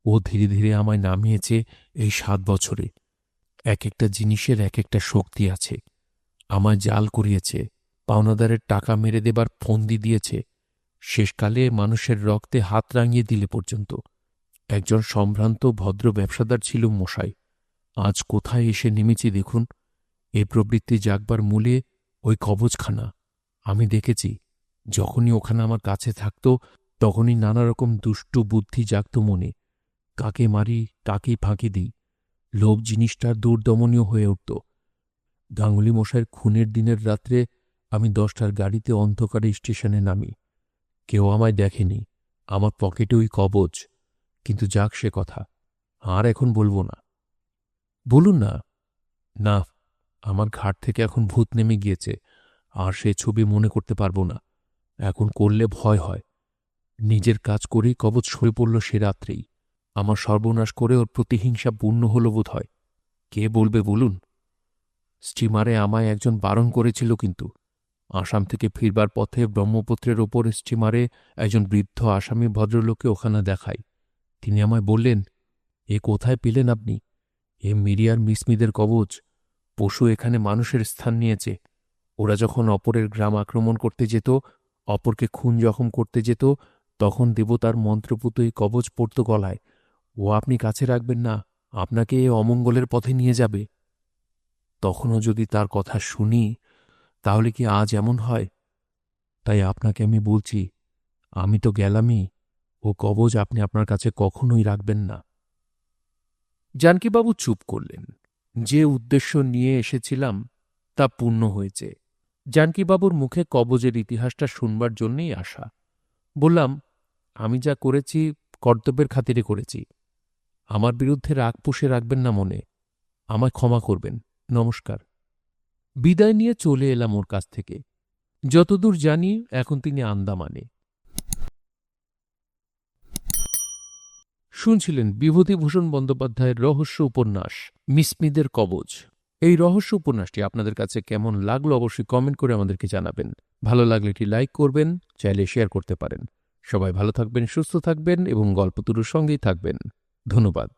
ও ধীরে ধীরে আমায় নামিয়েছে এই 7 বছরে। এক একটা জিনিসের এক একটা শক্তি আছে। আমায় জাল করিয়েছে, পাওনাদারের টাকা মেরে দেবার ফন্দি দিয়েছে, শেষকালে মানুষের রক্তে হাত রাঙিয়ে দিলে পর্যন্ত। একজন সম্ভ্রান্ত ভদ্র ব্যবসাদার ছিল মশাই। আজ কোথায় এসে নেমেছি দেখুন। এ প্রবৃত্তি জাগবার মূলে ওই কবচখানা। আমি দেখেছি, যখনই ওখানে আমার কাছে থাকত, তখনই নানা রকম দুষ্টু বুদ্ধি জাগত মনে। কাকে মারি, কাকে ফাঁকি দিই, লোভ জিনিসটার দুর্দমনীয় হয়ে উঠত। গাঙ্গুলি মশাইয়ের খুনের দিনের রাত্রে আমি 10টার গাড়িতে অন্ধকারে স্টেশনে নামি। কেউ আমায় দেখেনি, আমার পকেটে ওই কবচ। কিন্তু যাক সে কথা, আর এখন বলবো না। বলুন না। না, আমার ঘাট থেকে এখন ভূত নেমে গিয়েছে, আর সে ছবি মনে করতে পারবো না। এখন করলে ভয় হয়। নিজের কাজ করেই কবচ সরে পড়ল সে রাত্রেই। আমার সর্বনাশ করে ওর প্রতিহিংসা পূর্ণ হল বোধ হয়। কে বলবে বলুন? স্টিমারে আমায় একজন বারণ করেছিল, কিন্তু আসাম থেকে ফিরবার পথে ব্রহ্মপুত্রের ওপর স্টিমারে একজন বৃদ্ধ আসামি ভদ্রলোককে ওখানে দেখাই। তিনি আমায় বললেন, এ কোথায় পেলেন আপনি? এ মিরিয়ার মিসমিদের কবচ। পশু এখানে মানুষের স্থান নিয়েছে। ওরা যখন অপরের গ্রাম আক্রমণ করতে যেত, অপরকে খুন জখম করতে যেত, তখন দেবতার মন্ত্রপুত এই কবচ পড়ত গলায়। ও আপনি কাছে রাখবেন না, আপনাকে এ অমঙ্গলের পথে নিয়ে যাবে। তখনও যদি তার কথা শুনি, তাহলে কি আজ এমন হয়? তাই আপনাকে আমি বলছি, আমি তো গেলামই, ও কবচ আপনি আপনার কাছে কখনোই রাখবেন না। জানকীবাবু চুপ করলেন। যে উদ্দেশ্য নিয়ে এসেছিলাম তা পূর্ণ হয়েছে। জানকীবাবুর মুখে কবজের ইতিহাসটা শুনবার জন্যেই আসা। বললাম, আমি যা করেছি কর্তব্যের খাতিরে করেছি। আমার বিরুদ্ধে রাগ পুষে রাখবেন না মনে। আমায় ক্ষমা করবেন। নমস্কার। বিদায় নিয়ে চলে এলাম ওর কাছ থেকে। যতদূর জানি এখন তিনি আন্দামানে। শুনছিলেন বিভূতিভূষণ বন্দ্যোপাধ্যায়ের রহস্য উপন্যাস মিসমিদের কবচ। এই রহস্য উপন্যাসটি আপনাদের কাছে কেমন লাগলো অবশ্যই কমেন্ট করে আমাদেরকে জানাবেন। ভালো লাগলে এটি লাইক করবেন, চাইলে শেয়ার করতে পারেন। সবাই ভালো থাকবেন, সুস্থ থাকবেন এবং গল্পতুরুর সঙ্গেই থাকবেন। ধন্যবাদ।